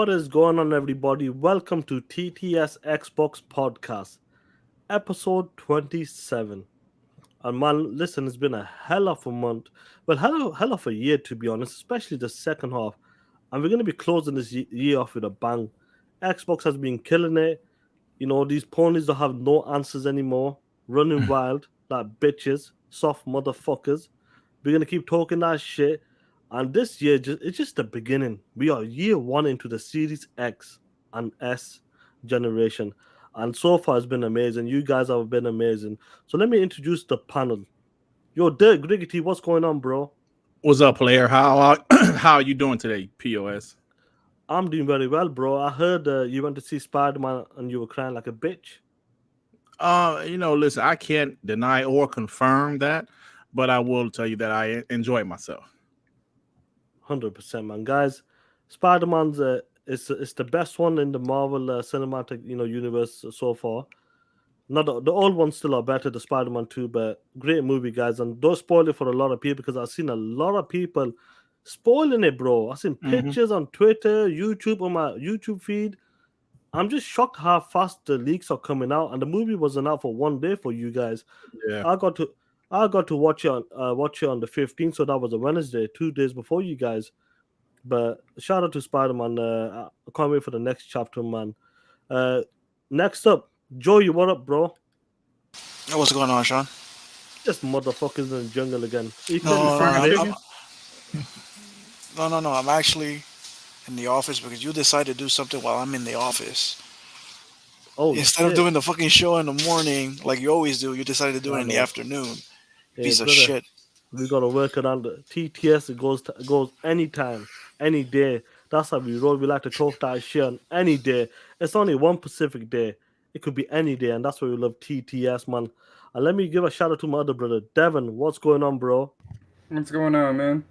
What is going on, everybody? Welcome to TTS Xbox Podcast, episode 27. And man, listen, it's been a hell of a month. Well, hell of a year, to be honest, especially the second half. And we're going to be closing this year off with a bang. Xbox has been killing it. You know, these ponies don't have no answers anymore, running wild like bitches, soft motherfuckers. We're gonna keep talking that shit. And this year, it's just the beginning. We are year one into the Series X and S generation. And so far, it's been amazing. You guys have been amazing. So let me introduce the panel. Yo, Dirk Griggity, what's going on, bro? What's up, player? How are you doing today, POS? I'm doing very well, bro. I heard you went to see Spider Man and you were crying like a bitch. Listen, I can't deny or confirm that, but I will tell you that I enjoyed myself. 100%, man. Guys, Spider Man's it's the best one in the Marvel cinematic universe so far. Not the old ones still are better, the Spider-Man 2, but great movie, guys. And don't spoil it for a lot of people because I've seen a lot of people spoiling it, bro. I've seen Hmm. pictures on Twitter, YouTube, on my YouTube feed. I'm just shocked how fast the leaks are coming out. And the movie wasn't out for one day for you guys. Yeah. I got to I got to watch it on the 15th, so that was a Wednesday, 2 days before you guys. But shout out to Spider-Man. I can't wait for the next chapter, man. Uh, Next up, Joey, what up, bro? What's going on, Sean? Just motherfuckers in the jungle again. Are you clearly No, seeing Frying me, I'm, mate? I'm chicken? no. I'm actually in the office because you decided to do something while I'm in the office. Oh Instead of shit! doing the fucking show in the morning like you always do, you decided to do it I in the know. afternoon. Hey, Piece of brother, shit. we gotta work around the TTS. It goes anytime, any day. That's how we roll. We like to talk that shit on any day. It's only one Pacific day. It could be any day, and that's why we love TTS, man. And let me give a shout out to my other brother, Devin. What's going on, bro? What's going on, man?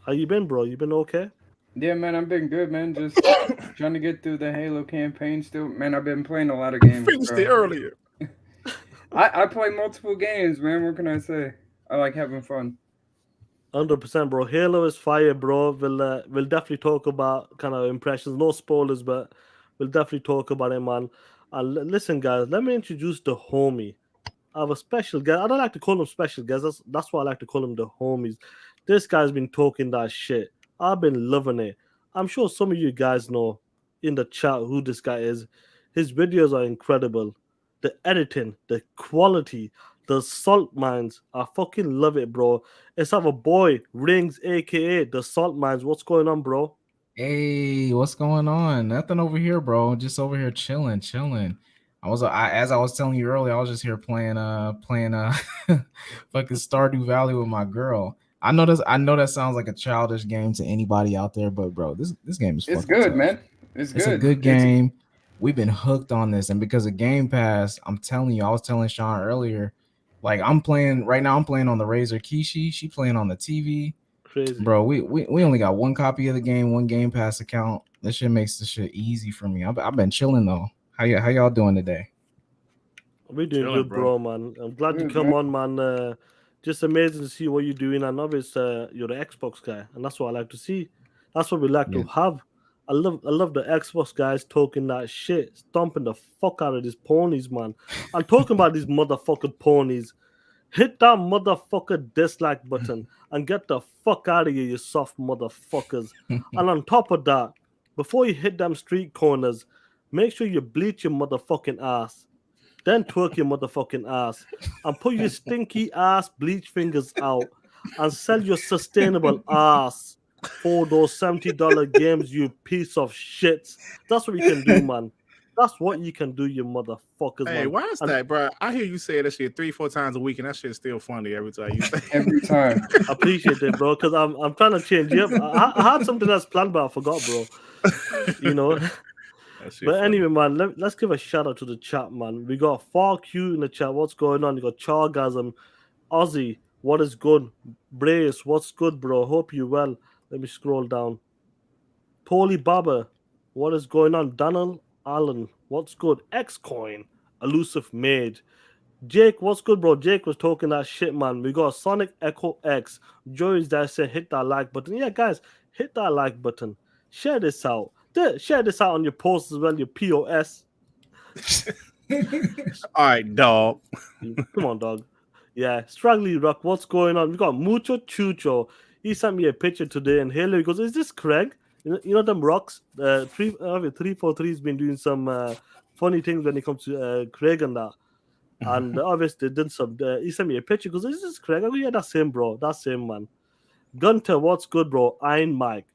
How you been, bro? You been okay? Yeah, man, I've been good, man. Just trying to get through the Halo campaign still. Man, I've been playing a lot of games, Finished it bro. earlier. I play multiple games, man. What can I say? I like having fun. 100%, bro. Halo is fire, bro. We'll definitely talk about kind of impressions. No spoilers, but we'll definitely talk about it, man. And listen, guys, let me introduce the homie. I have a special guy. I don't like to call them special guys. That's why I like to call them the homies. This guy's been talking that shit. I've been loving it. I'm sure some of you guys know in the chat who this guy is. His videos are incredible. The editing, the quality, the salt mines. I fucking love it, bro. Let's have a boy, Rings, aka the Salt Mines. What's going on, bro? Hey, what's going on? Nothing over here, bro. Just over here chilling. As I was telling you earlier, I was just here playing fucking Stardew Valley with my girl. I know that sounds like a childish game to anybody out there, but bro, this game is It's fucking good, tough. man. It's It's a good. good It's game. We've been hooked on this, and because of Game Pass, I'm telling you, I was telling Sean earlier, like I'm playing right now. I'm playing on the Razer Kishi. She playing on the TV. Crazy. Bro, we only got one copy of the game, one Game Pass account. This shit makes the shit easy for me. I've been chilling though. How y'all doing today? We're doing Chilling, good, bro. bro, man. I'm glad you good, come man. on, man. Just amazing to see what you're doing. And obviously, you're the Xbox guy, and that's what I like to see. That's what we like to Yeah. have. I love the Xbox guys talking that shit, stomping the fuck out of these ponies, man. I'm talking about these motherfucking ponies. Hit that motherfucker dislike button and get the fuck out of here, you soft motherfuckers. And on top of that, before you hit them street corners, make sure you bleach your motherfucking ass. Then twerk your motherfucking ass and put your stinky ass bleach fingers out and sell your sustainable ass for those $70 games, you piece of shit. That's what you can do, man. That's what you can do, you motherfuckers, Hey, man. why is And that, bro? I hear you say that shit 3, 4 times a week, and that shit's still funny every time you say. Every time. appreciate it, bro, because I'm trying to change you up. I had something else planned, but I forgot, bro. You know. That shit But funny. anyway, man, let's give a shout out to the chat, man. We got Far Q in the chat. What's going on? You got Chargasm, Ozzy. What is good? Brace, what's good, bro? Hope you well. Let me scroll down. Tolly Baba, what is going on? Donald Allen, what's good? Xcoin, Elusive Mage. Jake, what's good, bro? Jake was talking that shit, man. We got Sonic Echo X. Joey's there said hit that like button. Yeah, guys, hit that like button. Share this out. Share this out on your posts as well, your POS. All right, dog. Come on, dog. Yeah, Straggly Rock, what's going on? We got Mucho Chucho. He sent me a picture today, and Halo he goes, "Is this Craig? You know them rocks? 343's been doing some funny things when it comes to Craig and that. And obviously, did some. He sent me a picture. He goes, "Is this Craig?" I go, "Yeah, that's him, bro. That's him, man." Gunter, what's good, bro? Iron Mike.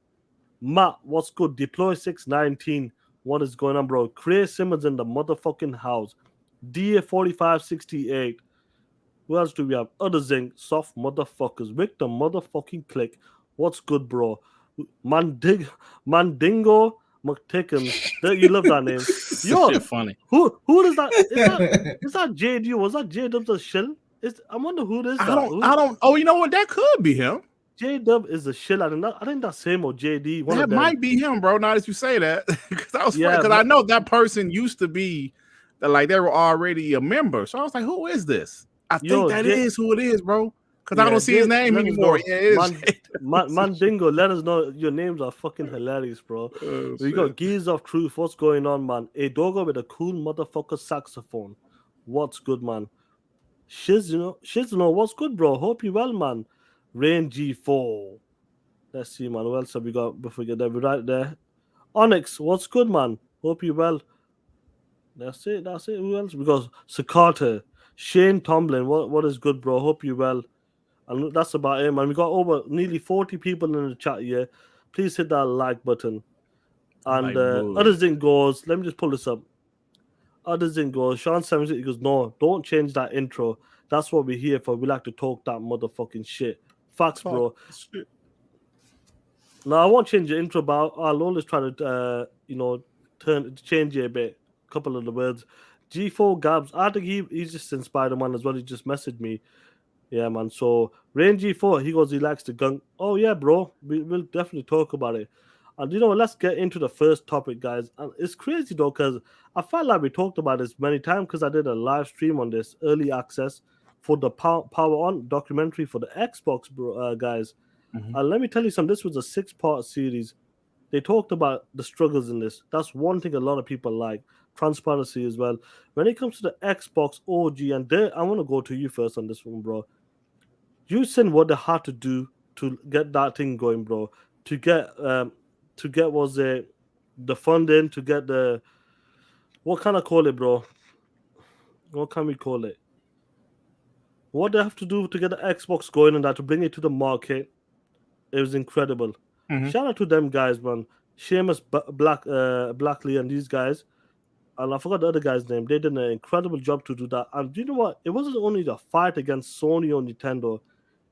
Matt, what's good? Deploy 619. What is going on, bro? Chris Simmons in the motherfucking house. DA 4568. Who else do we have? Other Zing, soft motherfuckers. Victor motherfucking click. What's good, bro? Mandingo McTickens. You love that name. Yo, Shit funny. who is that? Is that JD? Was that J Dub's a shill? I wonder who it is. I don't. Oh, you know what? That could be him. J Dub is a shill. I think that's him or JD. One That of them. might be him, bro. Now that you say that, because Yeah, I know that person used to be like they were already a member. So I was like, who is this? I think that is who it is, bro. Because I don't see his name anymore. Yeah, it is. Mandingo, let us know. Your names are fucking hilarious, bro. We got Gears of Truth. What's going on, man? A doggo with a cool motherfucker saxophone. What's good, man? Shizno, what's good, bro? Hope you well, man. Rain G4. Let's see, man. What else have we got before we get there? We're right there. Onyx, what's good, man? Hope you well. That's it. Who else? We got Sakata. Shane Tomlin, what is good, bro? Hope you well. And that's about it, man. We got over nearly 40 people in the chat here. Please hit that like button. And other thing goes, let me just pull this up. Other thing goes, Sean 76 goes, no, don't change that intro. That's what we're here for. We like to talk that motherfucking shit. Facts, bro. Shit. No, I won't change the intro, but I'll always try to, change it a bit. A couple of the words. G4 Gabs, I think he's just in Spider-Man as well. He just messaged me. Yeah, man. So Rain G4, he goes, he likes the gun. Oh yeah, bro. We'll definitely talk about it. And you know, let's get into the first topic, guys. And it's crazy though, because I felt like we talked about this many times because I did a live stream on this early access for the Power On documentary for the Xbox, bro, guys. And let me tell you something. This was a 6-part series. They talked about the struggles in this. That's one thing a lot of people like. Transparency as well. When it comes to the Xbox OG, and I want to go to you first on this one, bro. You seen what they had to do to get that thing going, bro. To get the funding, to get the what can I call it, bro? What can we call it? What they have to do to get the Xbox going and that to bring it to the market, it was incredible. Shout out to them guys, man. Seamus Blackley and these guys. And I forgot the other guy's name. They did an incredible job to do that. And do you know what? It wasn't only the fight against Sony or Nintendo.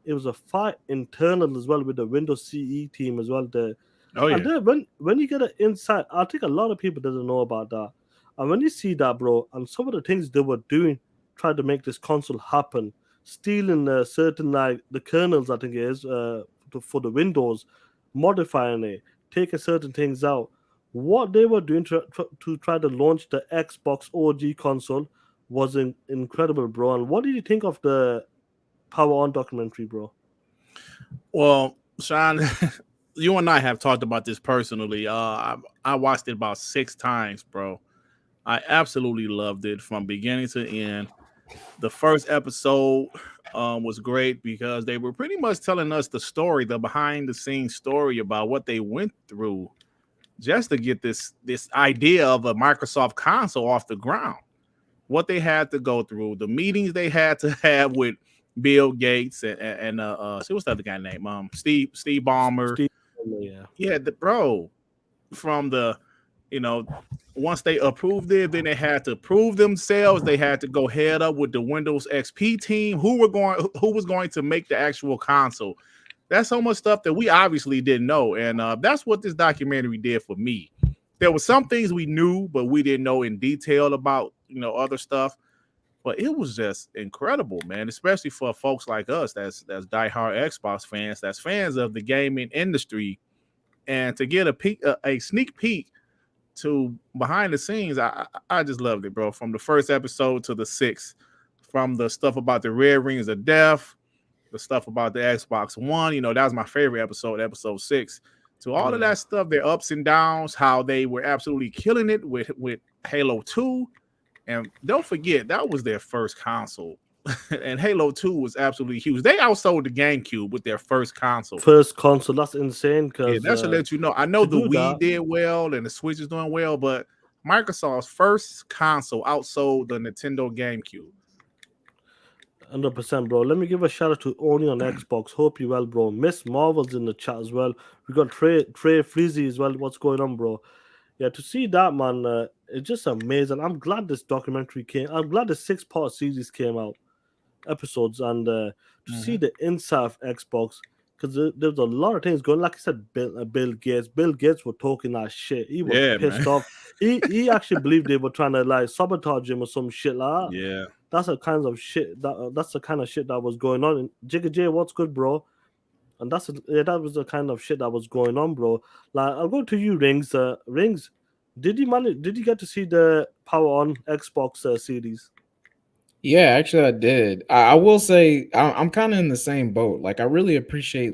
It was a fight internal as well with the Windows CE team as well. Oh yeah. And then when you get an insight, I think a lot of people doesn't know about that. And when you see that, bro, and some of the things they were doing, trying to make this console happen, stealing certain like the kernels, I think it is for the Windows, modifying it, taking certain things out. What they were doing to try to launch the Xbox OG console was incredible, bro. And what did you think of the Power On documentary, bro? Well, Sean, you and I have talked about this personally. I watched it about 6 times, bro. I absolutely loved it from beginning to end. The first episode was great because they were pretty much telling us the story, the behind-the-scenes story about what they went through just to get this idea of a Microsoft console off the ground. What they had to go through, the meetings they had to have with Bill Gates and what's the other guy name? Steve Ballmer. Bro, from the, once they approved it, then they had to prove themselves. They had to go head up with the Windows XP team who was going to make the actual console. That's so much stuff that we obviously didn't know. And that's what this documentary did for me. There were some things we knew, but we didn't know in detail about, other stuff. But it was just incredible, man, especially for folks like us that's diehard Xbox fans, that's fans of the gaming industry. And to get a sneak peek to behind the scenes, I just loved it, bro. From the first episode to the 6th, from the stuff about the Red Rings of Death, the stuff about the Xbox One, that was my favorite episode 6, to all of that stuff, their ups and downs, how they were absolutely killing it with Halo 2. And don't forget, that was their first console. And Halo 2 was absolutely huge. They outsold the GameCube with their first console. First console, that's insane. Yeah, Because that should let you know. I know to the do Wii that- did well and the Switch is doing well, but Microsoft's first console outsold the Nintendo GameCube. 100%, bro. Let me give a shout out to Oni on Xbox. Hope you well, bro. Miss Marvel's in the chat as well. We got Trey Freezy as well. What's going on, bro? Yeah, to see that, man, it's just amazing. I'm glad this documentary came. I'm glad the 6-part series came out, episodes, and to see the inside of Xbox, because there's a lot of things going. Like I said, Bill Gates. Bill Gates were talking that shit. He was pissed man. off. He actually believed they were trying to like sabotage him or some shit like that. Yeah. That's the kind of shit that's the kind of shit that was going on. And Jigga J, what's good, bro? And that was the kind of shit that was going on, bro. Like, I'll go to you, Rings. Rings, did you get to see the Power on Xbox series? Yeah, actually, I did. I will say I'm kind of in the same boat. Like, I really appreciate,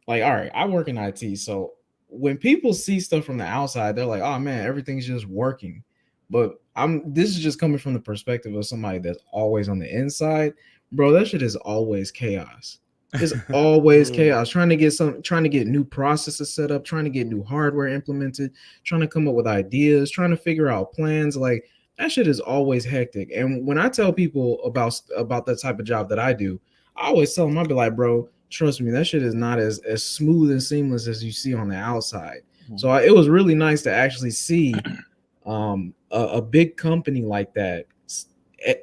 like, all right, I work in IT, so when people see stuff from the outside, they're like, "Oh man, everything's just working." But this is just coming from the perspective of somebody that's always on the inside, bro. That shit is always chaos. It's always chaos. Trying to get new processes set up, trying to get new hardware implemented, trying to come up with ideas, trying to figure out plans, like. That shit is always hectic. And when I tell people about that type of job that I do, I always tell them, I'll be like, bro, trust me, that shit is not as smooth and seamless as you see on the outside. So it was really nice to actually see a big company like that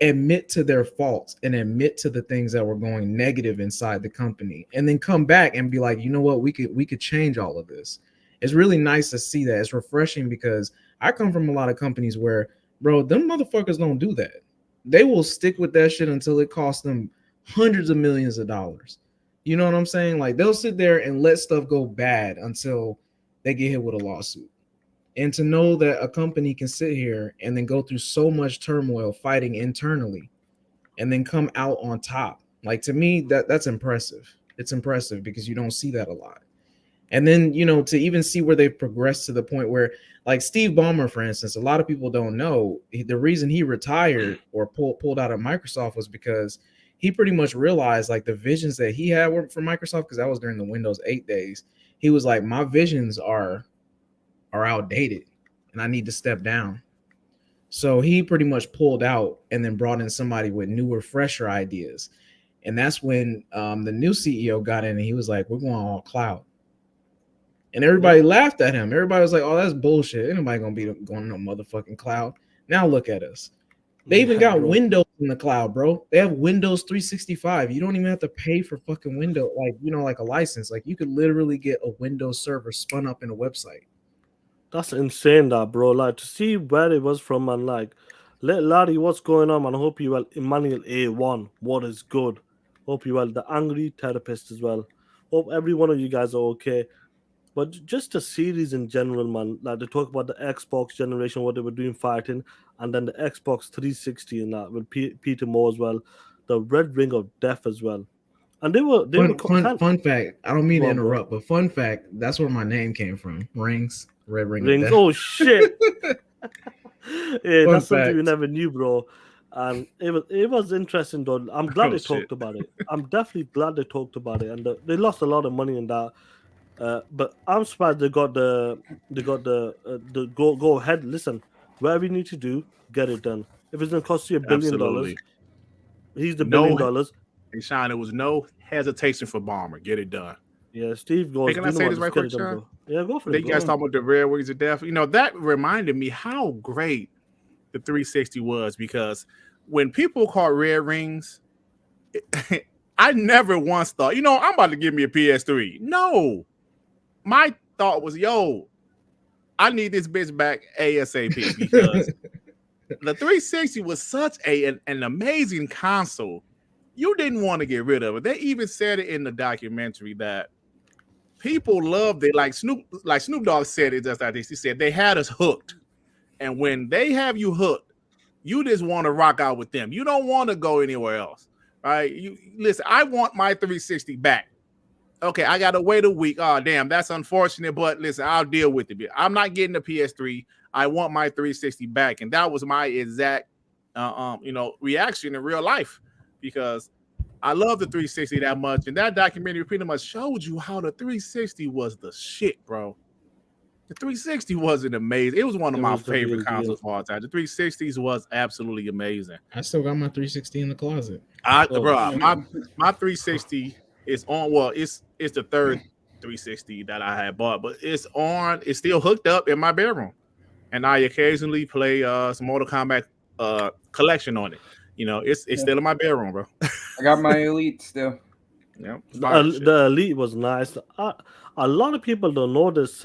admit to their faults and admit to the things that were going negative inside the company, and then come back and be like, you know what, we could change all of this. It's really nice to see that. It's refreshing because I come from a lot of companies where, bro, them motherfuckers don't do that. They will stick with that shit until it costs them hundreds of millions of dollars. You know what I'm saying? Like, they'll sit there and let stuff go bad until they get hit with a lawsuit. And to know that a company can sit here and then go through so much turmoil fighting internally and then come out on top, like, to me, that's impressive. It's impressive because you don't see that a lot. And then, you know, to even see where they've progressed to the point where, like, Steve Ballmer, for instance, a lot of people don't know the reason he retired or pulled out of Microsoft was because he pretty much realized, like, the visions that he had for Microsoft, because that was during the Windows 8 days. He was like, my visions are outdated and I need to step down. So he pretty much pulled out and then brought in somebody with newer, fresher ideas. And that's when the new CEO got in and he was like, we're going all cloud. And everybody laughed at him. Everybody was like, oh, that's bullshit. Ain't nobody gonna be going no motherfucking cloud. Now look at us. They even got Windows in the cloud, bro. They have Windows 365. You don't even have to pay for fucking Windows, like, you know, like a license. Like, you could literally get a Windows server spun up in a website. That's insane, that, bro. Like, to see where it was from, and like, Larry, what's going on, man? I hope you well. Emmanuel A1, what is good? Hope you well. The angry therapist as well. Hope every one of you guys are okay. But just the series in general, man. Like, they talk about the Xbox generation, what they were doing fighting, and then the Xbox 360 and that with Peter Moore as well. The Red Ring of Death as well. And Fun fact. I don't mean to Bro. interrupt, but fun fact. That's where my name came from. Rings, Red Ring. Rings. Of Death. Oh shit! Yeah, Fun that's something we fact. never knew, bro. And it was interesting, though. I'm glad they shit. talked about it. I'm definitely glad they talked about it, and they lost a lot of money in that. But I'm surprised they got the go ahead. Listen, whatever you need to do, get it done. If it's gonna cost you $1 billion, Absolutely. he's the $1 No- billion. And Sean, there was no hesitation for Bomber. Get it done. Yeah, Steve goes. Hey, can I "Do you say know this what? right Just get quick, it done, Sean? bro." Yeah, go for They it, guys bro. talking about the Rare Wings of Death. You know, that reminded me how great the 360 was, because when people call Rare Rings, I never once thought, you know, I'm about to give me a PS3. No. My thought was, yo, I need this bitch back ASAP, because the 360 was such an amazing console. You didn't want to get rid of it. They even said it in the documentary that people loved it. Like Snoop Dogg said it just like this. He said they had us hooked. And when they have you hooked, you just want to rock out with them. You don't want to go anywhere else. Right? You listen, I want my 360 back. okay, I gotta wait a week. Oh, damn, that's unfortunate. But listen, I'll deal with it. I'm not getting the PS3. I want my 360 back, and that was my exact, reaction in real life because I love the 360 that much, and that documentary pretty much showed you how the 360 was the shit, bro. The 360 wasn't amazing. It was one of It my was the favorite real deal. consoles of all time. The 360s was absolutely amazing. I still got my 360 in the closet. Bro, shit. my 360 is on. Well, it's the third 360 that I had bought, but it's on. It's still hooked up in my bedroom, and I occasionally play some Mortal Kombat collection on it. You know, it's still in my bedroom, bro. I got my Elite still. Yeah, The Elite was nice. A lot of people don't know this.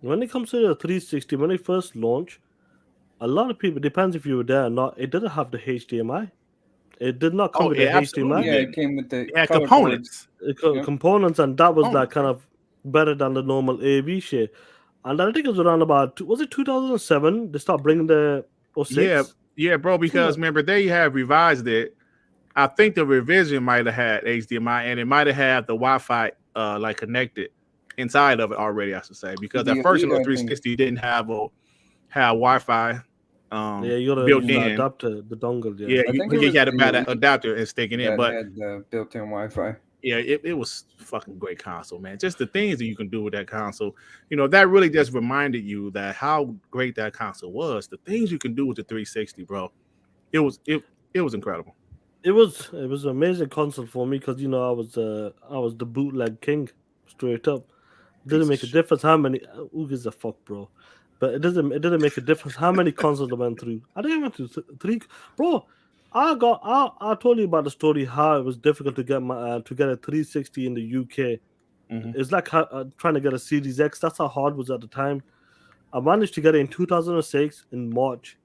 When it comes to the 360, when it first launched, a lot of people, depends if you were there or not, it didn't have the HDMI. It did not come with the absolutely. HDMI. Yeah, it came with the Yeah, color components. Yep. Components, and that was like Components, kind of better than the normal AV shit. And I think it was around about, was it 2007? They stopped bringing the 06? Yeah, bro. Because remember they have revised it. I think the revision might have had HDMI, and it might have had the Wi-Fi like connected inside of it already. I should say because The at first, Elite, I think. 360 didn't have Wi-Fi. Yeah, you gotta built use the in. adapter, the dongle. Yeah, I think you it was had to the buy that Elite adapter and sticking in. that But had the built-in Wi-Fi. yeah, it was fucking great console, man. Just the things that you can do with that console, that really just reminded you that how great that console was. The things you can do with the 360, bro. It was incredible. It was an amazing console for me because I was the bootleg king, straight up. Didn't make a difference how many. Who gives a fuck, bro? But it didn't make a difference how many consoles I went through. I think I went through three, bro. I told you about the story how it was difficult to get a 360 in the UK. Mhm. It's like trying to get a Series X. That's how hard it was at the time. I managed to get it in 2006 in March.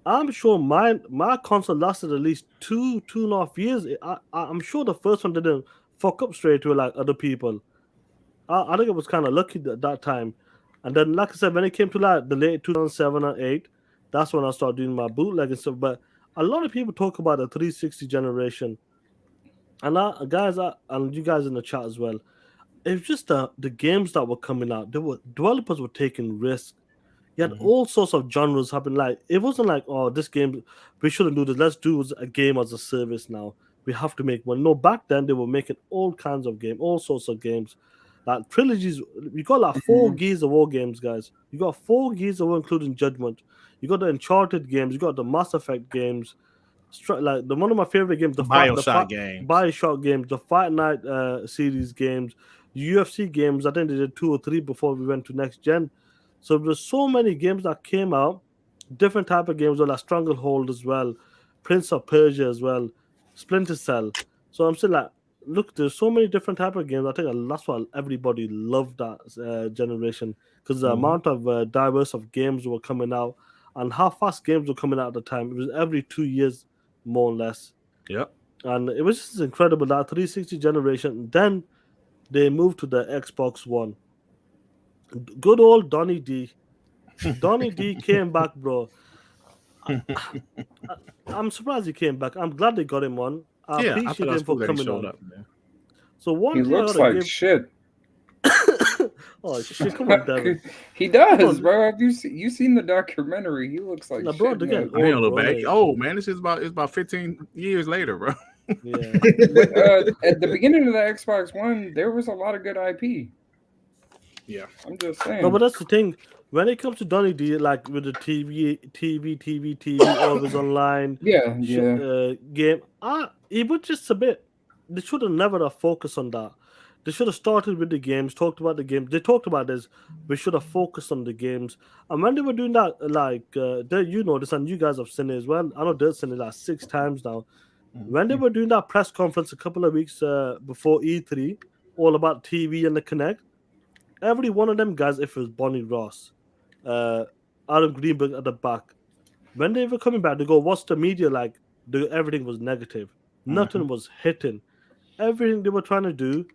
I'm sure my console lasted at least two and a half years. I'm sure the first one didn't fuck up straight away like other people. I think it was kind of lucky at that time. And then, like I said, when it came to like the late 2007 and 8, that's when I started doing my bootleg and stuff. But a lot of people talk about the 360 generation, and and you guys in the chat as well. It was just the games that were coming out. Developers were taking risks. You had all sorts of genres happening. Like it wasn't like, oh, this game we shouldn't do this. Let's do a game as a service now. We have to make one. No, back then they were making all kinds of games, all sorts of games. Like trilogies. You got like 4 Gears of War games, guys. You got 4 Gears of War, including Judgment. You got the Uncharted games. You got the Mass Effect games. Like one of my favorite games, BioShock games. BioShock games, the Fight Night series games, UFC games. I think they did 2 or 3 before we went to next gen. So there's so many games that came out, different type of games, like Stranglehold as well, Prince of Persia as well, Splinter Cell. So I'm still like, look, there's so many different type of games. I think that's why everybody loved that generation because the amount of diverse of games were coming out and how fast games were coming out at the time. It was every 2 years, more or less. Yep. And it was just incredible that 360 generation. Then they moved to the Xbox One. Good old Donny D. Donny D came back, bro. I'm surprised he came back. I'm glad they got him on. I appreciate him for coming on. Up, man. So one He thing I looks gotta like shit. Oh shit! Come on, Devin. He does, bro. Have you seen the documentary? He looks like Nah, shit. bro, man. again, I ain't old, look bro, back. like- Oh man, it's about 15 years later, bro. Yeah. But at the beginning of the Xbox One, there was a lot of good IP. Yeah. I'm just saying. No, but that's the thing. When it comes to Donny D, like with the TV, always online, yeah. game, it was just a bit. They should have never have focused on that. They should have started with the games, talked about the games. They talked about this. We should have focused on the games. And when they were doing that, like, you know this, and you guys have seen it as well. I know they've seen it like 6 times now. When they were doing that press conference a couple of weeks before E3, all about TV and the Connect, every one of them guys, if it was Bonnie Ross, Aaron Greenberg at the back, when they were coming back, they go, "What's the media like?" Everything was negative. Nothing was hitting. Everything they were trying to do,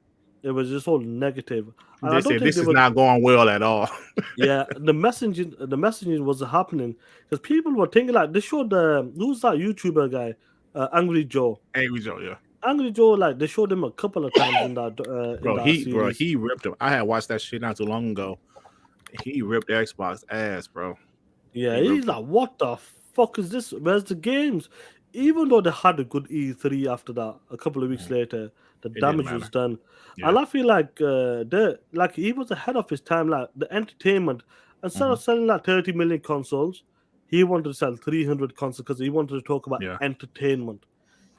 it was just all negative. And They said this is not going well at all. Yeah, the messaging was happening because people were thinking like they showed who's that YouTuber guy, Angry Joe. Angry Joe, yeah. Angry Joe, like they showed him a couple of times in Bro, that series. he ripped him. I had watched that shit not too long ago. He ripped Xbox ass, bro. Yeah, He he's ripped like, what the fuck is this? Where's the games? Even though they had a good E3 after that, a couple of weeks them. later, the It didn't damage was matter. done. Yeah. And I feel like he was ahead of his time, like the entertainment. Instead of Mhm. selling like 30 million consoles, he wanted to sell 300 consoles because he wanted to talk about Yeah. entertainment.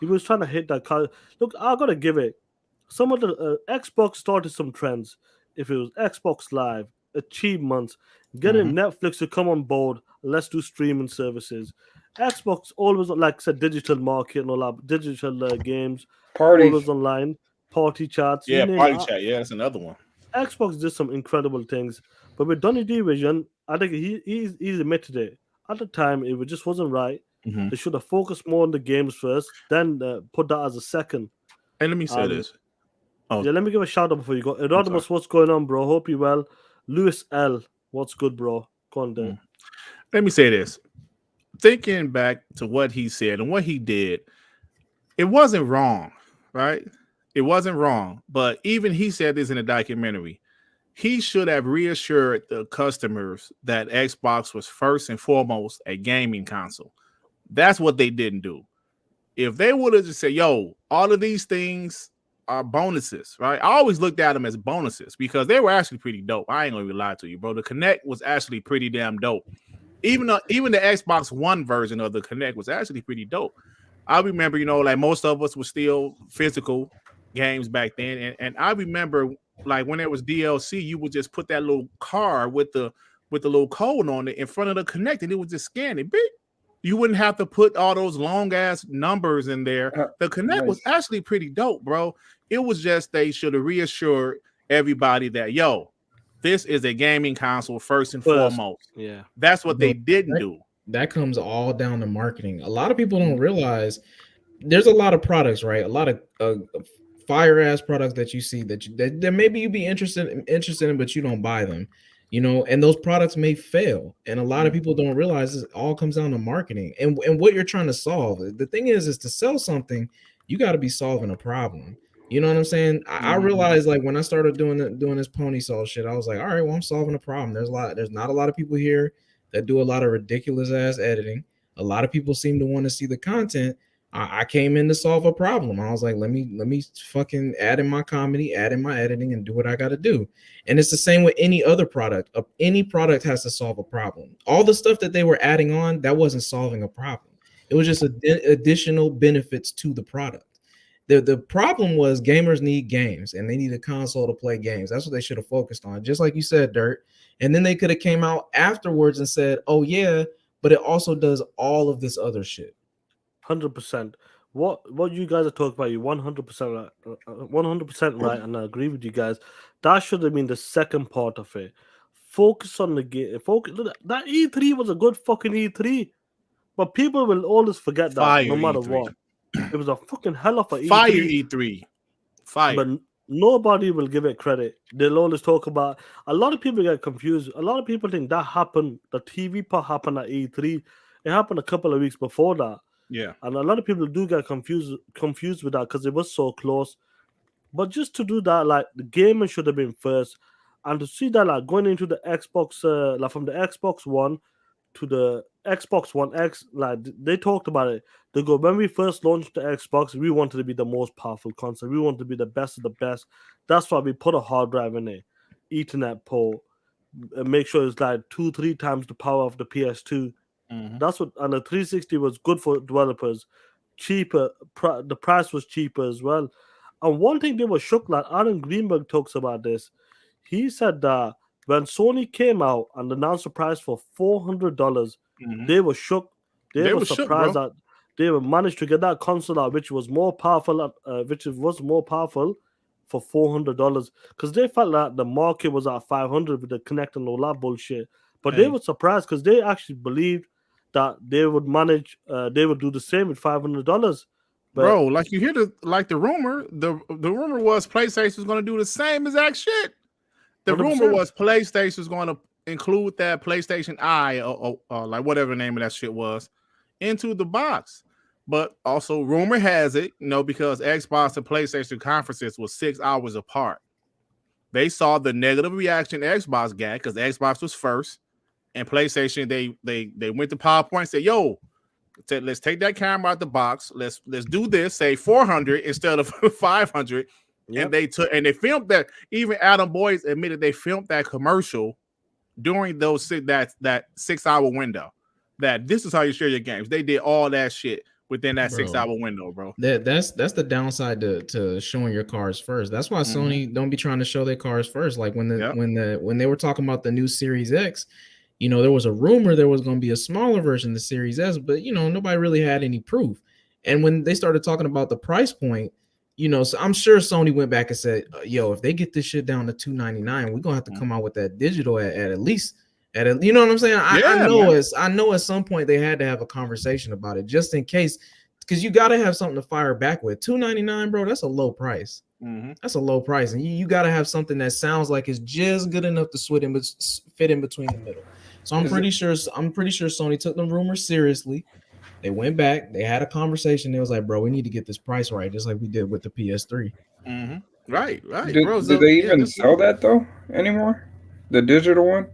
He was trying to hit that car. Look, I gotta give it. Some of the Xbox started some trends. If it was Xbox Live, achievements, getting Mhm. Netflix to come on board, let's do streaming services. Xbox always, like I said, digital market and all that, digital games, Parties. always online, party chats, you Yeah, name party it. chat. Yeah, that's another one. Xbox did some incredible things, but with Donny Division, I think he's admitted it. At the time, just wasn't right. Mhm. They should have focused more on the games first, then put that as a second. Hey, let me say And this. Oh, yeah, let me give a shout out before you go. I'm sorry. Erodimus, what's going on, bro? Hope you well. Lewis L, what's good, bro? Go on there. Mm. Let me say this. Thinking back to what he said and what he did, it wasn't wrong, right? It wasn't wrong. But even he said this in a documentary. He should have reassured the customers that Xbox was first and foremost a gaming console. That's what they didn't do. If they would have just said, yo, all of these things are bonuses, right? I always looked at them as bonuses because they were actually pretty dope. I ain't gonna even lie to you, bro. The Kinect was actually pretty damn dope. Even the Xbox One version of the Kinect was actually pretty dope. I remember, like most of us were still physical games back then, and I remember like when there was DLC, you would just put that little card with the little code on it in front of the Kinect, and it would just scan it. Beep. You wouldn't have to put all those long ass numbers in there. The Kinect was Nice. actually pretty dope, bro. It was just they should have reassured everybody that this is a gaming console first and First, foremost. yeah. That's what they Bro, didn't do. that comes all down to marketing. A lot of people don't realize there's a lot of products, right? A lot of fire ass products that you see that maybe you be interested in, but you don't buy them, and those products may fail. And a lot of people don't realize it all comes down to marketing and what you're trying to solve. The thing is to sell something, you got to be solving a problem. You know what I'm saying? I realized like when I started doing this pony saw shit, I was like, all right, well, I'm solving a problem. There's not a lot of people here that do a lot of ridiculous ass editing. A lot of people seem to want to see the content. I came in to solve a problem. I was like, let me fucking add in my comedy, add in my editing, and do what I got to do. And it's the same with any other product. Any product has to solve a problem. All the stuff that they were adding on, that wasn't solving a problem. It was just additional benefits to the product. The problem was gamers need games and they need a console to play games. That's what they should have focused on, just like you said, Dirt. And then they could have came out afterwards and said, oh yeah, but it also does all of this other shit. 100%. What you guys are talking about, you 100% right, 100% right, and I agree with you guys. That should have been the second part of it. Focus on the game. Focus. That E3 was a good fucking E3, but people will always forget that, Fire no matter E3. what. It was a fucking hell of a Fire E3, E3. Fire. but nobody will give it credit. They'll always talk about. A lot of people get confused. A lot of people think that happened. The TV part happened at E3. It happened a couple of weeks before that. Yeah. And a lot of people do get confused with that because it was so close. But just to do that, like the gaming should have been first, and to see that like going into the Xbox, like from the Xbox One to the Xbox One X, like they talked about it. They go, when we first launched the Xbox, we wanted to be the most powerful console. We wanted to be the best of the best. That's why we put a hard drive in it, Ethernet port, make sure it's like 2-3 times the power of the PS2. Mhm. That's what, and the 360 was good for developers, cheaper. The price was cheaper as well. And one thing they were shook, like Aaron Greenberg talks about this. He said that when Sony came out and announced the price for $400, Mhm. they were shook. They They were were shook, bro. surprised that they were managed to get that console out, which was more powerful, for $400, because they felt that the market was at 500 with the Connect and all that bullshit. But they Hey, were surprised because they actually believed that they would manage, they would do the same with $500. But bro, like you hear the rumor, the rumor was PlayStation was going to do the same exact shit. The rumor 100%. was PlayStation was going to include that PlayStation Eye or like whatever the name of that shit was into the box. But also, rumor has it, because Xbox and PlayStation conferences was 6 hours apart. They saw the negative reaction Xbox got because Xbox was first, and PlayStation they went to PowerPoint and said, "Yo, let's take that camera out the box. Let's do this. Say 400 instead of 500." Yep. And they filmed that. Even Adam Boyd admitted they filmed that commercial during that 6 hour window. That this is how you share your games. They did all that shit within that 6 hour window, bro. That's the downside to showing your cars first. That's why Sony don't be trying to show their cars first. Like when they were talking about the new Series X, there was a rumor there was going to be a smaller version of the Series S, but nobody really had any proof. And when they started talking about the price point, so I'm sure Sony went back and said, "Yo, if they get this shit down to $299, we're gonna have to come out with that digital at least you know what I'm saying?" I know at some point they had to have a conversation about it just in case, because you got to have something to fire back with. $299, bro, that's a low price. That's a low price, and you got to have something that sounds like it's just good enough to fit in between the middle. So I'm pretty sure Sony took the rumors seriously. They went back, they had a conversation. They was like, "Bro, we need to get this price right, just like we did with the PS3." Right, bro. Do they even sell that though anymore? The digital one?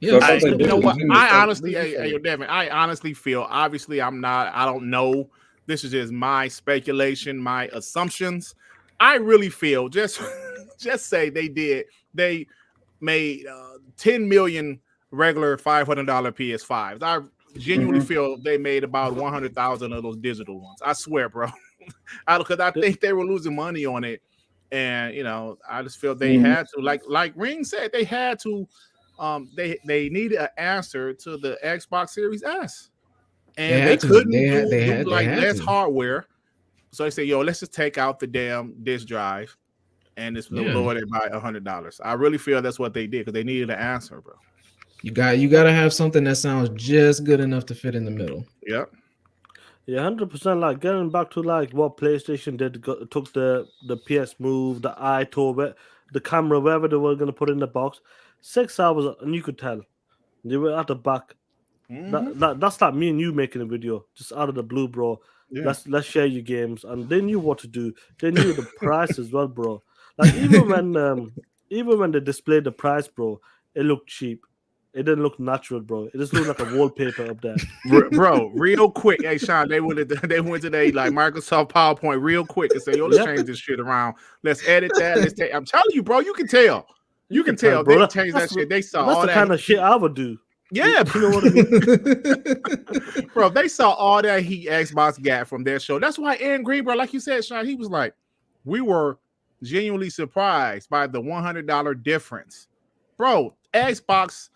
Yeah, you know what? I honestly, Devin, I honestly feel. Obviously, I don't know. This is just my speculation, my assumptions. I really feel just say they made 10 million regular $500 PS5s. I genuinely feel they made about 100,000 of those digital ones. I swear, bro. Because I think they were losing money on it, and I just feel they had to, like Ring said, they had to. They needed an answer to the Xbox Series S, and they couldn't do less hardware. So they said, "Yo, let's just take out the damn disk drive, and just lower it by $100." I really feel that's what they did because they needed an answer, bro. You got to have something that sounds just good enough to fit in the middle. Yep. Yeah, 100%. Like getting back to what PlayStation did, took the PS Move, the iTour, the camera, wherever they were going to put in the box. 6 hours, and you could tell they were at the back. That's like me and you making a video just out of the blue, bro. Yeah. Let's share your games, and they knew what to do. They knew the price as well, bro. Like even when they displayed the price, bro, it looked cheap. It didn't look natural, bro. It just looked like a wallpaper up there, bro. Real quick, hey Sean, they went to their Microsoft PowerPoint real quick and say, "Yo, let's change this shit around. Let's edit that. Let's take." I'm telling you, bro. You can tell. You can tell, bro. They changed that shit. They saw all that. That's the kind of shit I would do. Yeah, you know what I mean? Bro, they saw all that heat Xbox got from their show. That's why Aaron Green, bro, like you said, Sean, he was like, we were genuinely surprised by the $100 difference. Bro, Xbox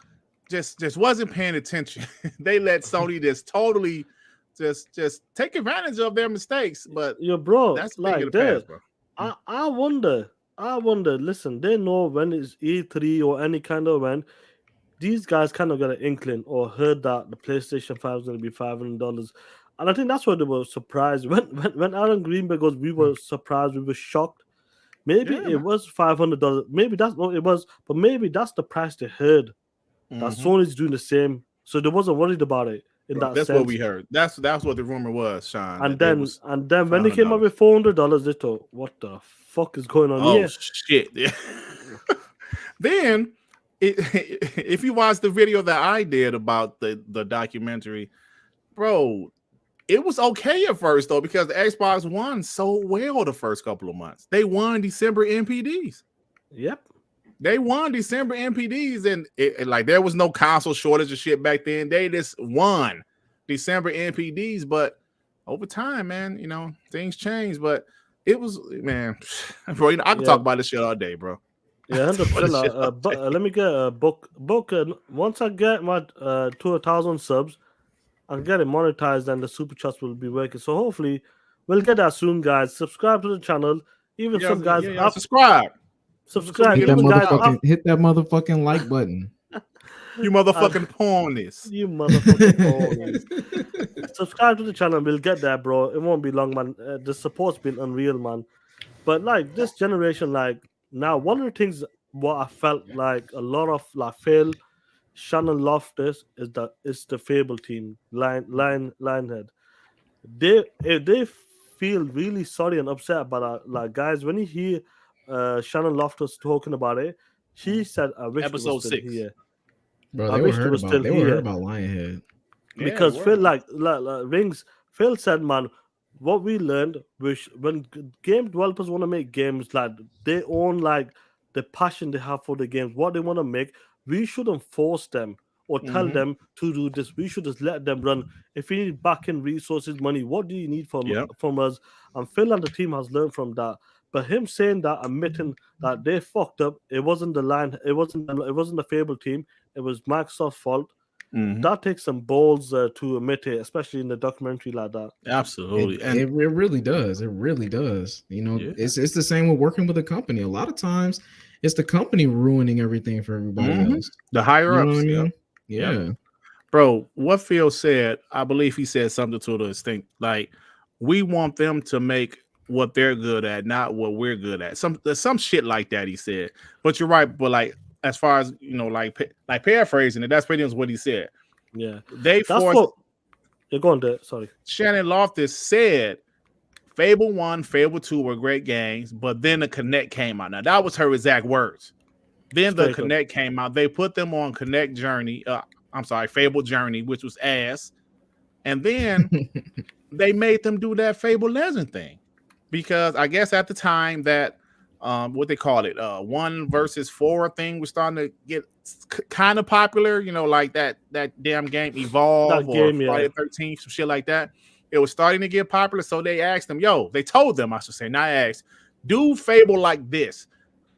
just wasn't paying attention. They let Sony just totally just take advantage of their mistakes. But bro, that's like past, bro. I wonder. Listen, they know when it's E3 or any kind of event. These guys kind of got an inkling or heard that the PlayStation 5 is going to be $500, and I think that's why they were surprised when Aaron Greenberg goes. We were surprised. We were shocked. Maybe it was $500. Maybe that's what it was, but maybe that's the price they heard. That Sony's doing the same, so they wasn't worried about it. That's what we heard. That's what the rumor was, Sean. And then when they came up with $400, they thought, "What the fuck is going on here?" Shit! Yeah. Then, if you watch the video that I did about the documentary, bro, it was okay at first though because the Xbox won so well the first couple of months. They won December NPDs. Yep. They won December NPDs, and there was no console shortage of shit back then. They just won December NPDs, but over time, man, things changed. But it was, man, bro. I can talk about this shit all day, bro. Yeah, 100%. Let me get a book. Once I get my to 1,000 subs, I'll get it monetized, and the super chats will be working. So hopefully, we'll get that soon, guys. Subscribe to the channel. Even some guys subscribe. Subscribe. Hit that motherfucking like button. You motherfucking pawnies. You motherfucking pawnies. Subscribe to the channel. We'll get there, bro. It won't be long, man. The support's been unreal, man. But this generation, now, one of the things what I felt like a lot of Phil, Shannon Loftus is the Fable team, Lionhead. they feel really sorry and upset about like guys when you hear Shannon Loftus talking about it. She said, "I wished it was Episode still 6. here. Bro, I wished it was still they were hurt here." about Lionhead. Yeah, they Because Phil, were. like Rings, Phil said, man, what we learned, which when game developers want to make games, like they own like the passion they have for the games, what they want to make, we shouldn't force them or tell Mm-hmm. them to do this. We should just let them run. If you need back end resources, money, what do you need Yep. from us? And Phil and the team has learned from that. But him saying that, admitting that they fucked up, it wasn't the line, it wasn't them, it wasn't the Fable team, it was Microsoft's fault. Mm-hmm. That takes some balls to admit it, especially in the documentary like that. Absolutely. It really does. It really does. You know, Yeah. it's the same with working with a company. A lot of times, it's the company ruining everything for everybody Mhm. else. The higher You know what ups. I Yep. mean? Yeah. Bro, what Phil said, I believe he said something to the extent like, we want them to make what they're good at, not what we're good at. Some shit like that he said. But you're right. But like, as far as like paraphrasing it, that's pretty much what he said. Yeah, They that's forced. what you're going there. Sorry. Shannon Loftus said Fable 1, Fable 2 were great games, but then the Connect came out. Now that was her exact words. Then the Straight up. Connect came out. They put them on Connect Journey. I'm sorry, Fable Journey, which was ass. And then they made them do that Fable Legend thing. Because I guess at the time that what they call it, 1 versus 4 thing was starting to get kind of popular, like that damn game Evolve That or game, yeah. Friday the 13th, some shit like that. It was starting to get popular. So they asked them, they told them, I should say, not asked, do Fable like this.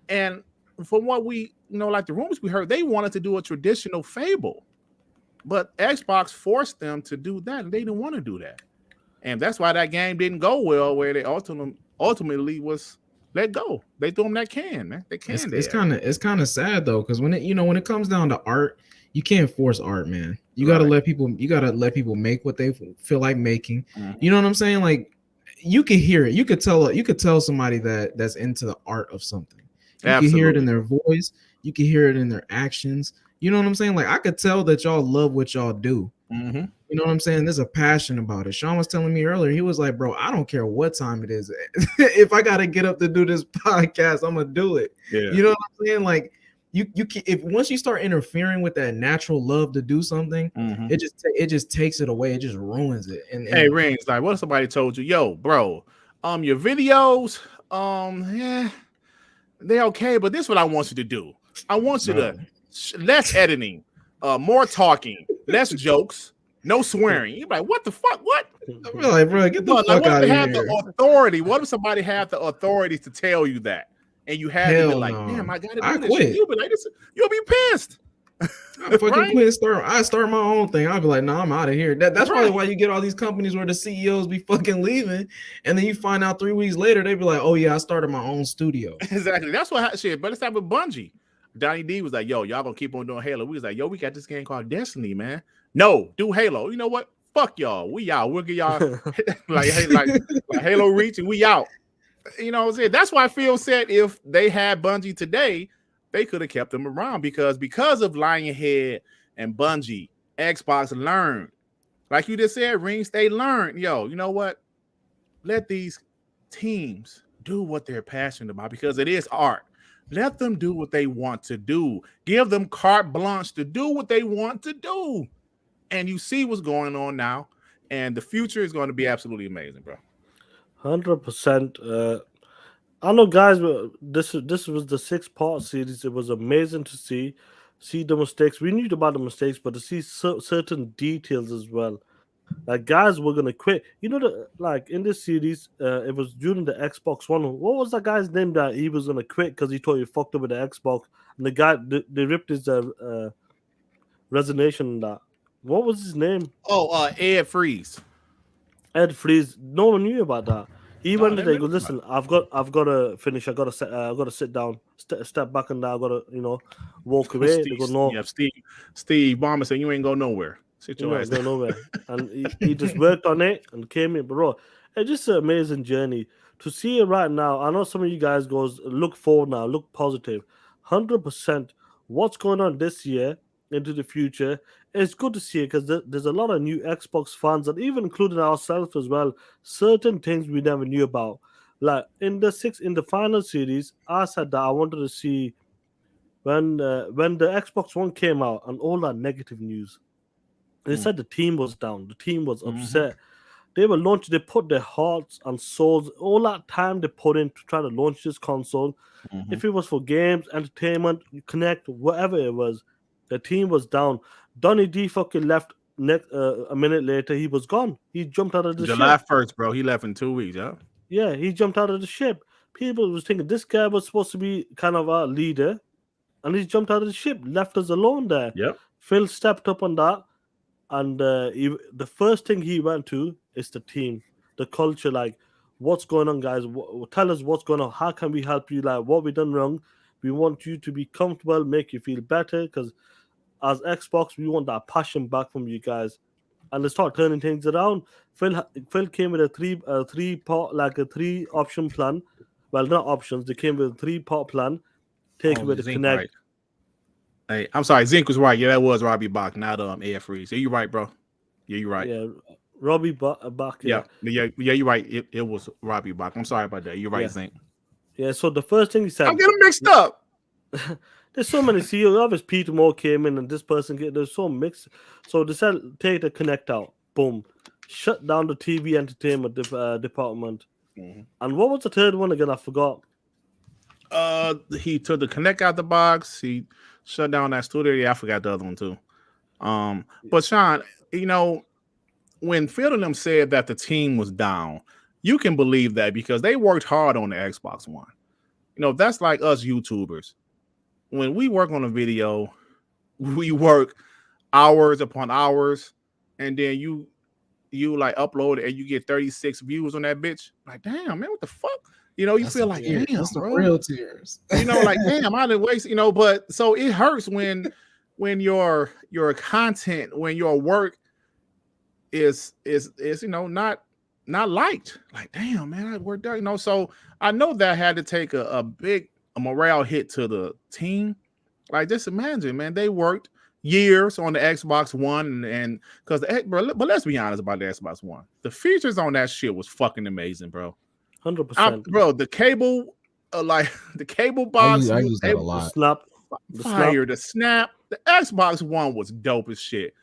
And from what we like the rumors we heard, they wanted to do a traditional Fable, but Xbox forced them to do that, and they didn't want to do that, and that's why that game didn't go well. Where they ultimately was let go. They threw them that can, man. They It's canned it's it. kind of sad though, because when it comes down to art, you can't force art, man. You Right. gotta let people make what they feel like making. Mhm. You know what I'm saying? Like you can hear it. You could tell somebody that's into the art of something. You can hear it in Absolutely. their voice. You can hear it in their actions. You know what I'm saying? Like I could tell that y'all love what y'all do. Mhm. You know what I'm saying? There's a passion about it. Sean was telling me earlier, he was like, bro, I don't care what time it is. If I gotta get up to do this podcast, I'm gonna do it. Yeah. You know what I'm saying? Like you can, if once you start interfering with that natural love to do something, Mhm. it just takes it away. It just ruins it. And Hey, Rings, like, what if somebody told you, yo, bro, your videos, yeah, they're okay, but this is what I want you to do. I want you bro, to less editing, more talking, less jokes, no swearing. You're like, what the fuck? What? I'm like, bro, get the But fuck like, what out if of they have here. the authority? What if somebody had the authority to tell you that, and you had to be Hell like, no. damn, I gotta I do this shit. quit. You'll be like, this. You'll be pissed. I fucking Right? quit. I start my own thing. I'll be like, no, I'm out of here. That's probably Right. why you get all these companies where the CEOs be fucking leaving, and then you find out 3 weeks later they be like, oh yeah, I started my own studio. Exactly. That's what shit. But it's like with Bungie. Donnie D was like, yo, y'all gonna keep on doing Halo. We was like, yo, we got this game called Destiny, man. No, do Halo. You know what? Fuck y'all. We out. We'll get y'all like Halo Reach, and we out. You know what I'm saying? That's why Phil said if they had Bungie today, they could have kept them around because of Lionhead and Bungie, Xbox learned. Like you just said, Rings, they learned. Yo, you know what? Let these teams do what they're passionate about because it is art. Let them do what they want to do. Give them carte blanche to do what they want to do. And you see what's going on now. And the future is going to be absolutely amazing, bro. 100%. I know, guys. This was the 6-part series. It was amazing to see the mistakes. We knew about the mistakes, but to see certain details as well. Like guys were gonna quit. You know, like in this series, it was during the Xbox One. What was that guy's name that he was gonna quit because he thought he fucked up with the Xbox, and the guy they ripped his resignation. And that, what was his name? Oh, Ed Freeze. Ed Freeze. No one knew about that. He No, went they in there. He never goes, listen, I've got to finish. I got to sit down, step back, and now I got to, walk away. They go, no, Steve Ballmer said you ain't go nowhere. Sit you're your not ass going down. nowhere. And he just worked on it and came in, bro. It's just an amazing journey to see it right now. I know some of you guys goes look forward now, look positive. 100%. What's going on this year into the future? it's good to see it because there's a lot of new Xbox fans, and even including ourselves as well. Certain things we never knew about, like in the final series, I said that I wanted to see when the Xbox One came out and all that negative news. They Mm. said the team was down, the team was Mm-hmm. upset. They were launched. They put their hearts and souls, all that time they put in to try to launch this console. Mm-hmm. If it was for games, entertainment, connect, whatever it was, the team was down. Donny D fucking left a minute later. He was gone. He jumped out of the July ship. 1st, bro. He left in 2 weeks. Yeah. Yeah, he jumped out of the ship. People was thinking this guy was supposed to be kind of our leader, and he jumped out of the ship, left us alone there. Yep. Phil stepped up on that, and the first thing he went to is the team, the culture. Like, what's going on, guys? Tell us what's going on. How can we help you? Like, what we done wrong? We want you to be comfortable, make you feel better. Because as Xbox, we want that passion back from you guys, and they start turning things around. Phil came with a three option plan. Well, not options. They came with a 3-part plan. Take it Oh, with the Zink Connect. right. Hey, I'm sorry. Zink was right. Yeah, that was Robbie Bach, not Air Freeze. Yeah, you're right, bro. Yeah, you're right. Yeah, Robbie back. Yeah, you're right. It was Robbie Bach. I'm sorry about that. You're right, Yeah. Zink. Yeah. So the first thing he said, I'm getting mixed up. there's so many CEOs. Obviously, Peter Moore came in, and this person there's so mixed. So they said, take the Connect out. Boom, shut down the TV entertainment department. Mm-hmm. And what was the third one again? I forgot. He took the Connect out the box. He shut down that studio. Yeah, I forgot the other one too. But Sean, when Phil and them said that the team was down, you can believe that because they worked hard on the Xbox One. That's like us YouTubers. When we work on a video, we work hours upon hours, and then you like upload it and you get 36 views on that bitch. Like, damn, man, what the fuck? You That's feel the like, tears. damn, That's the bro. real tears. Like, damn, I didn't waste, but so it hurts when your content, when your work is not liked. Like, damn, man, I worked out, so I know that had to take a big morale hit to the team. Like, just imagine, man, they worked years on the Xbox One, and because but let's be honest about the Xbox One, the features on that shit was fucking amazing, bro. 100%. Bro, the cable, the cable I box, use that a The lot. snap, fire, the snap, the Xbox One was dope as shit.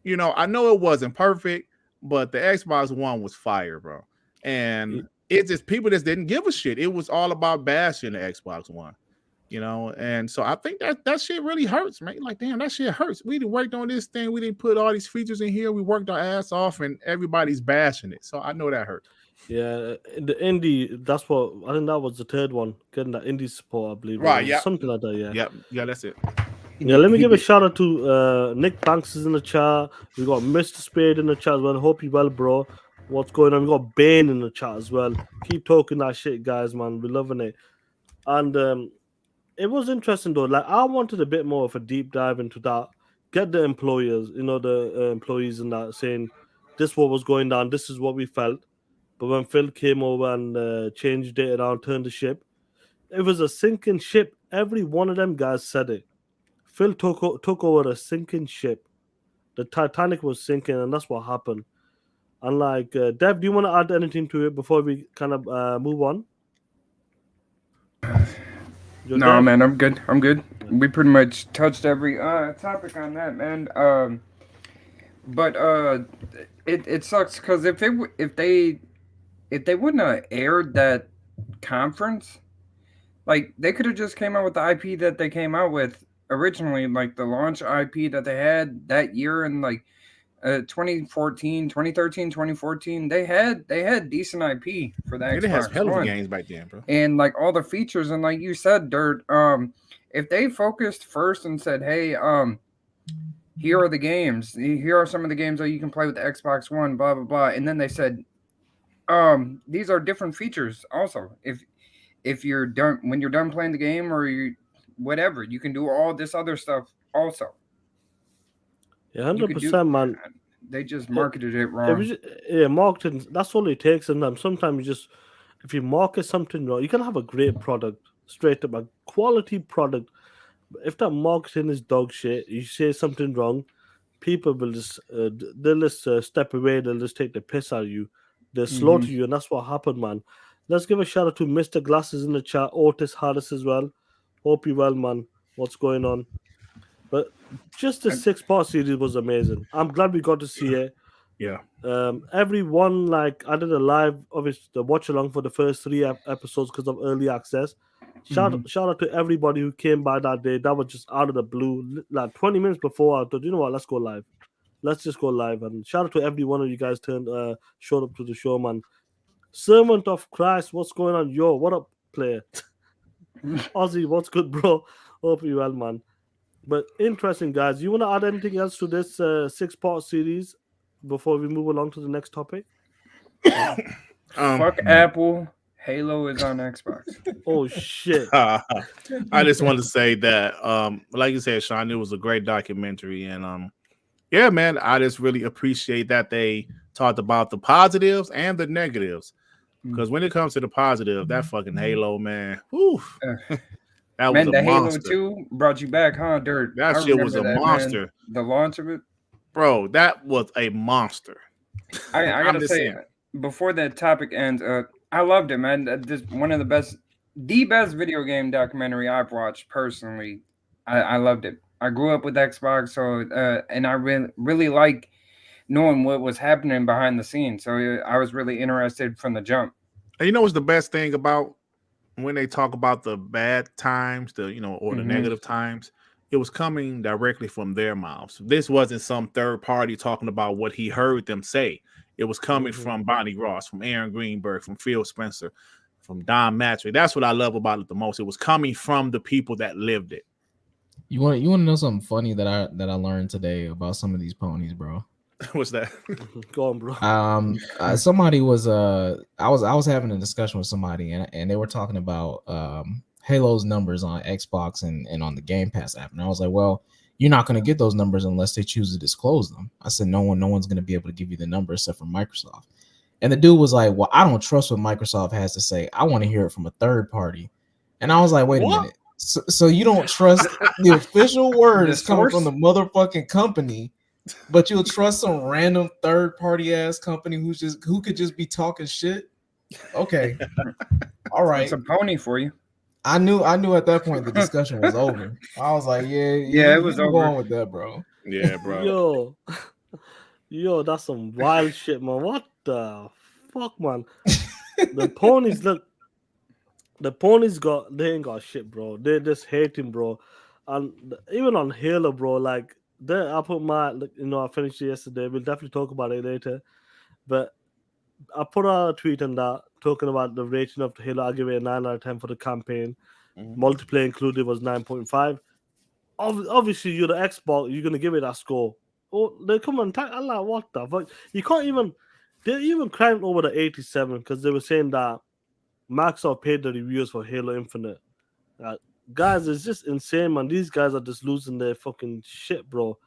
I know it wasn't perfect, but the Xbox One was fire, bro. And it's just people just didn't give a shit. It was all about bashing the Xbox One. And so I think that shit really hurts, man. Like, damn, that shit hurts. We done worked on this thing. We didn't put all these features in here. We worked our ass off, and everybody's bashing it. So I know that hurt. Yeah, the indie. That's what I think. That was the third one, getting that indie support, I believe. Right, It was yeah. something like that. Yeah. Yeah, that's it. Yeah, let me give a shout out to Nick Banks is in the chat. We got Mr. Spade in the chat as well. Hope you well, bro. What's going on? We got Bane in the chat as well. Keep talking that shit, guys, man. We're loving it. And it was interesting though. Like, I wanted a bit more of a deep dive into that. Get the employers, the employees in that saying this what was going down. This is what we felt. But when Phil came over and changed it around, turned the ship, it was a sinking ship. Every one of them guys said it. Phil took over a sinking ship. The Titanic was sinking, and that's what happened. And like, Dev, do you want to add anything to it before we kind of move on? No, Dev? man, I'm good. We pretty much touched every topic on that, man. But it sucks because if they wouldn't have aired that conference, like they could have just came out with the IP that they came out with originally, like the launch IP that they had that year, and like 2014, 2013, 2014, they had decent IP for the They had Xbox hell of One. games back then, bro. And like all the features, and like you said, Dirt, if they focused first and said, hey, here are the games, here are some of the games that you can play with the Xbox One, blah blah blah, and then they said, these are different features also. If you're done, when you're done playing the game, or you whatever, you can do all this other stuff also. Yeah, 100%, man. They just marketed it wrong. Marketing. That's all it takes. And sometimes if you market something wrong, you can have a great product, straight up a quality product. But if that marketing is dog shit, you say something wrong, people will just they'll just step away. They'll just take the piss out of you. They'll slaughter Mm-hmm. you, and that's what happened, man. Let's give a shout out to Mr. Glasses in the chat, Otis Harris as well. Hope you well, man. What's going on? But just the 6 part series was amazing. I'm glad we got to see it. Yeah. Everyone, like, I did a live, obviously, the watch along for the first 3 episodes because of early access. Shout out to everybody who came by that day. That was just out of the blue. Like 20 minutes before, I thought, you know what, let's go live. Let's just go live. And shout out to every one of you guys showed up to the show, man. Servant of Christ, what's going on? Yo, what up, player? Ozzy, what's good, bro? Hope you well, man. But interesting, guys. You want to add anything else to this 6 part series before we move along to the next topic? Fuck Apple. Halo is on Xbox. Oh shit! I just wanted to say that, like you said, Sean, it was a great documentary, and yeah, man, I just really appreciate that they talked about the positives and the negatives. Because when it comes to the positive, that fucking Halo, man, whew, that was Man, a the Halo monster. 2 brought you back, huh, Dirt? That I shit was remember a that, monster. man. The launch of it. Bro, that was a monster. I I'm gotta just say, saying. before that topic ends, I loved it, man. This one of the best video game documentary I've watched personally. I loved it. I grew up with Xbox, so and I really like knowing what was happening behind the scenes. So I was really interested from the jump. And you know what's the best thing about when they talk about the bad times, or the negative times? It was coming directly from their mouths. This wasn't some third party talking about what he heard them say. It was coming from Bonnie Ross, from Aaron Greenberg, from Phil Spencer, from Don Mattrick. That's what I love about it the most. It was coming from the people that lived it. You want to know something funny that I learned today about some of these ponies, bro? What's that? Go on, bro. Somebody was I was having a discussion with somebody, and they were talking about Halo's numbers on Xbox and on the Gamepass app, and I was like, well, you're not going to get those numbers unless they choose to disclose them. I said, no one's going to be able to give you the numbers except for Microsoft. And the dude was like, well, I don't trust what Microsoft has to say. I want to hear it from a third party. And I was like, wait a minute. So you don't trust the official word is coming from the motherfucking company, but you'll trust some random third party ass company who could just be talking shit? Okay. All right. It's a pony for you. I knew at that point the discussion was over. I was like, yeah, it was over. Going with that, bro. Yeah, bro. Yo, that's some wild shit, man. What the fuck, man? The ponies look. The ponies they ain't got shit, bro. They just hate him, bro. And even on Halo, bro, like I put I finished it yesterday. We'll definitely talk about it later. But I put a tweet on that talking about the rating of Halo. I give it a 9 out of 10 for the campaign. Multiplayer included was 9.5. Obviously, you're the Xbox. You're gonna give it that score. Oh, they come on, I'm like, what the fuck? You can't even. They're even crying over the 87 because they were saying that Microsoft paid the reviewers for Halo Infinite. Guys, it's just insane, man. These guys are just losing their fucking shit, bro.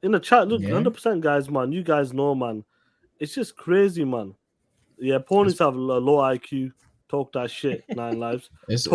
In the chat, look, 100%, guys, man. You guys know, man. It's just crazy, man. Yeah, ponies have a low IQ. Talk that shit, 9 lives. It's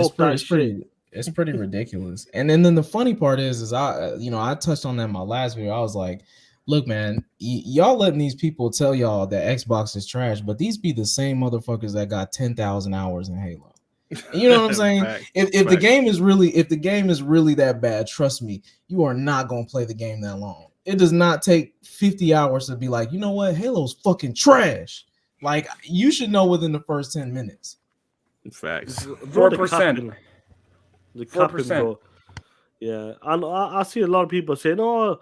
pretty ridiculous. And then the funny part is I touched on that in my last video. I was like, look, man, y'all letting these people tell y'all that Xbox is trash, but these be the same motherfuckers that got 10,000 hours in Halo. And you know what I'm saying? If the game is really that bad, trust me, you are not gonna play the game that long. It does not take 50 hours to be like, you know what, Halo's fucking trash. Like, you should know within the first 10 minutes. Facts. 4%. The capping, bro. Yeah, and I see a lot of people saying, "Oh,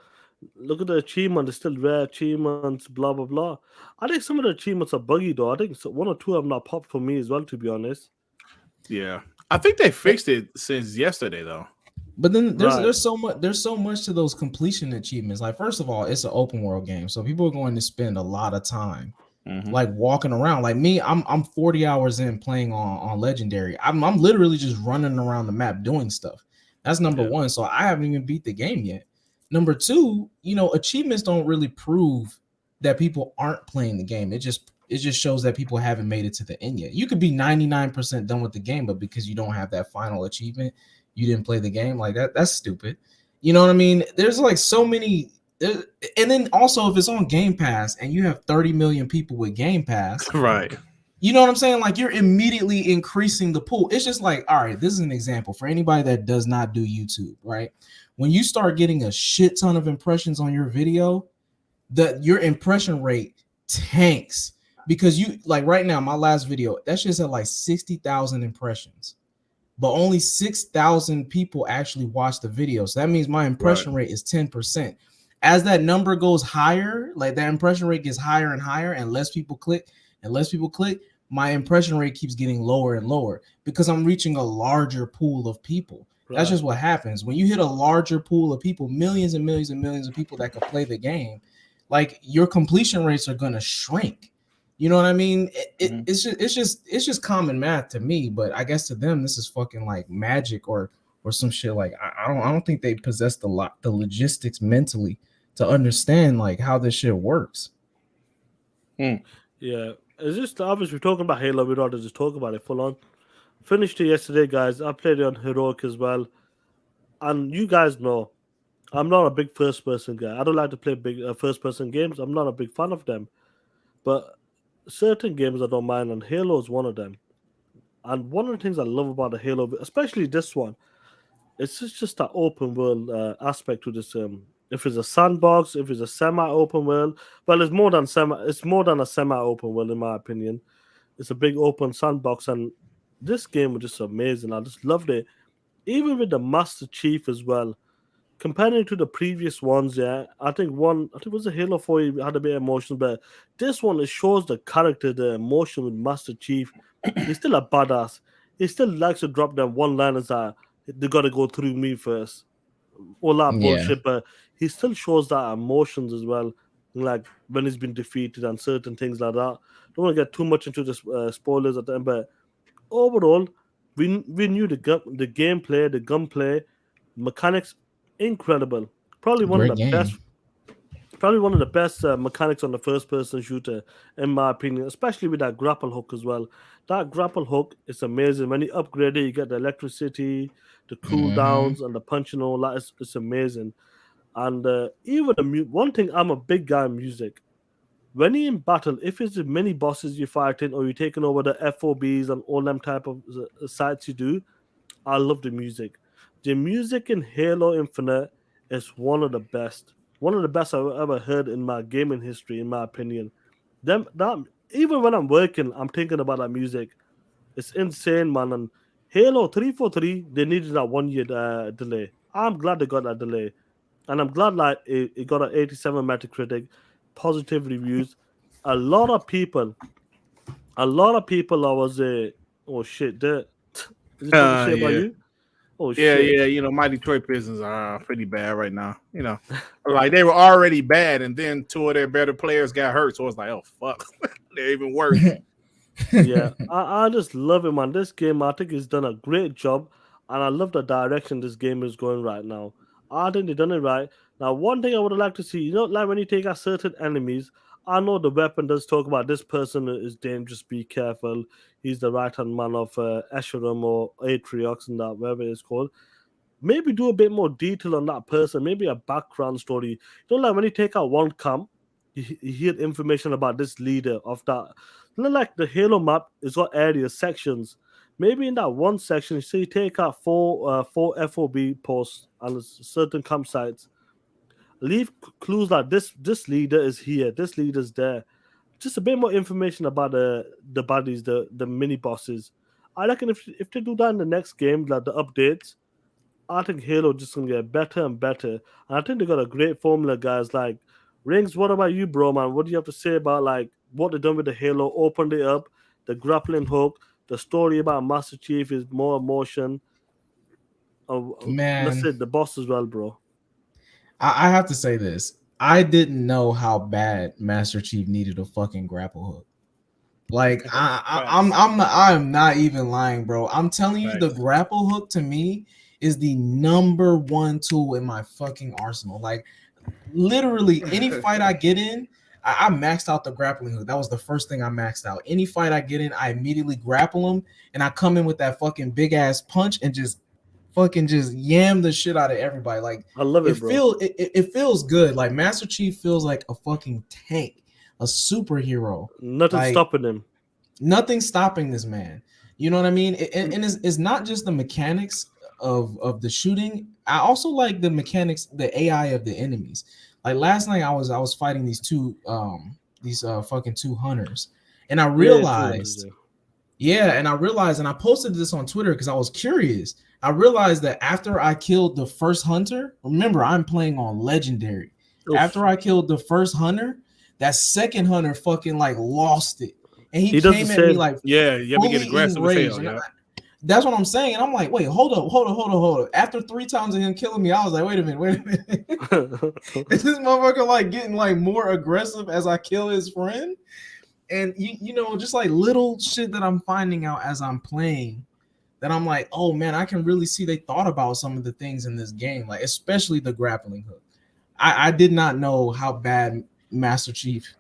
look at the achievement; it's still rare achievements." Blah blah blah. I think some of the achievements are buggy, though. I think one or two have not popped for me as well, to be honest. Yeah, I think they fixed it since yesterday, though. But then there's so much to those completion achievements. Like, first of all, it's an open world game, so people are going to spend a lot of time like walking around. Like me, I'm 40 hours in playing on Legendary. I'm literally just running around the map doing stuff. That's number one. So I haven't even beat the game yet. Number two, achievements don't really prove that people aren't playing the game. It just shows that people haven't made it to the end yet. You could be 99% done with the game, but because you don't have that final achievement, you didn't play the game. Like that's stupid. You know what I mean? There's like so many And then also, if it's on Game Pass and you have 30 million people with Game Pass, Right. you know what I'm saying? Like, you're immediately increasing the pool. It's just like, all right, this is an example for anybody that does not do YouTube, right? When you start getting a shit ton of impressions on your video, your impression rate tanks, because you, like, right now, my last video, that shit's at like 60,000 impressions, but only 6,000 people actually watch the video. So that means my impression rate is 10%. As that number goes higher, like that impression rate gets higher and higher, and less people click and less people click, my impression rate keeps getting lower and lower because I'm reaching a larger pool of people. That's Right. just what happens when you hit a larger pool of people, millions and millions and millions of people that could play the game. Like, your completion rates are gonna shrink. You know what I mean? It's just common math to me, but I guess to them this is fucking like magic or some shit. Like, I don't think they possess the logistics mentally to understand like how this shit works. Mm. Yeah, it's just obviously we're talking about Halo. We'd rather just talk about it full on. Finished it yesterday, guys. I played it on Heroic as well, and you guys know I'm not a big first person guy. I don't like to play big first person games. I'm not a big fan of them, but certain games I don't mind, and Halo is one of them. And one of the things I love about the Halo, especially this one, it's just that open world aspect to this. If it's a sandbox, if it's a semi-open world, well, it's more than semi. It's more than a semi-open world, in my opinion. It's a big open sandbox, and this game was just amazing. I just loved it, even with the Master Chief as well. Comparing to the previous ones, yeah, I think it was a Halo 4 had a bit of emotion, but this one, it shows the character, the emotion with Master Chief. He's still a badass. He still likes to drop them one liners that they gotta go through me first. All that Yeah, bullshit, but he still shows that emotions as well. Like when he's been defeated and certain things like that. Don't want to get too much into the spoilers at the end, but overall, we knew the gameplay, the gunplay, mechanics, incredible. Probably one of great the best. game. Probably one of the best mechanics on the first-person shooter, in my opinion, especially with that grapple hook as well. That grapple hook is amazing. When you upgrade it, you get the electricity, the Mm-hmm. cooldowns, and the punch and all that. It's amazing. And even one thing, I'm a big guy in music. When you're in battle, if it's the mini bosses you're fighting or you're taking over the FOBs and all them type of sites you do, I love the music. The music in Halo Infinite is one of the best. One of the best I've ever heard in my gaming history, in my opinion. Them that even when I'm working, I'm thinking about that music. It's insane, man. And Halo 343, they needed that 1 year delay. I'm glad they got that delay. And I'm glad like it got an 87 Metacritic, positive reviews. A lot of people, I was oh shit, is it talking shit about Yeah. you? Oh Yeah, shit. yeah. My Detroit Pistons are pretty bad right now. Like they were already bad, and then two of their better players got hurt. So it's like, oh fuck, they're even worse. Yeah, I just love it, man. This game, I think, he's done a great job, and I love the direction this game is going right now. I think they done it right. Now, one thing I would like to see, like when you take out certain enemies, I know the weapon does talk about this person is dangerous, be careful. He's the right hand man of Escharum or Atriox and that, whatever it's called. Maybe do a bit more detail on that person, maybe a background story. Like when you take out one camp, you hear information about this leader of that. Like the Halo map, it's got areas, sections. Maybe in that one section, you say you take out four FOB posts and certain campsites. Leave clues like this leader is here, this leader's there. Just a bit more information about the baddies, the mini bosses. I reckon if they do that in the next game, like the updates, I think Halo just gonna get better and better. And I think they got a great formula, guys. Like Rings, what about you, bro, man? What do you have to say about like what they done with the Halo? Opened it up, the grappling hook, the story about Master Chief is more emotion. Let's Man, say the boss as well, bro. I have to say this. I didn't know how bad Master Chief needed a fucking grapple hook. Like, Facts. I'm not even lying, bro. I'm telling you, the Facts. grapple hook to me is the number one tool in my fucking arsenal. Like, literally any fight I get in, I maxed out the grappling hook. That was the first thing I maxed out. Any fight I get in, I immediately grapple them, and I come in with that fucking big ass punch and just fucking just yam the shit out of everybody. Like I love it, bro. it feels good. Like Master Chief feels like a fucking tank, a superhero. Nothing Like stopping him. nothing stopping this man. You know what I mean? And it's not just the mechanics of the shooting. I also like the mechanics, the AI of the enemies. Like last night, I was fighting these fucking two hunters, and I realized, and I posted this on Twitter because I was curious. I realized that after I killed the first hunter, remember I'm playing on legendary. Oof. After I killed the first hunter, that second hunter fucking like lost it, and he does the came at me same. like Yeah, you have to get fully aggressive as enraged. hell. Yeah. That's what I'm saying. And I'm like, wait, hold up. After 3 times of him killing me, I was like, wait a minute. Is this motherfucker like getting like more aggressive as I kill his friend? And you know, just like little shit that I'm finding out as I'm playing, that I'm like, oh man, I can really see they thought about some of the things in this game, like especially the grappling hook. I did not know how bad Master Chief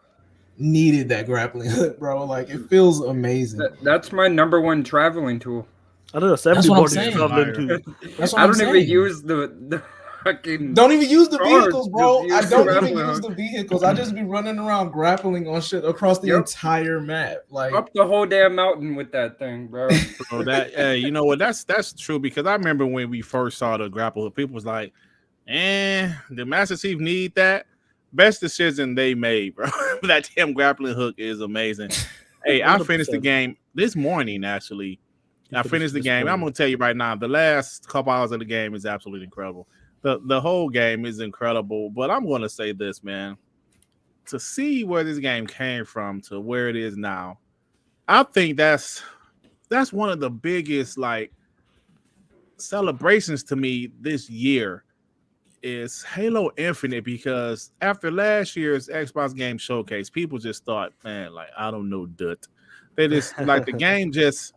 needed that grappling hook, bro. Like it feels amazing. That's my number one traveling tool. I don't know. That's what I'm Everybody's saying. traveling to. That's what I I'm don't even saying. use the fucking. Don't even use the cars, vehicles, bro. just I use don't the even grappling use hook. the vehicles. I just be running around grappling on shit across the Yep. entire map. Like Up the whole damn mountain with that thing, bro. Bro, that you know what? That's true because I remember when we first saw the grapple hook, people was like, the Master Chief need that. Best decision they made, bro. That damn grappling hook is amazing. Hey, I finished the 100%. game this morning, actually. I finished the this game. I'm morning. gonna tell you right now, the last couple hours of the game is absolutely incredible. The whole game is incredible, but I'm gonna say this, man. To see where this game came from to where it is now, I think that's one of the biggest like celebrations to me this year is Halo Infinite, because after last year's Xbox Game Showcase, people just thought, man, like I don't know, dut. They just like the game just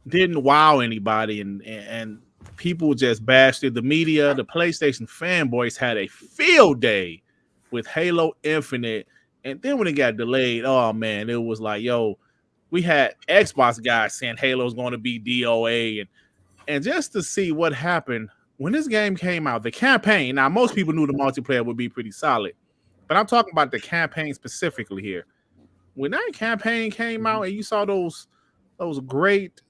didn't wow anybody, and people just bashed it. The media, the PlayStation fanboys had a field day with Halo Infinite, and then when it got delayed, oh man, it was like, yo, we had Xbox guys saying Halo's going to be DOA, and just to see what happened when this game came out, the campaign. Now, most people knew the multiplayer would be pretty solid, but I'm talking about the campaign specifically here. When that campaign came out and you saw those great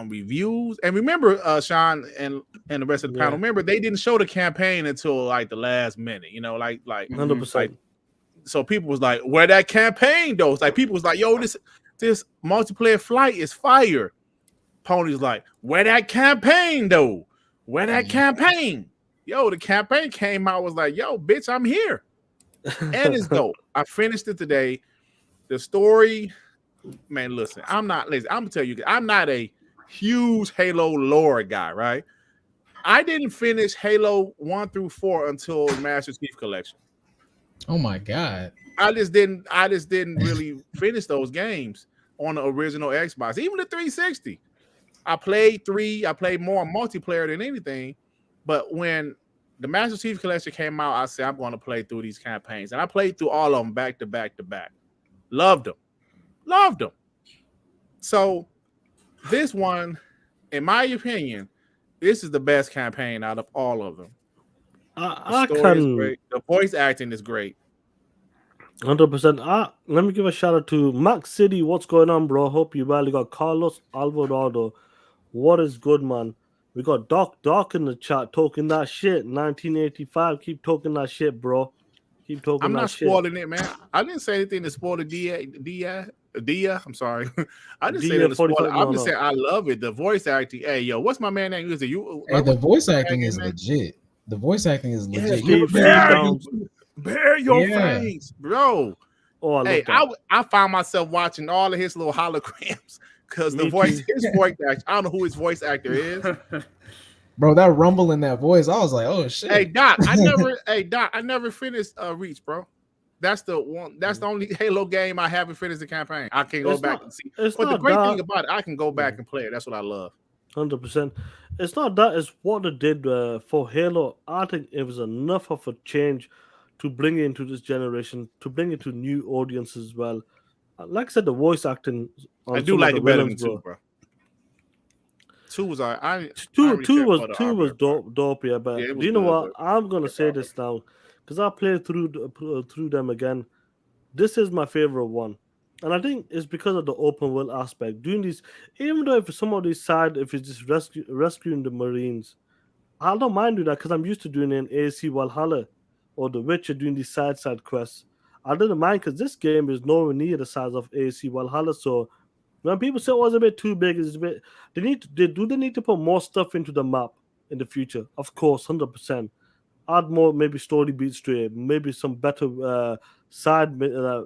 reviews, and remember, Sean and the rest of the panel, remember they didn't show the campaign until like the last minute, you know, like 100%. so people was like, where that campaign though? It's like people was like, yo, this multiplayer flight is fire. Pony's like, where that campaign though? Where that campaign? Yo, the campaign came out, was like, yo, bitch, I'm here. And it's dope. I finished it today. The story, man, listen, I'm gonna tell you, I'm not a huge Halo lore guy, right? I didn't finish Halo 1 through 4 until Master Chief Collection. oh my god. I just didn't really finish those games on the original Xbox, even the 360. I played 3. I played more multiplayer than anything. But when the Master Chief Collection came out, I said I'm going to play through these campaigns, and I played through all of them back to back to back. Loved them. So this one, in my opinion, this is the best campaign out of all of them. The story is great. The voice acting is great. 100%. Let me give a shout out to Max City. What's going on, bro? Hope you well. You got Carlos Alvarado. What is good, man? We got Doc in the chat talking that shit. 1985. Keep talking that shit, bro. Keep talking I'm that not shit. spoiling it, man. I didn't say anything to spoil the Dia. I'm sorry. I didn't say Dia that to spoil it. 45. I'm just saying I love it. The voice acting. Hey, yo, what's my man name? Is it you? Hey, the voice acting is man? legit. The voice acting is legit. Steve Downs. Bare your Yeah. face, bro. Oh, I love Hey, that. I found myself watching all of his little holograms because the Me voice, too. his voice actor, I don't know who his voice actor is. Bro, that rumble in that voice, I was like, oh shit. Hey, Doc, I never finished Reach, bro. That's the one. That's the only Halo game I haven't finished the campaign. I can go It's back not- and see. it's But the not great that. thing about it, I can go back and play it. That's what I love. 100%. It's not that. It's what they did for Halo. I think it was enough of a change to bring it into this generation, to bring it to new audiences as well. Like I said, the voice acting on I do some like of it the better villains, than 2, bro. 2 was I Two really two care was for the two was hardware part. dope, yeah. Yeah, But it do was you know good, what? but I'm gonna the say hardware. this now because I played through them again. This is my favorite one, and I think it's because of the open world aspect. Doing these, even though if some of these side, if it's just rescuing the Marines, I don't mind doing that because I'm used to doing it in AAC Valhalla or The Witcher doing these side quests. I didn't mind because this game is nowhere near the size of AAC Valhalla. So when people say, "Oh, it's a bit too big," it's a bit. They need to put more stuff into the map in the future. Of course, 100%. Add more, maybe story beats to it. Maybe some better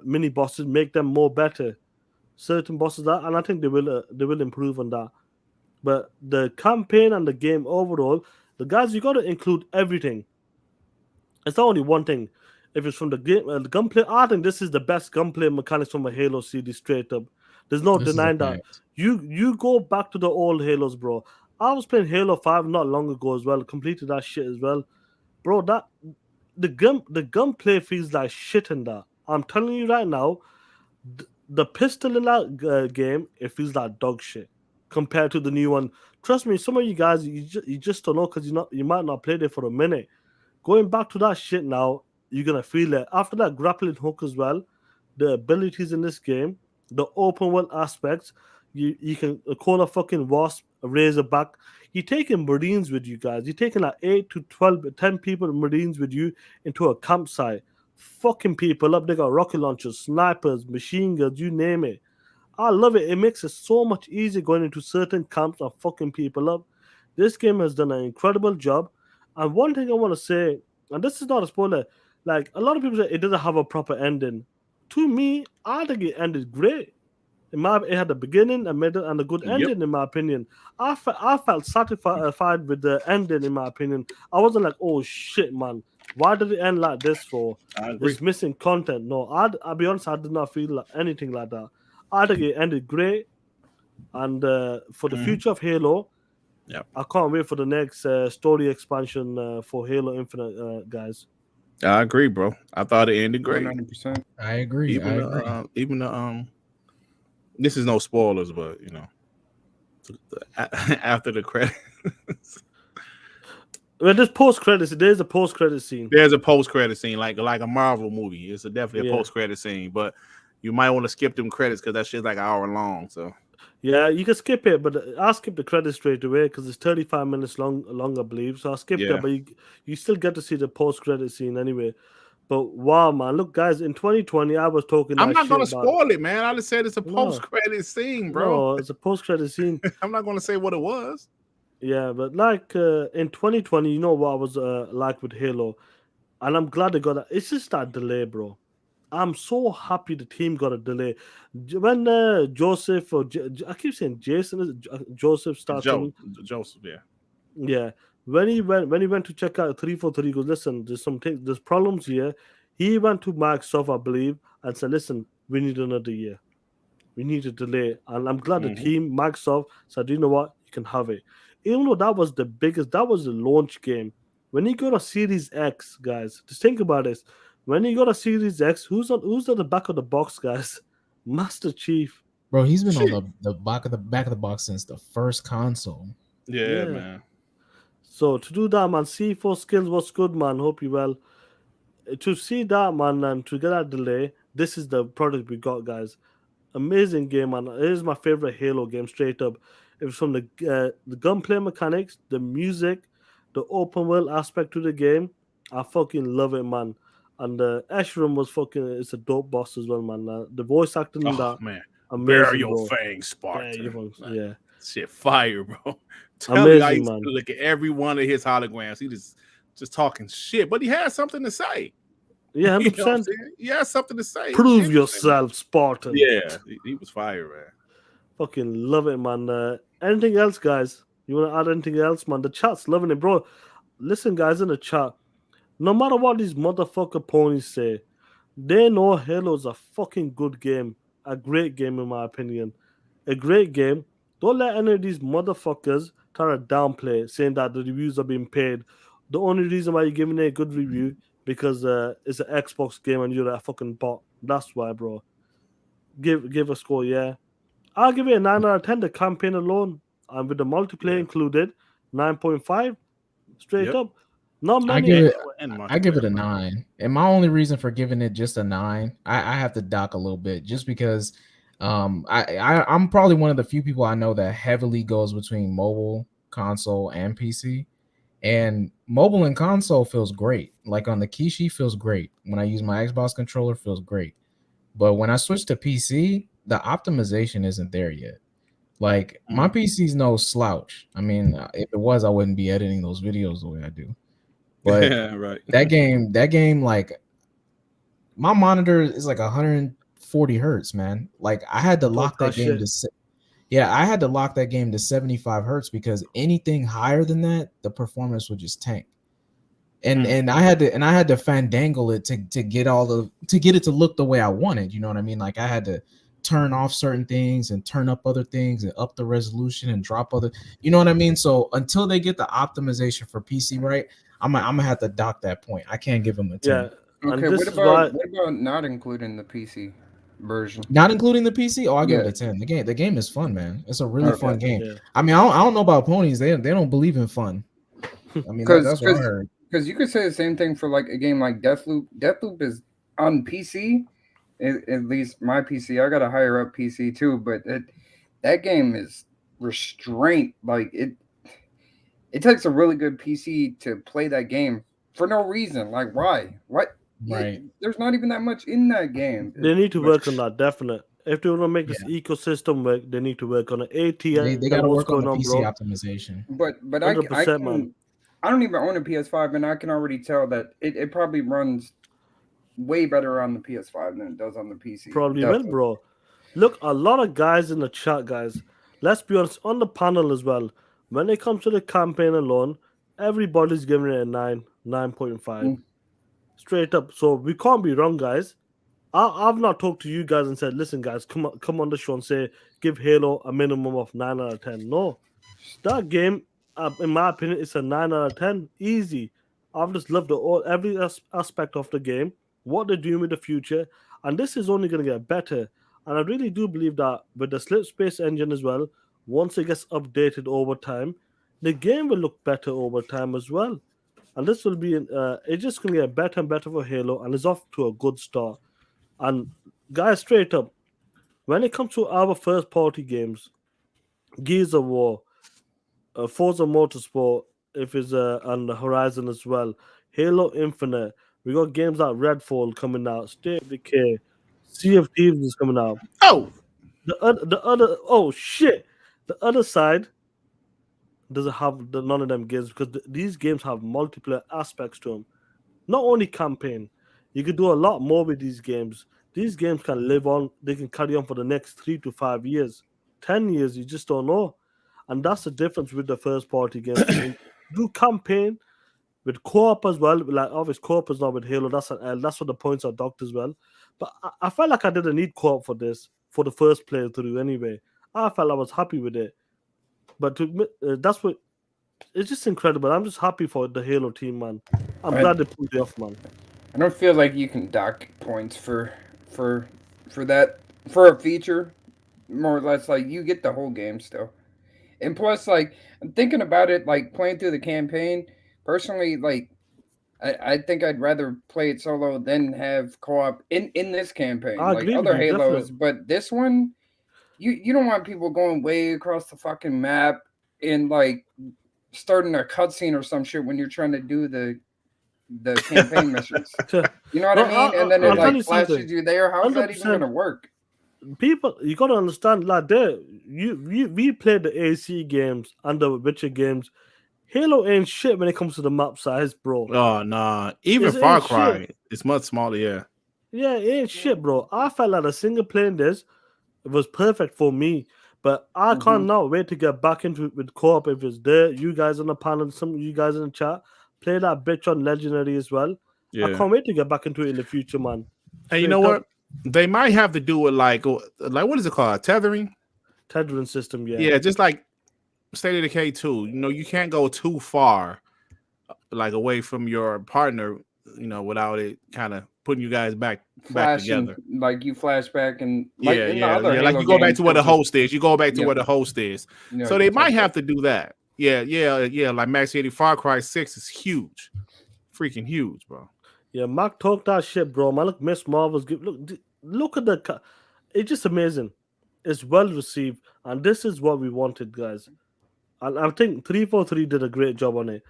mini bosses. Make them more better. Certain bosses that, and I think they will improve on that. But the campaign and the game overall, the guys, you got to include everything. It's not only one thing. If it's from the game, the gunplay, I think this is the best gunplay mechanics from a Halo series, straight up. There's no This is a denying that. fact. You go back to the old Halos, bro. I was playing Halo 5 not long ago as well. Completed that shit as well, bro. That the gunplay feels like shit in that. I'm telling you right now, the pistol in that game, it feels like dog shit compared to the new one. Trust me, some of you guys, you just don't know because you might not played it for a minute. Going back to that shit now, you're gonna feel it. After that grappling hook as well, the abilities in this game, the open world aspects, you can call a fucking wasp, a razorback. You're taking Marines with you guys. You're taking like 8 to 12, 10 people Marines with you into a campsite. Fucking people up. They got rocket launchers, snipers, machine guns, you name it. I love it. It makes it so much easier going into certain camps and fucking people up. This game has done an incredible job. And one thing I want to say, and this is not a spoiler, like a lot of people say it doesn't have a proper ending. To me, I think it ended great. It had a beginning, a middle, and a good Yep, ending, in my opinion. I felt satisfied with the ending, in my opinion. I wasn't like, oh shit, man, why did it end like this for? I agree. It's missing content. No, I'll be honest, I did not feel like anything like that. I think it ended great, and for the Mhm. future of Halo, Yep, I can't wait for the next story expansion for Halo Infinite, guys. I agree, bro. I thought it ended great. 100%. I agree. I agree. Even the this is no spoilers, but after the credits, Well, there's a post credit scene. there's a post credit scene, like a Marvel movie. It's definitely a Yeah. post credit scene, but you might want to skip them credits because that shit's like an hour long. So Yeah, you can skip it, but I'll skip the credits straight away because it's 35 minutes long, I believe. So I'll skip that, yeah, but you still get to see the post credit scene anyway. But wow, man, look, guys, in 2020, I was talking I'm that not shit gonna about. spoil it, man. I just said it's a post No, credit scene, bro. no, it's a post credit scene. I'm not gonna say what it was. Yeah, but like in 2020, you know what I was like with Halo, and I'm glad they got that. It's just that delay, bro. I'm so happy the team got a delay. When Joseph or I keep saying Jason, is it Joseph starts Joe, on. Joseph, yeah. Yeah, when he went to check out 343, he goes, listen, there's problems here. He went to Microsoft, I believe, and said, listen, we need another year. We need a delay. And I'm glad the Hmm. team, Microsoft, said, you know what, you can have it. Even though that was the launch game. When you got a Series X, guys, just think about this. When you got a Series X, who's at the back of the box, guys? Master Chief. Bro, he's been on Shit. the back of the box since the first console. Yeah, Yeah. man. So to do that, man, C4 skills was good, man. Hope you well. To see that, man, and to get that delay, this is the product we got, guys. Amazing game, man. It is my favorite Halo game, straight up. It was from the gunplay mechanics, the music, the open world aspect to the game. I fucking love it, man. And Ashram was fucking. It's a dope boss as well, man. The voice acting in Oh that, man, bear amazing, your bro. fangs, Yeah, you Spartan. yeah, Shit, fire, bro. Tell you, I amazing, used man. to look at every one of his holograms. He just talking shit, but he had something to say. Yeah, You hundred know what I'm percent. saying? He had something to say. It was Prove interesting, man. yourself, Spartan. Yeah, he was fire, man. Fucking love it, man. Anything else, guys? You want to add anything else, man? The chat's loving it, bro. Listen, guys, in the chat. No matter what these motherfucker ponies say, they know Halo's a fucking good game. A great game, in my opinion. A great game. Don't let any of these motherfuckers try to downplay it, saying that the reviews are being paid. The only reason why you're giving it a good review because it's an Xbox game and you're a fucking bot. That's why, bro. Give a score, yeah. I'll give it a 9 out of 10. The campaign alone, and with the multiplayer Yeah. included, 9.5 straight Yep. up. Not I many. give it And I give it a multiplayer. 9. And my only reason for giving it just a 9, I have to dock a little bit just because I'm probably one of the few people I know that heavily goes between mobile, console, and PC. And mobile and console feels great. Like on the Kishi feels great. When I use my Xbox controller feels great. But when I switch to PC, the optimization isn't there yet. Like my PC's no slouch. I mean, if it was, I wouldn't be editing those videos the way I do. But Right. that game, like my monitor is like 140 hertz, man. Like I had to Talk lock that that game shit. yeah, I had to lock that game to 75 hertz because anything higher than that, the performance would just tank. And I had to fandangle it to get to get it to look the way I wanted. You know what I mean? Like I had to turn off certain things and turn up other things and up the resolution and drop other. You know what I mean? So until they get the optimization for PC right, I'm gonna have to dock that point. I can't give them a 10. Yeah, and Okay, this is why. what about not including the PC version? Not including the PC. Oh, I give it Yeah. a 10. The game is fun, man. It's a really Okay. fun game. Yeah, I mean, I don't know about ponies. They don't believe in fun. I mean, Because that's what I heard. you could say the same thing for like a game like Deathloop. Deathloop is on PC. At least my PC. I got a higher up PC too, but that game is restraint. Like it takes a really good PC to play that game for no reason. Like why? What? Right. There's not even that much in that game. they need to But work on that. Definite. If they want to make this Yeah. ecosystem work, they need to work on it. ATM, They got to what's work on going the on, PC bro? optimization. but I 100%, man. can I don't even own a PS5 and I can already tell that it probably runs way better on the PS5 than it does on the PC. Probably will, Definitely. bro. Look, a lot of guys in the chat, guys. Let's be honest, on the panel as well. When it comes to the campaign alone, everybody's giving it a 9, 9.5. Mm. Straight up. So we can't be wrong, guys. I've not talked to you guys and said, listen, guys, come on the show and say, give Halo a minimum of 9 out of 10. No. That game, in my opinion, it's a 9 out of 10. Easy. I've just loved every aspect of the game, what they're doing with the future, and this is only going to get better. And I really do believe that with the Slip Space engine as well, once it gets updated over time, the game will look better over time as well. And this will be, it's just going to get better and better for Halo, and it's off to a good start. And guys, straight up, when it comes to our first party games, Gears of War, Forza Motorsport, if it's on the horizon as well. Halo Infinite. We got games like Redfall coming out. State of Decay. Sea of Thieves is coming out. Oh, The other oh shit. The other side doesn't have none of them games because these games have multiplayer aspects to them. Not only campaign. You could do a lot more with these games. These games can live on. They can carry on for the next 3 to 5 years, 10 years. You just don't know. And that's the difference with the first party games. Do campaign with co-op as well. Like obviously co-op is not with Halo. That's an L. That's what the points are docked as well. But I felt like I didn't need co-op for this for the first playthrough anyway. I felt I was happy with it. But that's what it's just incredible. I'm just happy for the Halo team, man. I'm I, glad they pulled it off, man. I don't feel like you can dock points for that for a feature. More or less, like you get the whole game still. And plus, like I'm thinking about it, like playing through the campaign. Personally, like I think I'd rather play it solo than have co-op in this campaign. I Like agree with other you, Halos, definitely. but this one, you don't want people going way across the fucking map and like starting a cutscene or some shit when you're trying to do the campaign missions. You know what I No, mean? And then it I'll tell like you something. flashes you there. How's that even 100%. gonna work? People, you gotta understand, like, we played the AC games and the Witcher games. Halo ain't shit when it comes to the map size, bro. oh nah. Even It Far ain't shit. Cry, it's much smaller. Yeah. Yeah, it ain't shit, bro. I felt like a single player in this it was perfect for me. But I can't Hmm. now wait to get back into it with co-op if it's there. You guys on the panel, some of you guys in the chat, play that bitch on Legendary as well. I Yeah. can't wait to get back into it in the future, man. And you know Straight up, what? They might have to do it like what is it called? Tethering? tethering system, yeah. Yeah, just like State of Decay 2. You know, you can't go too far like away from your partner, you know, without it kind of putting you guys back flashing together. like you flashback and like Yeah, in the yeah, other yeah. Like Halo you go back games, to it where the was host is. You go back to yeah, where the host is. you know, So you they touch might have that. to do that. Yeah, yeah, yeah. Like Max City Far Cry 6 is huge. Freaking huge, bro. Yeah, Mark talk that shit, bro. Man, look, Miss Marvel's give. Look at the. It's just amazing. It's well received, and this is what we wanted, guys. And I think 343 did a great job on it.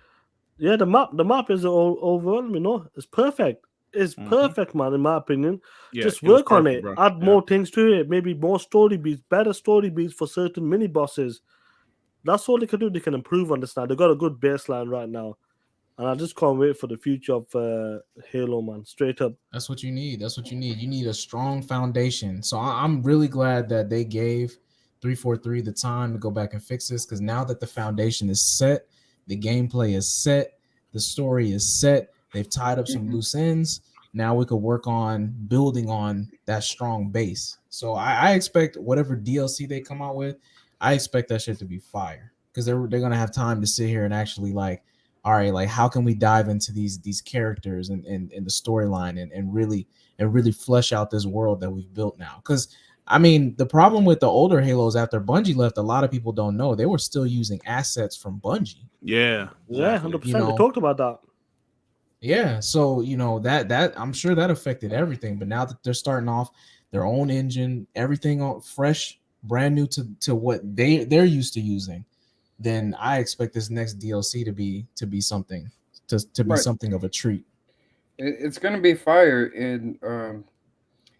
Yeah, the map is overwhelming. No, it's perfect. It's Hmm. perfect, man. In my opinion, Yeah, just it was work on perfect, it. bro. Add Yeah. more things to it. Maybe more story beats, better story beats for certain mini bosses. That's all they can do. They can improve on this now. They got a good baseline right now, and I just can't wait for the future of Halo, man. Straight up. That's what you need. That's what you need. You need a strong foundation. So I'm really glad that they gave 343 the time to go back and fix this, because now that the foundation is set, the gameplay is set, the story is set, they've tied up some Mhm. loose ends. Now we could work on building on that strong base. So I expect whatever DLC they come out with, I expect that shit to be fire, because they're gonna have time to sit here and actually like, all right, like how can we dive into these characters and the storyline and really flesh out this world that we've built now. Because I mean, the problem with the older Halos after Bungie left, a lot of people don't know they were still using assets from Bungie. Yeah, Yeah, exactly. hundred You percent. They know, talked about that. yeah. So that I'm sure that affected everything. But now that they're starting off their own engine, everything on fresh, brand new to what they're used to using, then I expect this next DLC to be something to be Right. something of a treat. It's gonna be fire, and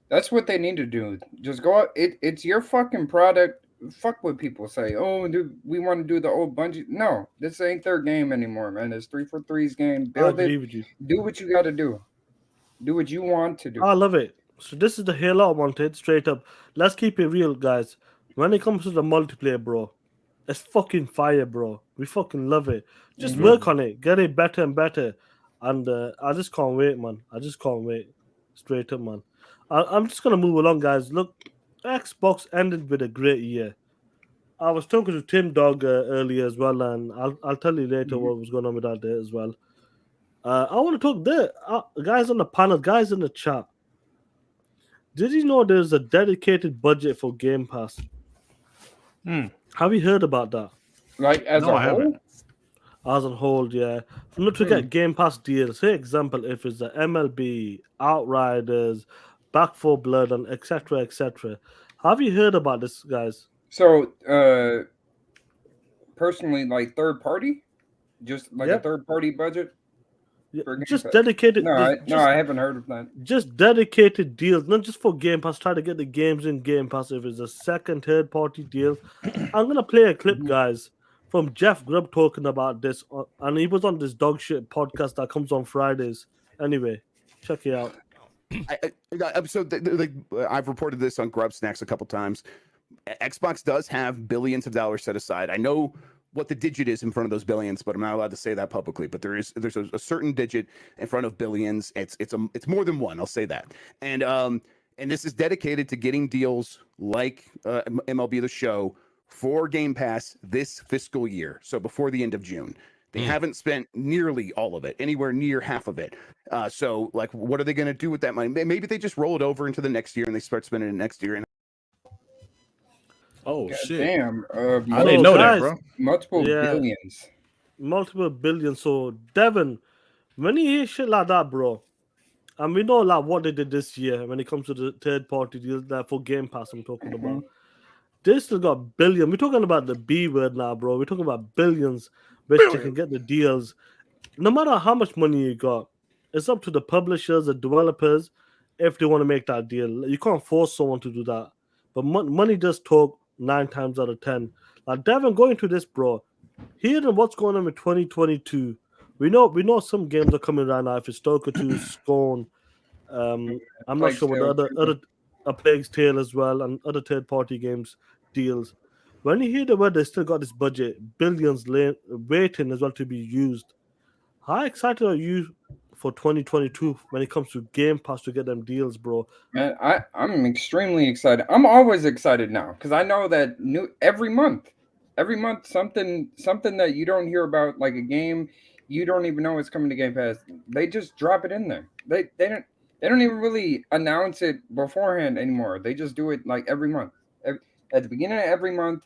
that's what they need to do. Just go out. It's your fucking product. Fuck what people say. Oh, we want to do the old Bungie. No, this ain't their game anymore, man. It's 343's game. I Build it. agree with you. Do what you got to do. Do what you want to do. I love it. So this is the Halo I wanted. Straight up. Let's keep it real, guys. When it comes to the multiplayer, bro, it's fucking fire, bro. We fucking love it. Just Hmm. work on it. Get it better and better. And I just can't wait, man. I just can't wait. Straight up, man. I'm just gonna move along, guys. Look, Xbox ended with a great year. I was talking to Tim Dog earlier as well, and I'll tell you later what was going on with that day as well. I want to talk there, guys on the panel, guys in the chat. Did you know there's a dedicated budget for Game Pass? Hmm. Have you heard about that? Like as No, a I haven't. whole. As on hold, yeah. Not to Hmm. get Game Pass deals. Say example, if it's the MLB, Outriders, Back for Blood, and etc. etc. Have you heard about this, guys? So, personally, like third party, just like a Yep. third party budget Yeah, for Game just Pass. dedicated. No, This no, I haven't heard of that. just dedicated deals, not just for Game Pass. Try to get the games in Game Pass. If it's a second, third party deal, I'm gonna play a clip, Mhm. guys, from Jeff Grubb talking about this, and he was on this dog shit podcast that comes on Fridays. Anyway, check it out. I've reported this on Grub Snacks a couple times. Xbox does have billions of dollars set aside. I know what the digit is in front of those billions, but I'm not allowed to say that publicly. But there's a certain digit in front of billions. It's more than one. I'll say that. And this is dedicated to getting deals like MLB The Show for Game Pass this fiscal year. So before the end of June. They haven't spent nearly all of it, anywhere near half of it. So, like, what are they going to do with that money? Maybe they just roll it over into the next year and they start spending it next year. And Oh God shit! damn. I didn't know that, guys, bro. Multiple yeah, billions. multiple billions. So, Devin, when you hear shit like that, bro, and we know like what they did this year when it comes to the third party deals that for Game Pass, I'm talking Mhm. about. They still got billion. We're talking about the B word now, bro. We're talking about billions, which they can get the deals. No matter how much money you got, it's up to the publishers, the developers, if they want to make that deal. You can't force someone to do that. But money does talk 9 times out of 10. Like Devin, going to this, bro. Hearing what's going on with 2022, we know some games are coming right now. If it's Stalker 2, Scorn, I'm not Plague sure what the Tale other 2. a Plague's Tale as well, and other third party games deals. When you hear the word they still got this budget, billions waiting as well to be used. How excited are you for 2022 when it comes to Game Pass to get them deals, bro? Man, I'm extremely excited. I'm always excited now because I know that every month something that you don't hear about, like a game you don't even know it's coming to Game Pass. They just drop it in there. They They don't even really announce it beforehand anymore. They just do it like every month. At the beginning of every month,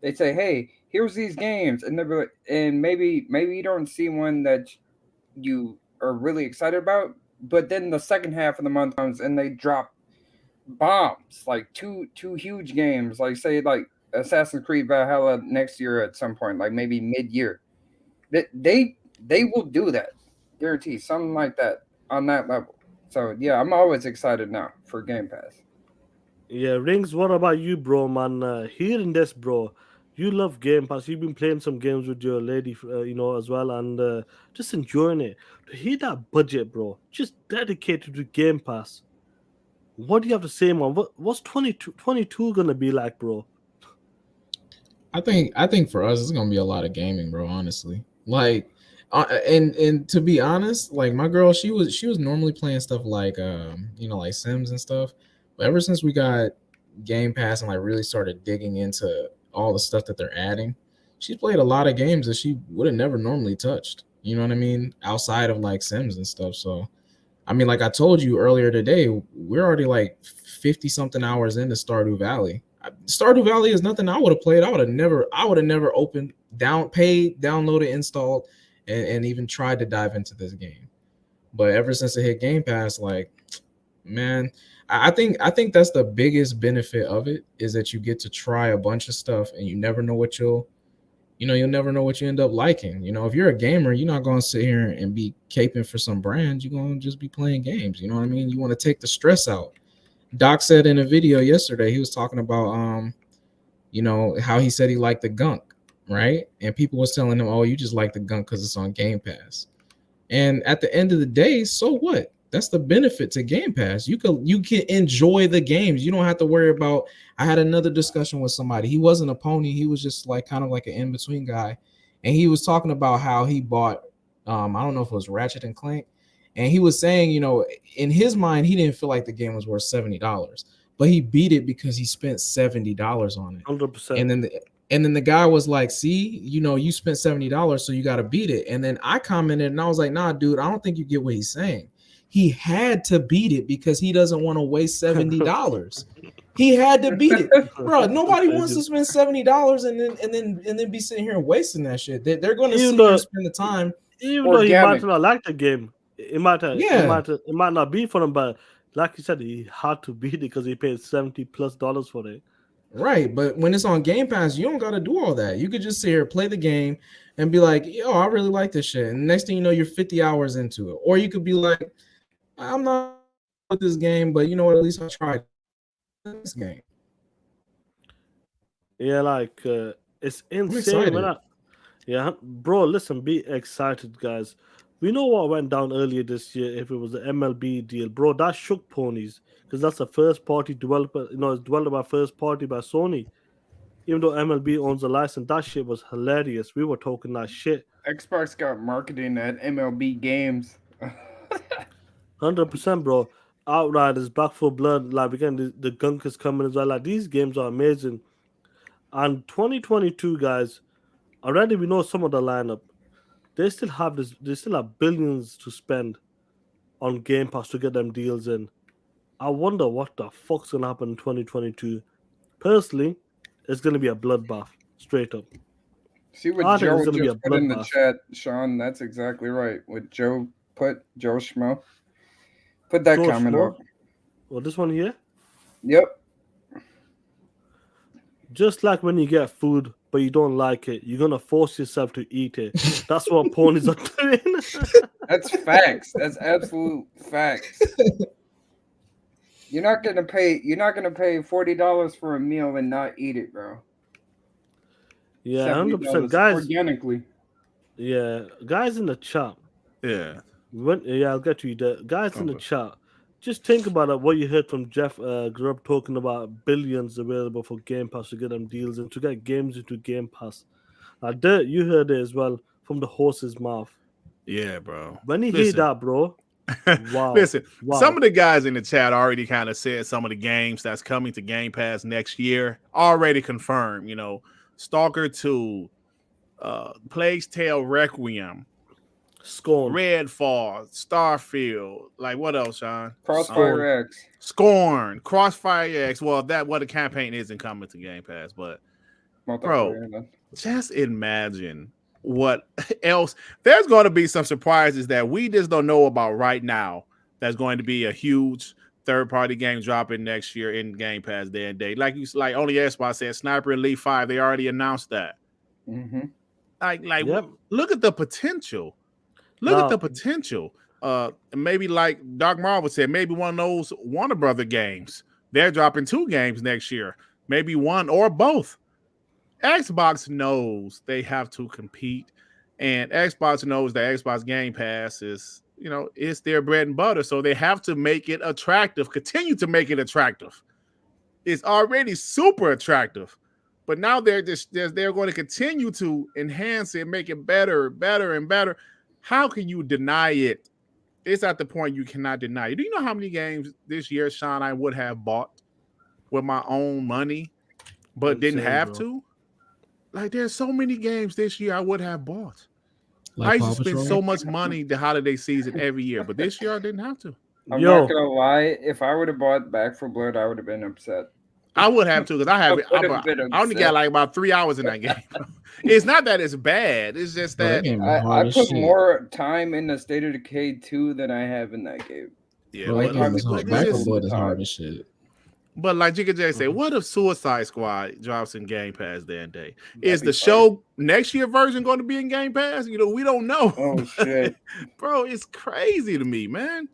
they say, "Hey, here's these games," and and maybe you don't see one that you are really excited about, but then the second half of the month comes and they drop bombs, like two huge games, like say like Assassin's Creed Valhalla next year at some point, like maybe mid year. They will do that, guarantee something like that on that level. So yeah, I'm always excited now for Game Pass. Yeah, Rings, what about you, bro, man? Hearing this, bro, you love Game Pass. You've been playing some games with your lady, as well, and just enjoying it. To hear that budget, bro, just dedicated to Game Pass. What do you have to say, man? What's 22 gonna be like, bro? I think for us it's gonna be a lot of gaming, bro. Honestly, like, and to be honest, like my girl, she was normally playing stuff like like Sims and stuff, but ever since we got Game Pass and like really started digging into all the stuff that they're adding, she's played a lot of games that she would have never normally touched. You know what I mean? Outside of like Sims and stuff. So I mean, like I told you earlier today, we're already like 50 something hours into Stardew Valley. Stardew Valley is nothing I would have played. I would have never opened, paid, downloaded, installed, and even tried to dive into this game. But ever since it hit Game Pass, like, man, I think that's the biggest benefit of it is that you get to try a bunch of stuff and you never know what you'll never know what you end up liking. If you're a gamer, you're not going to sit here and be caping for some brand. You're going to just be playing games. You know what I mean? You want to take the stress out. Doc said in a video yesterday, he was talking about, how he said he liked the gunk, right? And people was telling him, oh, you just like the gunk because it's on Game Pass. And at the end of the day, so what? That's the benefit to Game Pass. You can enjoy the games. You don't have to worry about. I had another discussion with somebody. He wasn't a pony. He was just like kind of like an in between guy, and he was talking about how he bought. I don't know if it was Ratchet and Clank, and he was saying, in his mind, he didn't feel like the game was worth $70, but he beat it because he spent $70 on it. 100%. And then the guy was like, see, you spent $70, so you got to beat it. And then I commented and I was like, nah, dude, I don't think you get what he's saying. He had to beat it because he doesn't want to waste $70. He had to beat it, bro. Nobody wants to spend $70 and then be sitting here and wasting that shit. They're going to sit here and spend the time. Even though he might not like the game, it might Yeah. it might not be for him, but like you said, he had to beat it because he paid $70+ for it. Right, but when it's on Game Pass, you don't got to do all that. You could just sit here, play the game, and be like, "Yo, I really like this shit." And next thing you know, you're 50 hours into it. Or you could be like, "I'm not with this game, but you know what? At least I tried this game." Yeah, like it's I'm insane. excited. Yeah, bro, listen, be excited, guys. We know what went down earlier this year. If it was the MLB deal, bro, that shook ponies because that's a first party developer. It's developed by first party by Sony. Even though MLB owns the license, that shit was hilarious. We were talking that shit. Xbox got marketing at MLB games. 100%, bro. Outriders, Back for Blood, like again, the gunk is coming as well. Like these games are amazing. And 2022, guys, already we know some of the lineup. They still have this. They still have billions to spend on Game Pass to get them deals in. I wonder what the fuck's gonna happen in 2022. Personally, it's gonna be a bloodbath, straight up. See what I think it's Joe gonna be a just put in the bloodbath. chat, Sean. That's exactly right. What Joe put, Joe Schmo. Put that Joe comment Schmo? up. Well, this one here, Yep. just like when you get food but you don't like it, you're gonna force yourself to eat it. That's what ponies are doing. That's facts. That's absolute facts. You're not gonna pay $40 for a meal and not eat it, bro. Yeah, $70 100%, guys. organically. Yeah, guys in the chat. Yeah. I'll get to you there. Guys in the chat, just think about it, what you heard from Jeff Grubb talking about billions available for Game Pass to get them deals and to get games into Game Pass. Dirt, you heard it as well from the horse's mouth. Yeah, bro. When you hear that, bro, wow. Listen, Wow. some of the guys in the chat already kind of said some of the games that's coming to Game Pass next year already confirmed. Stalker 2, Plague's Tale Requiem, Scorn. Redfall, Starfield. Like what else, Sean? Crossfire X. Scorn, Crossfire X. Well, that what the campaign isn't coming to Game Pass, but bro, Multiplayer. just imagine what else. There's going to be some surprises that we just don't know about right now. That's going to be a huge third-party game dropping next year in Game Pass day and date. Like only Xbox said, Sniper Elite 5. They already announced that. Mm-hmm. Like Yep. look at the potential. Look at the potential. Maybe like Doc Marvel said, maybe one of those Warner Brother games. They're dropping 2 games next year. Maybe one or both. Xbox knows they have to compete, and Xbox knows that Xbox Game Pass is, it's their bread and butter. So they have to make it attractive, continue to make it attractive. It's already super attractive, but now they're going to continue to enhance it, make it better, and better. How can you deny it? It's at the point you cannot deny it. Do you know how many games this year, Sean, I would have bought with my own money, but didn't have to? Like, there's so many games this year I would have bought. Like I used Paw to spend Patrol? so much money the holiday season every year, but this year I didn't have to. I'm not gonna lie. If I would have bought Back 4 Blood, I would have been upset. I would have to, because I only got like about 3 hours in that game. It's not that it's bad. It's just that I put more time in the State of Decay 2 than I have in that game. Yeah, Bro, Back 4 Blood is hard as shit. But like Jigga J said, what if Suicide Squad drops in Game Pass day and day? Is the show next year version going to be in Game Pass? We don't know. Oh shit, bro, it's crazy to me, man.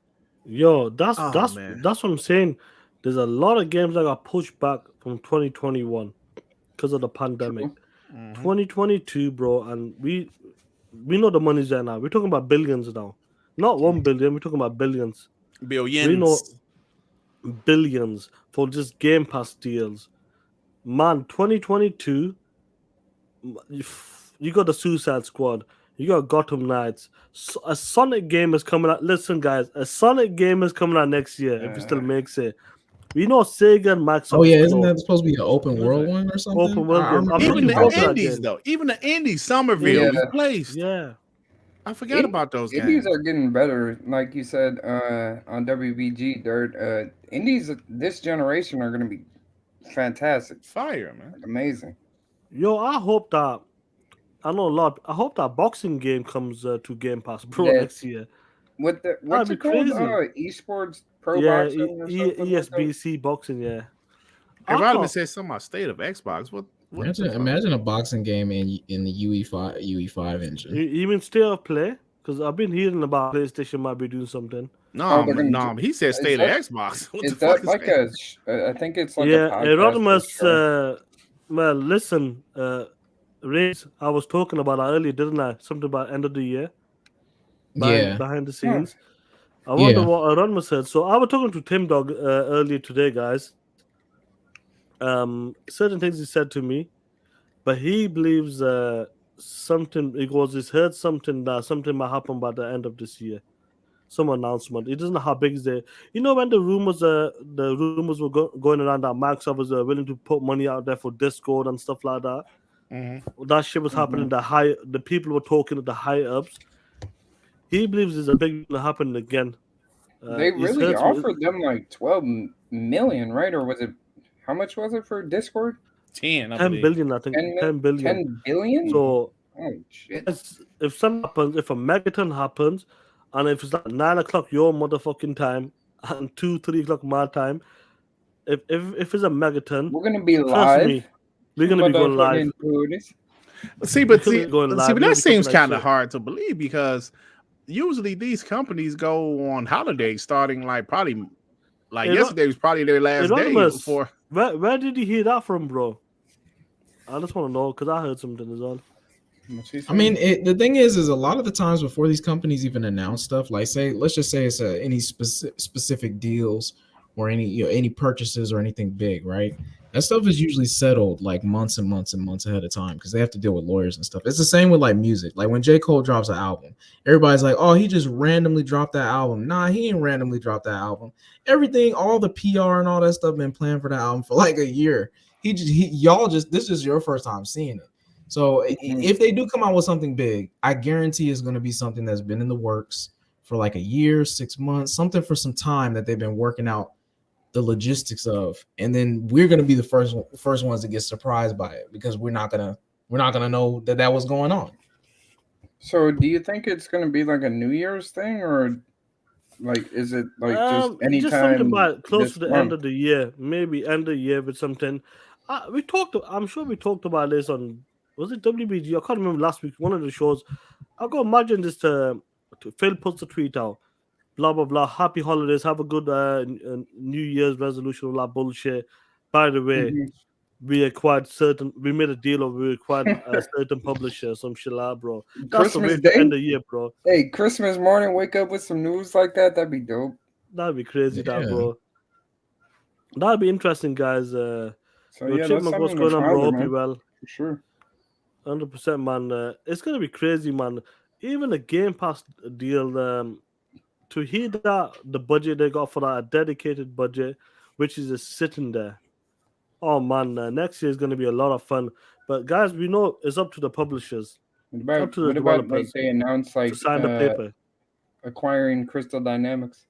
Yo, that's what I'm saying. There's a lot of games that got pushed back from 2021 because of the pandemic. 2022, bro, and we know the money's there now. We're talking about billions now, not 1 billion. We're talking about billions. Billions. We know billions for just Game Pass deals. Man, 2022, you got the Suicide Squad, you got Gotham Knights. A Sonic game is coming out. Listen, guys, a Sonic game is coming out next year if it still makes it. We know Sega and Microsoft. Oh yeah, isn't that supposed to be an open world one or something? Open world game. Even the indies, though. Even the indies, Somerville, you placed. Yeah. I forgot about those games. Indies are getting better, like you said on WBG. Dirt indies this generation are going to be fantastic, fire, man, like, amazing. Yo, I hope that boxing game comes to Game Pass Pro next year. What's it called? Esports Pro Boxing or something ESBC like boxing. Yeah. If Rodman said something about State of Xbox, what imagine a boxing game in the UE5 engine. You mean State of Play? Because I've been hearing about PlayStation might be doing something. No, he said State of Xbox. What is the fuck that like is I think it's like a podcast. Erodimus, well, listen, Reyes, I was talking about that earlier, didn't I? Something about end of the year. Behind the scenes. I wonder what Erodimus said. So I was talking to Tim Dog earlier today, guys. Certain things he said to me, but he believes something. He's heard something might happen by the end of this year. Some announcement. He doesn't know how big is it. When the rumors were going around that Microsoft was willing to put money out there for Discord and stuff like that. That shit was happening. The people were talking at the high ups. He believes there's a big deal happening again. They really offered them like 12 million, right? Or was it? How much was it for Discord? 10 billion, I think. 10 billion. 10 billion? So, oh shit. If something happens, if a megaton happens, and if it's like 9 o'clock your motherfucking time and 2-3 o'clock my time, if it's a megaton, we're gonna be live. Me, we're gonna be going live. But that seems kind of hard to believe, because usually these companies go on holidays starting yesterday was probably their last day before. Where did you hear that from, bro? I just want to know, because I heard something as well. I mean, the thing is a lot of the times before these companies even announce stuff, like let's just say it's any specific deals or any purchases or anything big, right? That stuff is usually settled like months and months and months ahead of time, because they have to deal with lawyers and stuff. It's the same with like music. Like when J. Cole drops an album, everybody's like, oh, he just randomly dropped that album. Nah, he ain't randomly dropped that album. Everything, all the PR and all that stuff been planned for that album for like a year. This is your first time seeing it. So Mhm. if they do come out with something big, I guarantee it's going to be something that's been in the works for like a year, 6 months, something for some time that they've been working out the logistics of, and then we're going to be the first ones to get surprised by it because we're not gonna know that was going on. So, do you think it's gonna be like a New Year's thing, or like is it like just Just something anytime about close to this the end month? of the year, maybe end of the year with something. We talked. I'm sure we talked about this on, was it WBG? I can't remember last week. One of the shows. I go imagine this. Phil puts a tweet out. Blah blah blah. Happy holidays. Have a good New Year's resolution. All that bullshit. By the way, Mhm. we acquired certain. We made a deal, or we acquired a certain publisher. Some shit, like that, bro. That's the way Christmas to Day? end the year, bro. Hey, Christmas morning, wake up with some news like that. That'd be dope. That'd be crazy, that, Yeah. bro. That'd be interesting, guys. So Yo, yeah, that's Chipmunk, what's something to going on, bro? ponder, Hope you man, well. for sure. 100%, man. It's gonna be crazy, man. Even the Game Pass deal, to hear that the budget they got for that dedicated budget, which is just sitting there. Oh man, next year is gonna be a lot of fun. But guys, we know it's up to the publishers, up to the What about like developers they announced to like sign the paper, acquiring Crystal Dynamics?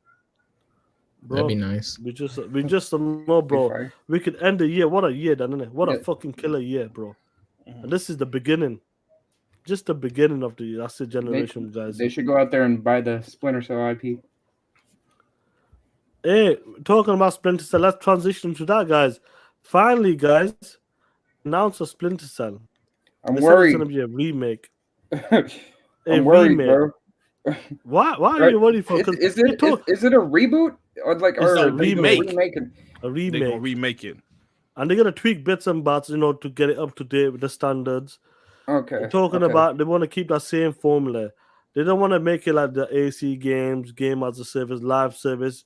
That'd be bro. nice. We just don't know, Be bro. fire. We could end the year. What a year, then, innit? What a Yeah, fucking killer year, bro. And Mhm. this is the beginning, just the beginning of the year. That's the they generation, guys. they should go out there and buy the Splinter Cell IP. Hey, talking about Splinter Cell, let's transition to that, guys. Finally, guys, announced a Splinter Cell. I'm They said it's worried. gonna be a remake. A I'm worried, remake. bro. Why are Right? you worried for? Is, Because is they it is, told is it a reboot or like it's or a are they gonna remake. remake it? A They're gonna remake, remake it. and they're gonna tweak bits and bats, to get it up to date with the standards. They're Okay, talking okay. about they want to keep that same formula. They don't want to make it like the AC games, game as a service, live service.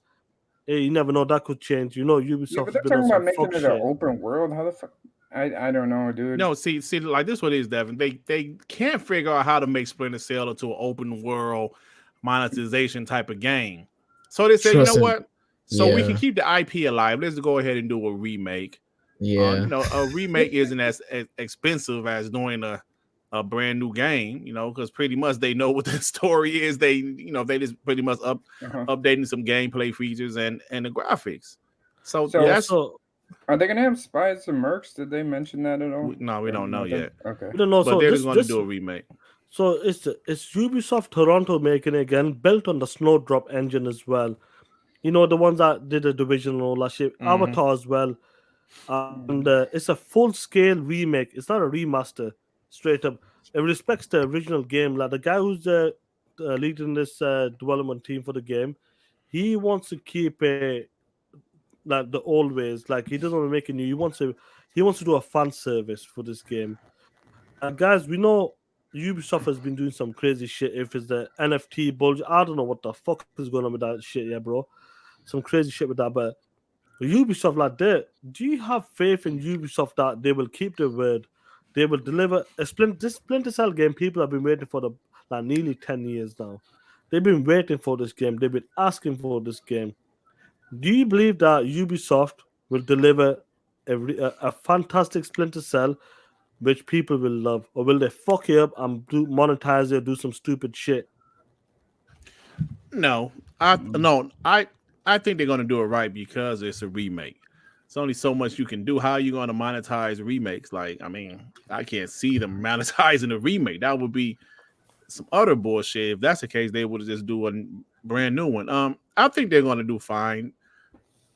Hey, you never know, that could change. Yeah, Ubisoft but has they're been on talking some about fuck making it an shit. open world. How the fuck? I don't know, dude. No, see, like this what it is, Devin. They can't figure out how to make Splinter Cell into an open world monetization type of game. So they say, you know Trust him. what? So we can Yeah. keep the IP alive. Let's go ahead and do a remake. Yeah. A remake isn't as expensive as doing a brand new game, because pretty much they know what the story is. They just pretty much Uh-huh. updating some gameplay features and the graphics. So So that's So are they gonna have spies and mercs? Did they mention that at all? no, we Or don't know nothing? yet. Okay. we don't know. But So they're this just going to this do a remake. so it's Ubisoft Toronto making it again, built on the Snowdrop engine as well. The ones that did the Division and all that shit. Mhm. Avatar as well. And it's a full scale remake. It's not a remaster, straight up. It respects the original game. Like the guy who's leading this development team for the game, he wants to keep it like the old ways. Like he doesn't want to make it new. He wants to do a fan service for this game. Guys, we know Ubisoft has been doing some crazy shit. If it's the NFT bullshit, I don't know what the fuck is going on with that shit, yeah, bro. Some crazy shit with that, but Ubisoft like that. Do you have faith in Ubisoft that they will keep their word? They will deliver this Splinter Cell game. People have been waiting for like nearly 10 years now. They've been waiting for this game. They've been asking for this game. Do you believe that Ubisoft will deliver a fantastic Splinter Cell which people will love, or will they fuck it up and monetize it, do some stupid shit? No, I think they're going to do it right because it's a remake. It's only so much you can do. How are you going to monetize remakes? Like, I mean, I can't see them monetizing a remake. That would be some other bullshit. If that's the case, they would just do a brand new one. I think they're going to do fine.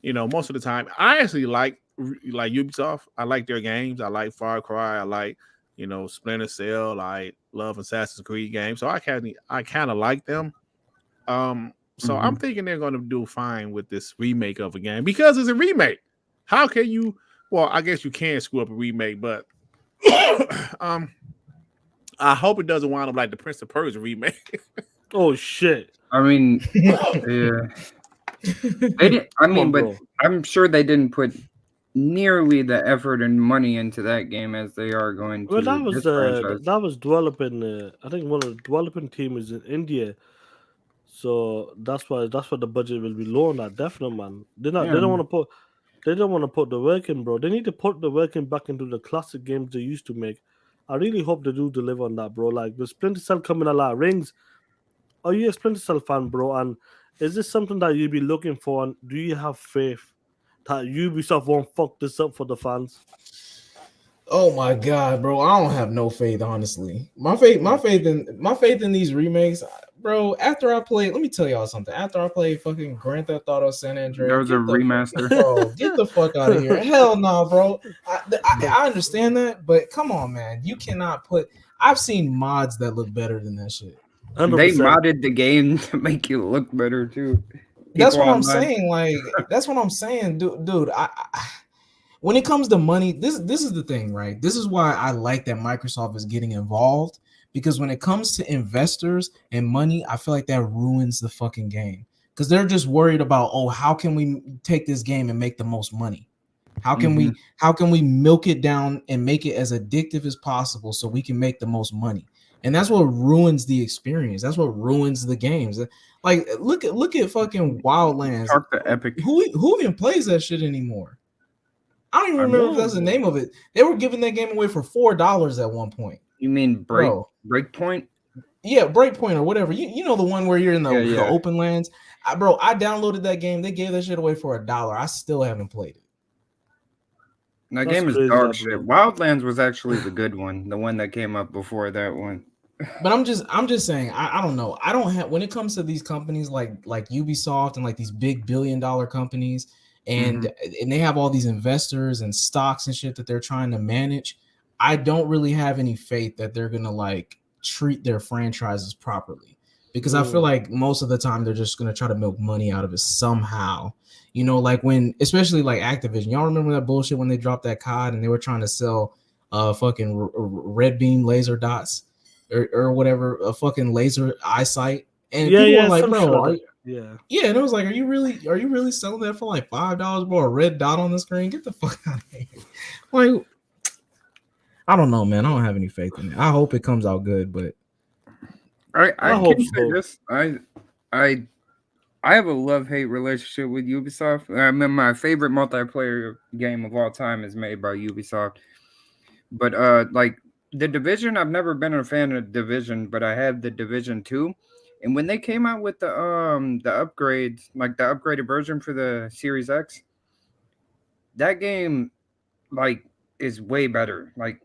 Most of the time, I actually like Ubisoft. I like their games. I like Far Cry. I like Splinter Cell. I love Assassin's Creed games. So I kind of like them. So I'm thinking they're going to do fine with this remake of a game because it's a remake. How can you? Well, I guess you can screw up a remake, but I hope it doesn't wind up like the Prince of Persia remake. Oh shit! I mean, yeah. They didn't. I Come mean, on, but bro. I'm sure they didn't put nearly the effort and money into that game as they are going to Well, that was this franchise. that was developing. I think one of the developing team is in India, so that's why the budget will be low on that. Definitely, man. They Yeah. don't want to put. They don't want to put the work in, bro. They need to put the work in back into the classic games they used to make. I really hope they do deliver on that, bro. Like with Splinter Cell coming a lot of rings, are you a Splinter Cell fan, bro? And is this something that you'd be looking for? And do you have faith that Ubisoft won't fuck this up for the fans? Oh my god, bro! I don't have no faith, honestly. My faith in these remakes, bro. After I played, let me tell y'all something. After I played fucking Grand Theft Auto San There Andreas, was a remaster. get the fuck out of here. Hell no, bro. I understand that, but come on, man. You cannot put. I've seen mods that look better than that shit. 100%. They modded the game to make it look better too. That's People what I'm online. saying. Like, that's what I'm saying, dude. When it comes to money, this is the thing, right? This is why I like that Microsoft is getting involved, because when it comes to investors and money, I feel like that ruins the fucking game, because they're just worried about, oh, how can we take this game and make the most money? How can we milk it down and make it as addictive as possible so we can make the most money? And that's what ruins the experience. That's what ruins the games. Like look at fucking Wildlands. Talk to Epic. Who even plays that shit anymore? I don't even remember if that's the name of it. They were giving that game away for $4 at one point. You mean Breakpoint? Yeah, Breakpoint or whatever. You know the one where you're in the open lands. I downloaded that game. They gave that shit away for $1. I still haven't played it. That game is dog shit. Wildlands was actually the good one, the one that came up before that one. But I'm just saying, I don't know. I don't have, when it comes to these companies like Ubisoft and like these big billion-dollar companies, and they have all these investors and stocks and shit that they're trying to manage. I don't really have any faith that they're gonna like treat their franchises properly, because I feel like most of the time they're just gonna try to milk money out of it somehow. You know, like when, especially like Activision, y'all remember that bullshit when they dropped that COD and they were trying to sell fucking red beam laser dots or whatever, a fucking laser eyesight, and people were like, bro, yeah, and it was like, are you really selling that for like $5, bro? A red dot on the screen? Get the fuck out of here! Like, I don't know, man. I don't have any faith in it. I hope it comes out good, but I hope can say this. I have a love-hate relationship with Ubisoft. I mean, my favorite multiplayer game of all time is made by Ubisoft. But like The Division, I've never been a fan of Division, but I have the Division 2. And when they came out with the upgrades, like the upgraded version for the Series X, that game like is way better. Like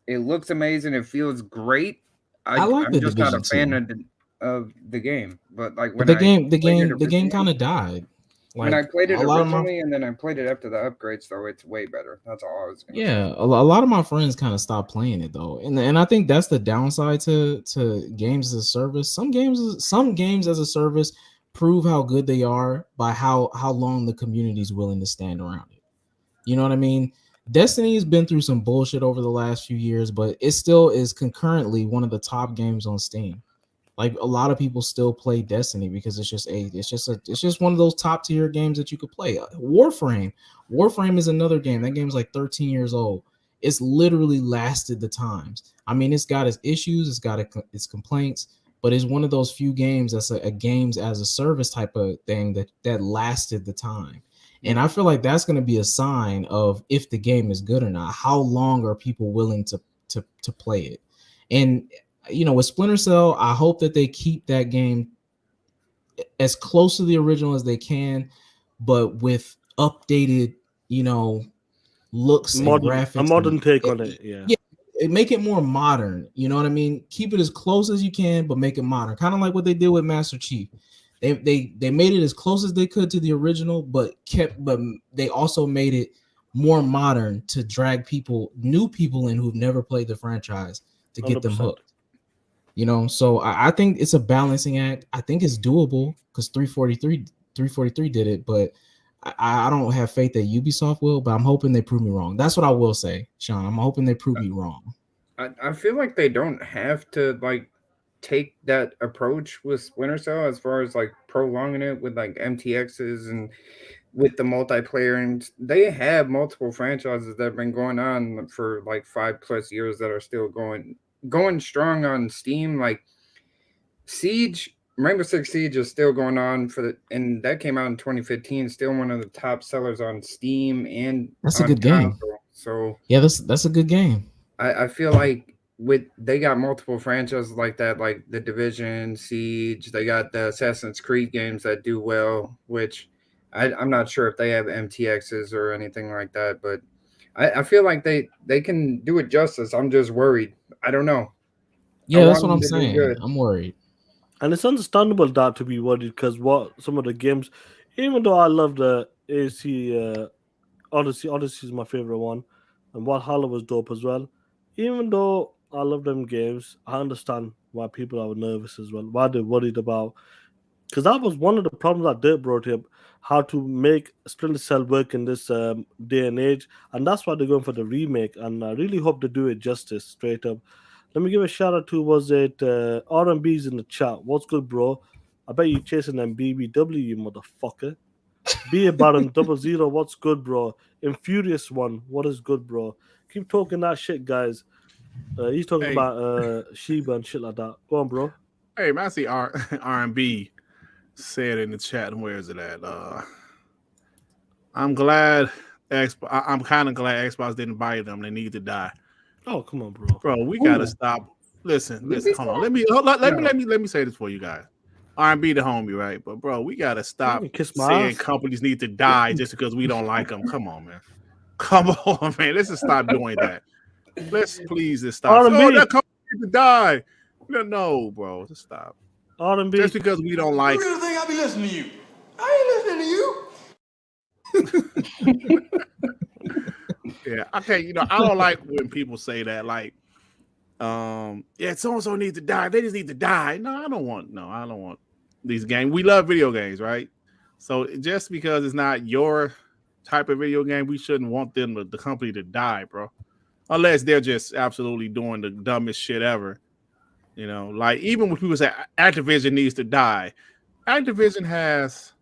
it looks amazing. It feels great. I'm just not a fan of the game. But like when the game kind of died. Like, when I played it originally, and then I played it after the upgrades, though, it's way better. That's all I was gonna say. A lot of my friends kind of stopped playing it though, and I think that's the downside to games as a service. Some games as a service prove how good they are by how long the community is willing to stand around it. You know what I mean? Destiny has been through some bullshit over the last few years, but it still is concurrently one of the top games on Steam. Like, a lot of people still play Destiny because it's just one of those top tier games that you could play. Warframe is another game. That game's like 13 years old. It's literally lasted the times. I mean, it's got its issues, it's got its complaints, but it's one of those few games that's a games as a service type of thing that lasted the time. And I feel like that's going to be a sign of if the game is good or not. How long are people willing to play it? And you know, with Splinter Cell, I hope that they keep that game as close to the original as they can, but with updated, you know, looks and graphics. A modern take on it, yeah. Make it more modern. You know what I mean? Keep it as close as you can, but make it modern. Kind of like what they did with Master Chief. They made it as close as they could to the original, but they also made it more modern to drag new people in who've never played the franchise to get 100%. Them hooked. You know, so I think it's a balancing act. I think it's doable because 343 did it, but I don't have faith that Ubisoft will, but I'm hoping they prove me wrong. That's what I will say, Sean. I'm hoping they prove me wrong. I feel like they don't have to like take that approach with Splinter Cell as far as like prolonging it with like MTXs and with the multiplayer. And they have multiple franchises that have been going on for like 5+ years that are still going strong on Steam. Like Rainbow Six Siege is still going on and that came out in 2015, still one of the top sellers on Steam, and that's a good game. So yeah, that's a good game. I feel like they got multiple franchises like that, like the Division, Siege. They got the Assassin's Creed games that do well, which I'm not sure if they have MTXs or anything like that, but I feel like they can do it justice. I'm just worried. I don't know. I Yeah, that's want what them I'm to do saying. good. I'm worried. And it's understandable that to be worried because what some of the games, even though I love the AC Odyssey is my favorite one, and Valhalla was dope as well. Even though I love them games, I understand why people are nervous as well. Why they're worried about, because that was one of the problems that Dirt brought up, how to make Splinter Cell work in this day and age, and that's why they're going for the remake. And I really hope they do it justice, straight up. Let me give a shout out to was it R&B's in the chat. What's good, bro? I bet you chasing them BBW, you motherfucker. Be a Baron 00. What's good, bro? Infurious one. What is good, bro? Keep talking that shit, guys. He's talking Hey, about Sheba and shit like that. Go on, bro. hey, man, I see R&B said in the chat. Where is it at? I'm glad. I'm kind of glad Xbox didn't buy them. They need to die, Oh, come on, bro. bro. We Ooh, gotta stop. Listen. Ubisoft? Hold on. Let me say this for you guys. R&B the homie, right? But bro, we gotta You stop can kiss my saying ass. companies need to die just because we don't like them. Come on, man. Come on, man. Let's just stop doing that. Let's please just stop. Oh, R&B. that company need to die. No, bro. Just stop. R&B. Just because we don't like. You really think I be listening to you? I ain't listening to you. Yeah, okay. I don't like when people say that. Like, yeah, so and so needs to die. They just need to die. No, I don't want these games. We love video games, right? So just because it's not your type of video game, we shouldn't want the company to die, bro. Unless they're just absolutely doing the dumbest shit ever. Like even when people say Activision needs to die, Activision has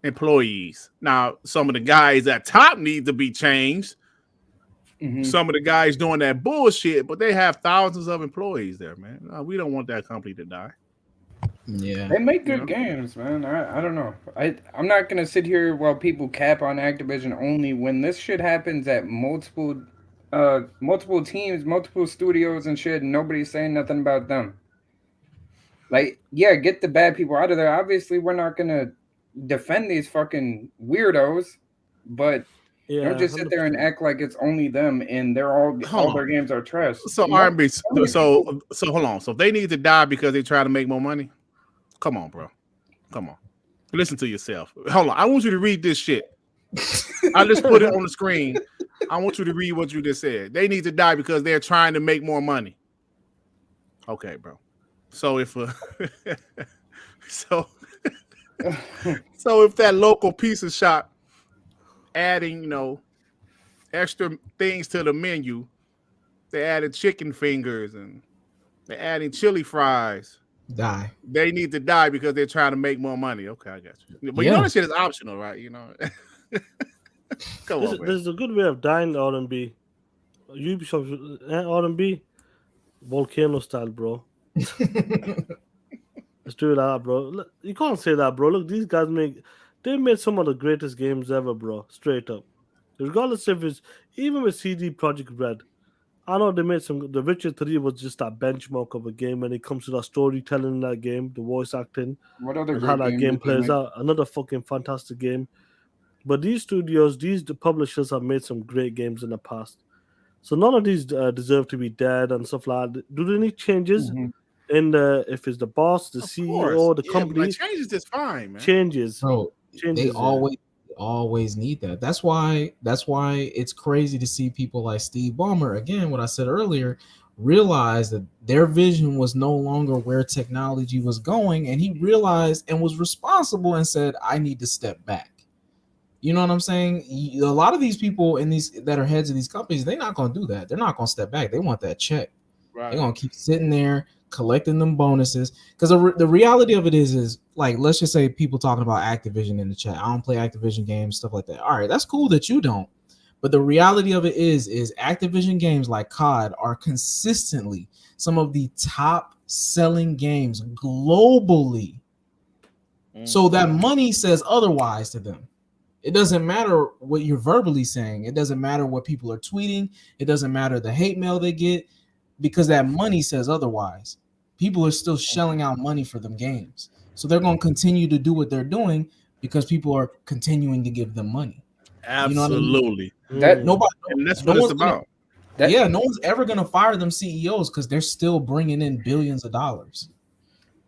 employees. Now, some of the guys at top need to be changed. Some of the guys doing that bullshit, but they have thousands of employees there, man. We don't want that company to die. Yeah. They make You good games, man. I don't know. I'm not gonna sit here while people cap on Activision only when this shit happens at multiple teams, multiple studios and shit, and nobody's saying nothing about them. Like, yeah, get the bad people out of there. Obviously, we're not gonna defend these fucking weirdos, but Yeah, don't just sit there and 100%. act like it's only them and Hold all their on. games are trash. So R&B. So hold on. So if they need to die because they try to make more money, come on, bro. Come on. Listen to yourself. Hold on. I want you to read this shit. I just put it on the screen. I want you to read what you just said. They need to die because they're trying to make more money. Okay, bro. So if so if that local pizza shop adding, extra things to the menu, they added chicken fingers and they're adding chili fries. Die. They need to die because they're trying to make more money. Okay, I got you. But Yeah. that shit is optional, right? Come on, man. There's a good way of dying R&B. Ubisoft R&B, volcano style, bro. Let's do that, bro. You can't say that, bro. Look, these guys they made some of the greatest games ever, bro. Straight up. Regardless if it's even with CD Projekt Red. I know they made some. The Witcher 3 was just that benchmark of a game when it comes to the storytelling in that game, the voice acting, What other and how great that game game did they plays make? out. Another fucking fantastic game. But these studios, the publishers have made some great games in the past. So none of these deserve to be dead and stuff like that. Do they need changes in if it's the boss, the Of course. CEO, the Yeah, like company? changes is fine, man. Changes. Bro, they Changes. always need that. That's why it's crazy to see people like Steve Ballmer, again, what I said earlier, realize that their vision was no longer where technology was going, and he realized and was responsible and said, I need to step back. You know what I'm saying? A lot of these people in these that are heads of these companies, they're not going to do that. They're not going to step back. They want that check. Right. They're going to keep sitting there collecting them bonuses. Because the reality of it is like, let's just say people talking about Activision in the chat. I don't play Activision games, stuff like that. All right, that's cool that you don't. But the reality of it is Activision games like COD are consistently some of the top selling games globally. So that money says otherwise to them. It doesn't matter what you're verbally saying. It doesn't matter what people are tweeting. It doesn't matter the hate mail they get. because that money says otherwise. People are still shelling out money for them games. So they're going to continue to do what they're doing because people are continuing to give them money. You know what I mean? Absolutely. That Nobody, And that's no what it's one's gonna, about. that yeah, no one's ever going to fire them CEOs because they're still bringing in billions of dollars.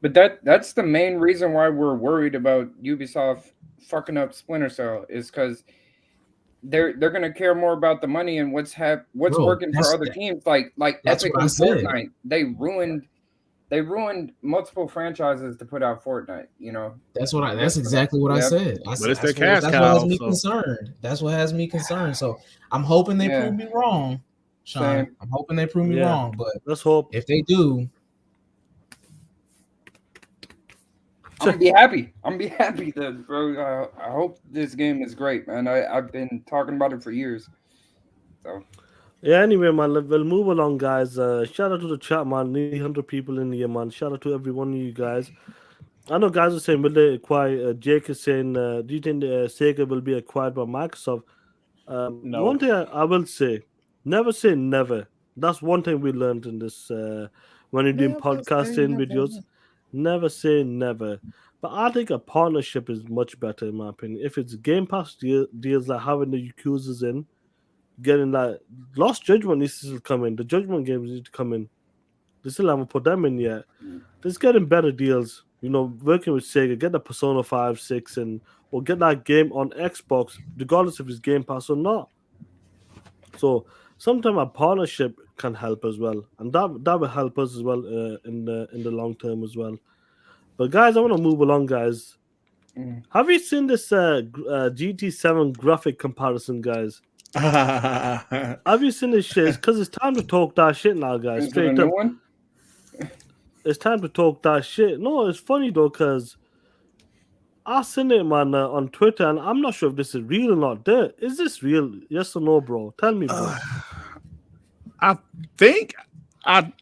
But that's the main reason why we're worried about Ubisoft fucking up Splinter Cell is because they're gonna care more about the money and what's Bro, working for that's other teams like that's Epic what I and said. Fortnite. They ruined multiple franchises to put out Fortnite. You know, That's exactly what I Yep. said. But it's their That's cash what has cow. me So concerned. That's what has me concerned. So I'm hoping they Yeah. prove me wrong, Sean. Same. I'm hoping they prove me Yeah. wrong. But Let's hope. if they do, I'm gonna be happy. I'm gonna be happy that, bro. I hope this game is great, man. I've been talking about it for years. So Yeah, anyway, man, we'll move along, guys. Shout out to the chat, man. Nearly 100 people in here, man. Shout out to every one of you guys. I know guys are saying, will they acquire? Jake is saying, do you think Sega will be acquired by Microsoft? No. One thing I will say, never say never. That's one thing we learned in this when you're doing podcasting videos. Never say never. But I think a partnership is much better, in my opinion. If it's Game Pass deals like having the Yakuza's in, getting that Lost Judgment needs to still come in. The Judgment games need to come in. They still haven't put them in yet. Just getting better deals. You know, working with Sega, get the Persona 5, 6, and or get that game on Xbox, regardless if it's Game Pass or not. So sometimes a partnership can help as well, and that will help us as well in the long term as well. But guys, I want to move along, guys. Have you seen this GT7 graphic comparison, guys? Have you seen this shit? Because it's time to talk that shit now, guys. is it a Straight new up, one? it's time to talk that shit. No, it's funny though, because I seen it, man, on Twitter, and I'm not sure if this is real or not. Is this real? Yes or no, bro? Tell me, bro. I think I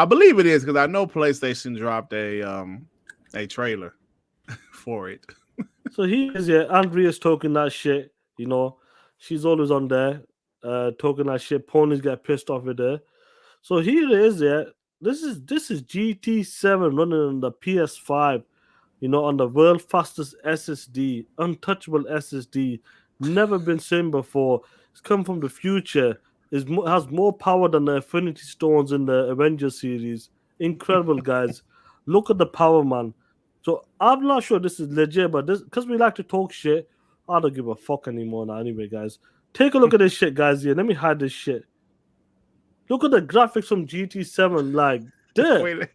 believe it is because I know PlayStation dropped a trailer for it. So he is, yeah. Andrea's talking that shit. You know, she's always on there, talking that shit. Ponies get pissed off with her. So here it is, yeah. This is GT7 running on the PS5. You know, on the world fastest SSD, untouchable SSD, never been seen before. It's come from the future. Has more power than the Infinity Stones in the Avengers series. Incredible, guys. Look at the power, man. So I'm not sure this is legit, but this because we like to talk shit. I don't give a fuck anymore now. Anyway, guys, take a look at this shit, guys. Here, let me hide this shit. Look at the graphics from GT7. Like, dude, Wait,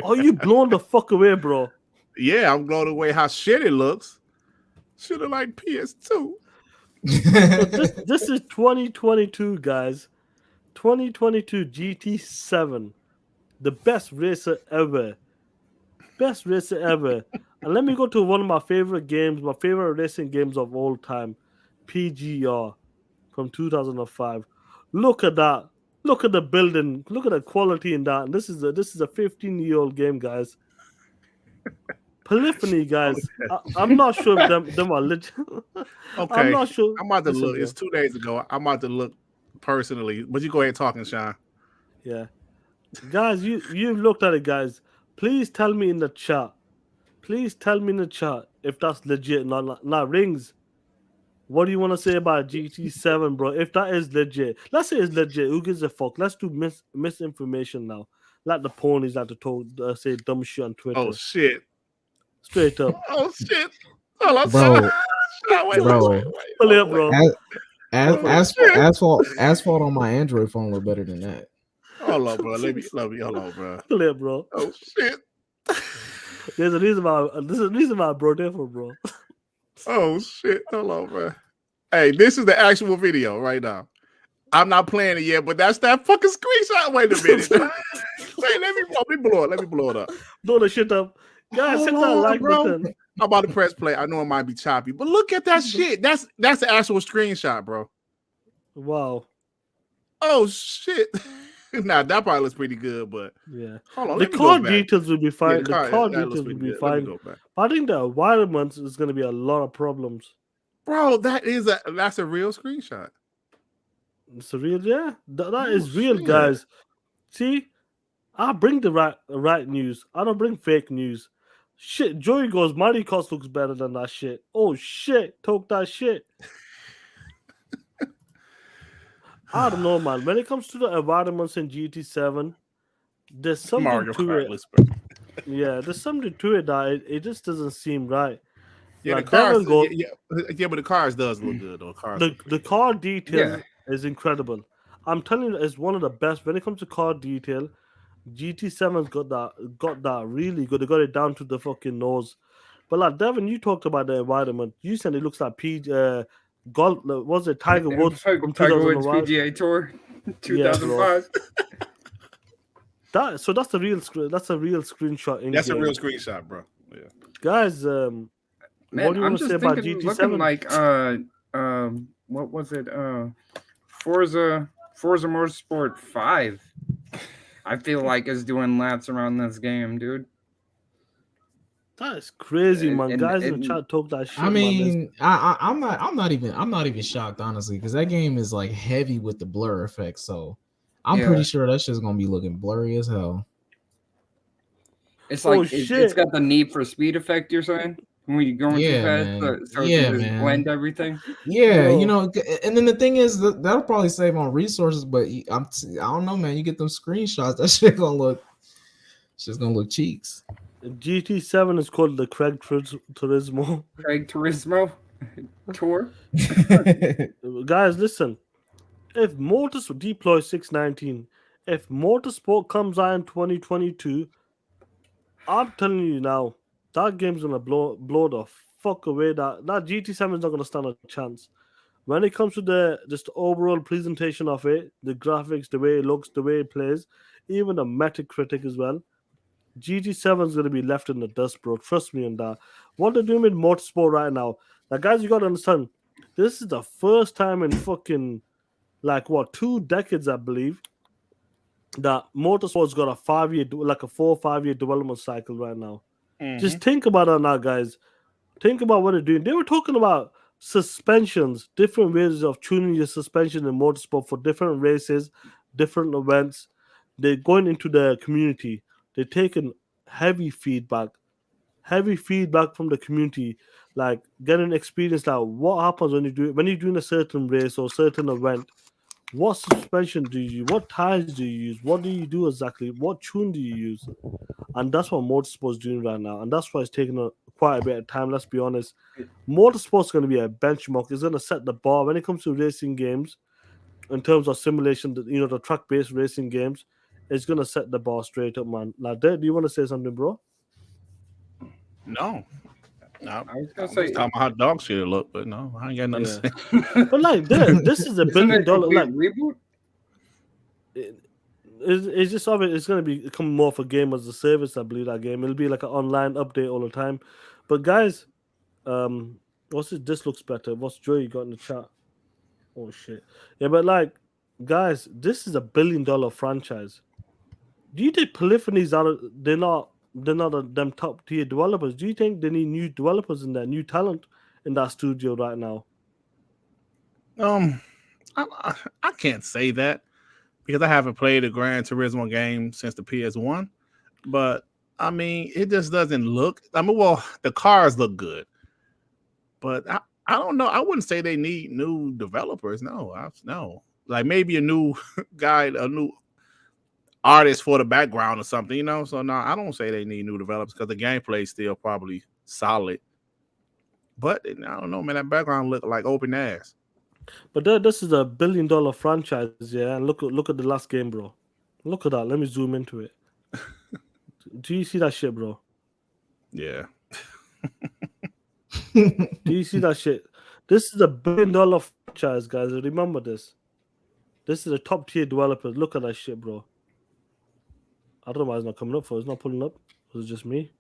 are you blown the fuck away, bro? yeah, I'm blown away how shit it looks. Should have like PS2. So this is 2022, guys. 2022 GT7, the best racer ever. Best racer ever. And let me go to one of my favorite games, my favorite racing games of all time, PGR from 2005. Look at that. Look at the building. Look at the quality in that. And this is a 15-year-old game, guys. Polyphony, guys. I'm not sure if them are legit. Okay, I'm not sure. I'm about to Listen, look. bro. It's 2 days ago. I'm about to look personally, but you go ahead talking, Sean. Yeah. Guys, you've looked at it, guys. Please tell me in the chat. Please tell me in the chat if that's legit. Not rings. What do you want to say about GT7, bro? If that is legit, let's say it's legit. Who gives a fuck? Let's do misinformation now. Like the ponies like to talk, say dumb shit on Twitter. Oh shit! Straight up. Oh shit! Hold on, Bro, wait, bro. Pull it up, bro. Asphalt on my Android phone look better than that. Hold on, bro. Let me. Hold on, bro. Pull it up, bro. Oh shit! There's a reason why. This is a reason why I brought it for, bro. Oh shit! Hold on, bro. Hey, this is the actual video right now. I'm not playing it yet, but that's that fucking screenshot. Wait a minute. Wait, let me blow it. Let me blow it up. Blow the shit up. Guys, hit that Hold on, like bro. button. I'm about to press play. I know it might be choppy, but look at that shit. That's the actual screenshot, bro. Wow. Oh shit. Now that probably looks pretty good, but Yeah. hold on. The Let me car go back. details will be fine. Yeah, the car that details looks will pretty be good. Let me fine. go back. But I think the environment is going to be a lot of problems. Bro, that's a real screenshot. It's a real, yeah. That Oh, is real, shit. guys. See, I bring the right news. I don't bring fake news. Shit, Joey goes, Mario Kart looks better than that shit. Oh shit, talk that shit. I don't know, man. When it comes to the environments in GT7, there's something Mario to Kart it. looks better. Yeah, there's something to it that it just doesn't seem right. Yeah, the Like cars. Devin goes, Yeah, but the cars does look good though. Cars the look the pretty good. car details Yeah. is incredible. I'm telling you, it's one of the best when it comes to car detail. GT7's got that really good. They got it down to the fucking nose. But like Devin, you talked about the environment. You said it looks like golf. Was it Tiger Woods from Tiger Woods 2001? PGA Tour, Yeah, bro. 2005. That's the real screen. That's a real screenshot in That's a game, real screenshot, bro. Yeah. guys. Man, What do you I'm want to say just about thinking, looking GT7? like what was it? Forza Motorsport 5. I feel like is doing laps around this game, dude. That is crazy, man. And, Guys in the and chat talk that shit, I man. mean, I'm not even shocked honestly, because that game is like heavy with the blur effects. So I'm Yeah. pretty sure that shit's gonna be looking blurry as hell. it's Oh, like it's shit. got the Need for Speed effect. You're saying when you're going too Yeah, fast, man. so Yeah, it can just man. blend everything. Yeah, Bro. you know, and then the thing is that'll probably save on resources, but I don't know, man. You get them screenshots, that shit's gonna look cheeks. GT7 is called the Craig Turismo. Craig Turismo Tour. Guys, listen. If Motorsport deploy 619, if Motorsport comes out in 2022, I'm telling you now, that game's gonna blow the fuck away. That GT7 is not gonna stand a chance. When it comes to the just overall presentation of it, the graphics, the way it looks, the way it plays, even the Metacritic as well, GT7 is gonna be left in the dust, bro. Trust me on that. What they're doing with Motorsport right now, now guys, you gotta understand, this is the first time in fucking like what 2 decades, I believe, that Motorsport's got a 5 year, like a 4 or 5 year development cycle right now. Just think about that now, guys. Think about what they're doing. They were talking about suspensions, different ways of tuning your suspension in motorsport for different races, different events. They're going into the community. They're taking heavy feedback from the community, like getting experience. Like what happens when you're doing a certain race or certain event. What suspension do you use? What tires do you use? What do you do exactly? What tune do you use? And that's what Motorsport's doing right now. And that's why it's taking quite a bit of time. Let's be honest. Motorsport's going to be a benchmark. It's going to set the bar when it comes to racing games in terms of simulation, the track-based racing games. It's going to set the bar straight up, man. Now, Dad, do you want to say something, bro? No. I was I'm gonna just say, talking about how dog shit it look, but no, I ain't got nothing to Yeah. say. But like, this is $1 isn't it a billion. complete Like, reboot? it's just obvious. It's going to become more for game as a service. I believe that game. It'll be like an online update all the time. But guys, what's this? This looks better. What's Joey got in the chat? Oh shit. Yeah, but like, guys, this is $1 billion franchise. Do you think Polyphony's they're not them top tier developers? Do you think they need new developers in there, new talent in that studio right now? I can't say that because I haven't played a Gran Turismo game since the PS1. But I mean, it just doesn't look. I mean, well, the cars look good, but I don't know. I wouldn't say they need new developers. No. Like maybe a new guy, a new artist for the background or something, So no, I don't say they need new developers because the gameplay is still probably solid. But I don't know, man. That background look like open ass. But this is $1 billion franchise, yeah. And look at the last game, bro. Look at that. Let me zoom into it. Do you see that shit, bro? Yeah. Do you see that shit? This is $1 billion franchise, guys. Remember this. This is a top tier developers. Look at that shit, bro. I don't know why it's not coming up for. It's not pulling up. Was it just me?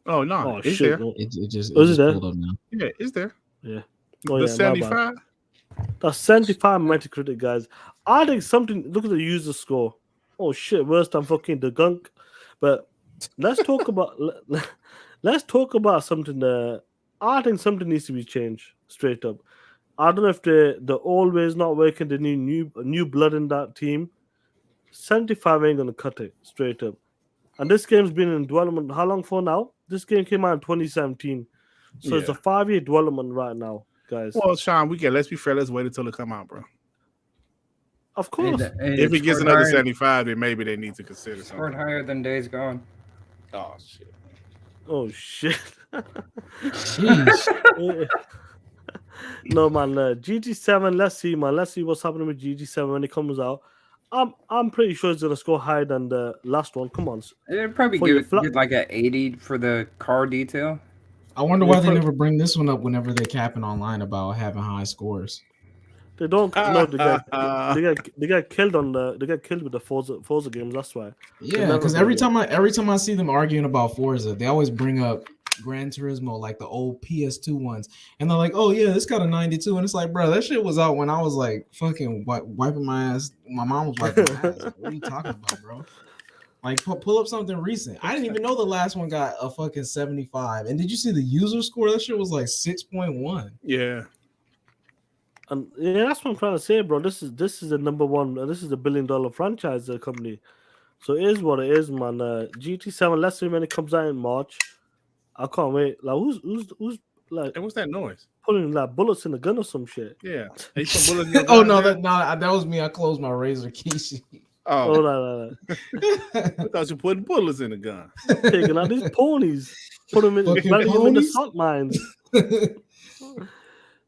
Oh no, Oh it's shit! there. No. It just Oh, is it there? pulled up now. Yeah, it's there. Yeah. Oh The yeah. My bad. 75. That's 75 Metacritic, guys. I think something. Look at the user score. Oh shit! Worse than fucking the gunk. But let's talk about let's talk about something. I think something needs to be changed straight up. I don't know if they're always not working. They need new blood in that team. 75 ain't gonna cut it straight up. And this game's been in development how long for now? This game came out in 2017, so it's a Yeah. 5-year development right now, guys. Well, Sean, let's be fair. Let's wait until it come out, bro. Of Hey, course. If it gets scored another higher, 75, then maybe they need to consider scored something. higher than Days Gone. Oh shit. Oh shit. Sheesh. Eh, no man, GT7. Let's see, man. Let's see what's happening with GT7 when it comes out. I'm pretty sure it's gonna score higher than the last one. Come on, It'd probably for your get like an 80 for the car detail. I wonder Yeah, why they for, never bring this one up whenever they're capping online about having high scores. they don't no they get killed on they get killed with the Forza games. That's why. They Yeah, never because bring it up. every time I see them arguing about Forza, they always bring up Gran Turismo, like the old PS2 ones, and they're like, "Oh yeah, this got a 92," and it's like, bro, that shit was out when I was like fucking wiping my ass. My mom was wiping my ass. Like, what are you talking about, bro? Like, pull up something recent. I didn't even know the last one got a fucking 75. And did you see the user score? That shit was like 6.1. Yeah. And yeah, that's what I'm trying to say, bro. This is the number one. This is a $1 billion franchise company. So it is what it is, man. GT7. Let's see when it comes out in March. I can't wait. Like who's like Hey, what's that noise? putting like bullets in the gun or some shit? Yeah. Hey, you put bullets in your Oh gun no, there? that was me. I closed my Razer key. Oh, Oh, no. I thought you putting bullets in the gun. Taking out these ponies, burying them in the ponies? salt mines.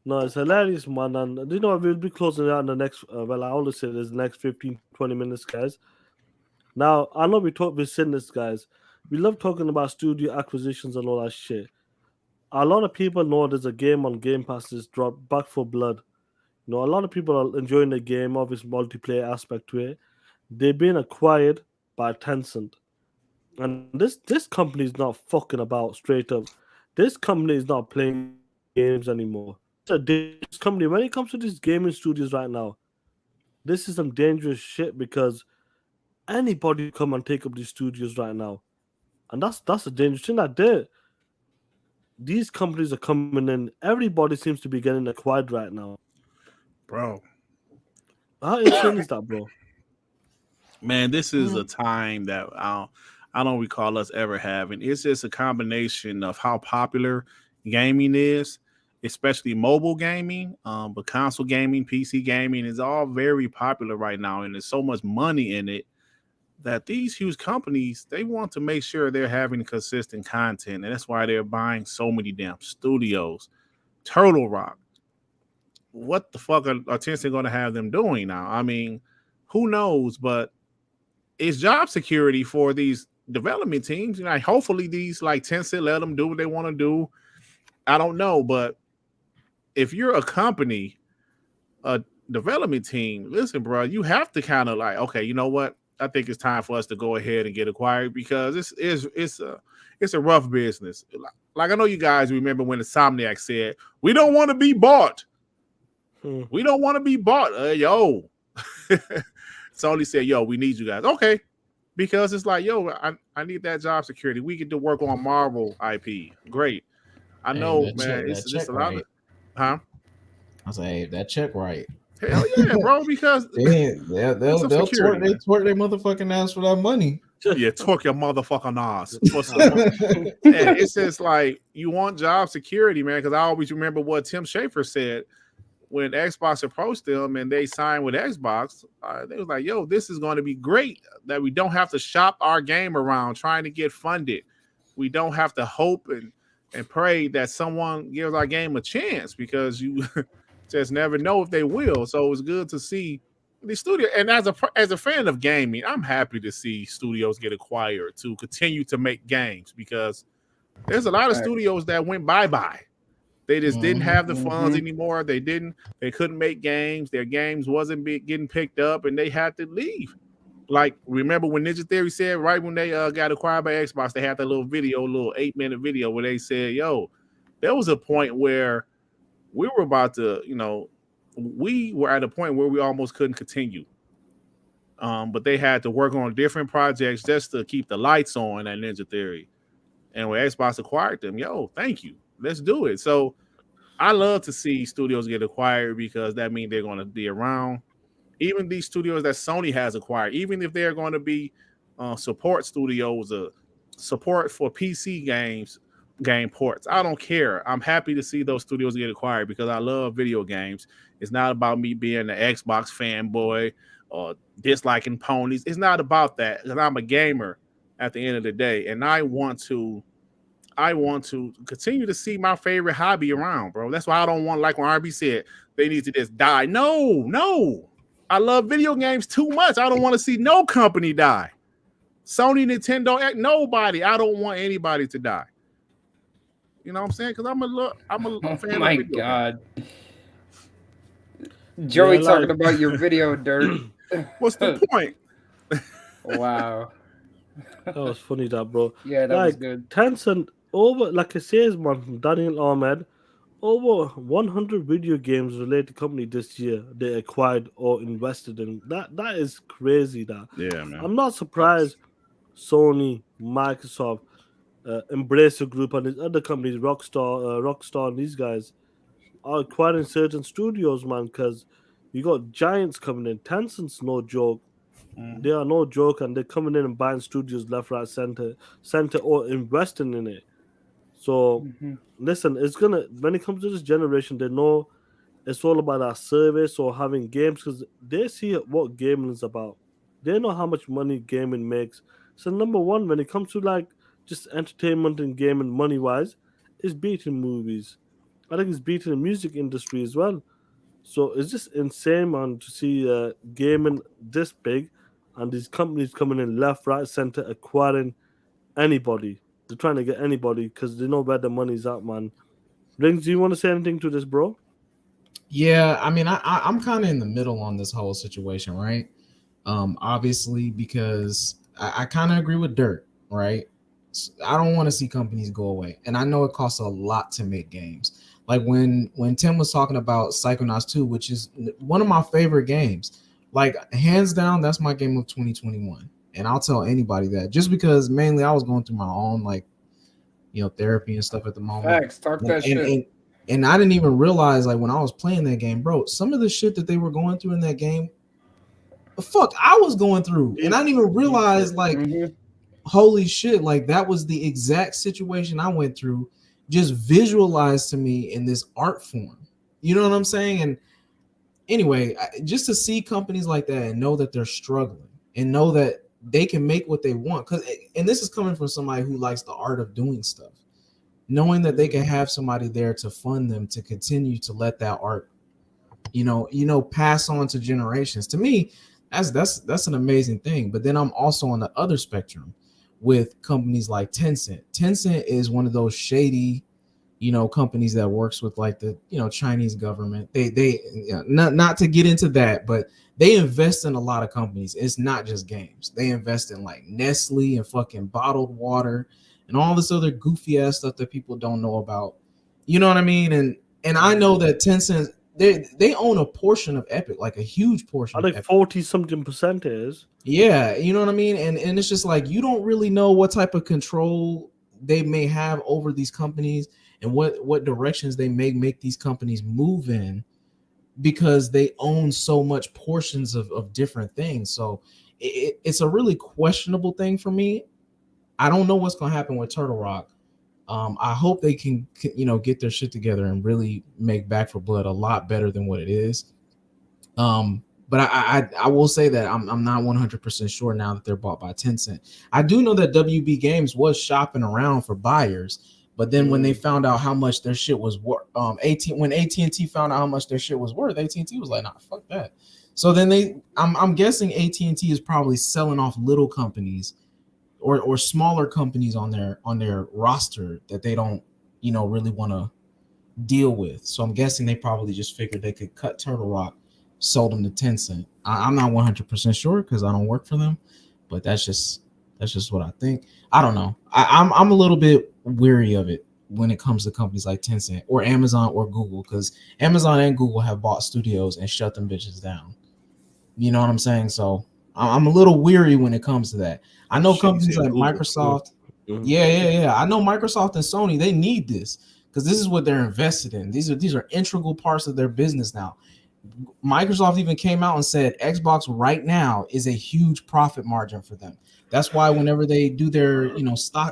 No, it's hilarious, man. And you know, we'll be closing out in the next. Well, I always say there's the next 15, 20 minutes, guys. Now, I know we've seen this, guys. We love talking about studio acquisitions and all that shit. A lot of people know there's a game on Game Pass that's dropped, Back for Blood. You know, a lot of people are enjoying the game, obviously multiplayer aspect to it. They've been acquired by Tencent, and this company is not fucking about straight up. This company is not playing games anymore. It's a dangerous company when it comes to these gaming studios right now. This is some dangerous shit because anybody come and take up these studios right now, and that's a dangerous thing. That these companies are coming in. Everybody seems to be getting acquired right now. Bro. How insane is that, bro? Man, this is a time that I don't recall us ever having. It's just a combination of how popular gaming is, especially mobile gaming, but console gaming, PC gaming is all very popular right now, and there's so much money in it that these huge companies they want to make sure they're having consistent content, and that's why they're buying so many damn studios. Turtle Rock, what the fuck are Tencent going to have them doing now? I mean, who knows? But it's job security for these development teams. You know, hopefully these like Tencent let them do what they want to do. I don't know, but if you're a company, a development team, listen, bro, you have to kind of like, okay, you know what? I think it's time for us to go ahead and get acquired because it's a rough business. Like I know you guys remember when Insomniac said, "We don't want to be bought. We don't want to be bought." Yo, Sony said, "Yo, we need you guys." Okay, because it's like, yo, I need that job security. We get to work on Marvel IP. Great. I know, Hey, man. It's just a lot of, right. huh? I say, hey, that check right. Hell yeah, bro. Because They'll security, twerk their motherfucking ass for that money. yeah, torque your motherfucking ass for some. And it's just like you want job security, man. Because I always remember what Tim Schafer said when Xbox approached them and they signed with Xbox. They was like, "Yo, this is going to be great that we don't have to shop our game around trying to get funded. We don't have to hope and pray that someone gives our game a chance because you just never know if they will." So it's good to see the studio. And as a fan of gaming, I'm happy to see studios get acquired to continue to make games because there's a lot of studios that went bye-bye. They just didn't have the funds anymore. They couldn't make games. Their games wasn't getting picked up, and they had to leave. Like, remember when Ninja Theory said right when they got acquired by Xbox, they had that little 8-minute video where they said, "Yo, there was a point where we were about to, we were at a point where we almost couldn't continue. But they had to work on different projects just to keep the lights on at Ninja Theory. And when Xbox acquired them, yo, thank you. Let's do it." So I love to see studios get acquired because that means they're going to be around. Even these studios that Sony has acquired, even if they're going to be support studios, support for PC games, game ports, I don't care. I'm happy to see those studios get acquired because I love video games. It's not about me being an Xbox fanboy or disliking ponies. It's not about that because I'm a gamer at the end of the day, and I want to continue to see my favorite hobby around, bro. That's why I don't want, like when RB said, they need to just die. No, no. I love video games too much. I don't want to see no company die. Sony, Nintendo, nobody. I don't want anybody to die. You know what I'm saying? Because I'm a Oh fan of my video god. Joey Yeah, talking like- about your video dirt. games. What's the point? Wow. That was funny, that bro. Yeah, that was Like good. Tencent over, like it says, man, Daniel Ahmed, over 100 video games related company this year they acquired or invested in. That is crazy. That Yeah, man. I'm not surprised. Sony, Microsoft, Embracer Group, and these other companies, Rockstar, and these guys are acquiring certain studios, man. Because you got giants coming in. Tencent's no joke. They are no joke, and they're coming in and buying studios left, right, center, or investing in it. So Mhm. listen, it's gonna when it comes to this generation, they know it's all about our service or having games because they see what gaming is about. They know how much money gaming makes. So number one, when it comes to like just entertainment and gaming money wise, it's beating movies. I think it's beating the music industry as well. So it's just insane, man, to see gaming this big and these companies coming in left, right, center, acquiring anybody. They're trying to get anybody because they know where the money's at, man. Rings, do you want to say anything to this, bro? Yeah, I mean, I'm kind of in the middle on this whole situation, right? Obviously, because I kind of agree with Dirt, right? I don't want to see companies go away, and I know it costs a lot to make games. Like when Tim was talking about Psychonauts 2, which is one of my favorite games, like hands down, that's my game of 2021, and I'll tell anybody that just because mainly I was going through my own like therapy and stuff at the moment. Facts, talk that shit. And I didn't even realize, like, when I was playing that game, bro, some of the shit that they were going through in that game, fuck, I was going through. And I didn't even realize, like, Mhm. holy shit, like, that was the exact situation I went through, just visualized to me in this art form. You know what I'm saying? And anyway, just to see companies like that and know that they're struggling and know that they can make what they want. And this is coming from somebody who likes the art of doing stuff. Knowing that they can have somebody there to fund them to continue to let that art, pass on to generations. To me, that's an amazing thing. But then I'm also on the other spectrum with companies like Tencent. Tencent is one of those shady, companies that works with like the Chinese government. They not to get into that, but they invest in a lot of companies. It's not just games. They invest in like Nestle and fucking bottled water and all this other goofy ass stuff that people don't know about. You know what I mean? And I know that Tencent they own a portion of Epic, like a huge portion I of think Epic. 40 something percent is. Yeah, you know what I mean? And it's just like you don't really know what type of control they may have over these companies and what directions they may make these companies move in because they own so much portions of different things. So it's a really questionable thing for me. I don't know what's going to happen with Turtle Rock. I hope they can get their shit together and really make Back for Blood a lot better than what it is. But I will say that I'm not 100% sure now that they're bought by Tencent. I do know that WB Games was shopping around for buyers, but then when they found out how much their shit was worth, when AT&T found out how much their shit was worth, AT&T was like, nah, fuck that. So then I'm guessing AT&T is probably selling off little companies or smaller companies on their roster that they don't really want to deal with. So I'm guessing they probably just figured they could cut Turtle Rock, sold them to Tencent. I'm not 100% sure because I don't work for them, but that's just what I think. I don't know. I'm a little bit weary of it when it comes to companies like Tencent or Amazon or Google, because Amazon and Google have bought studios and shut them bitches down. You know what I'm saying? So I'm a little weary when it comes to that. I know companies like Microsoft. Yeah. I know Microsoft and Sony, they need this because this is what they're invested in. These are integral parts of their business now. Microsoft even came out and said Xbox right now is a huge profit margin for them. That's why whenever they do their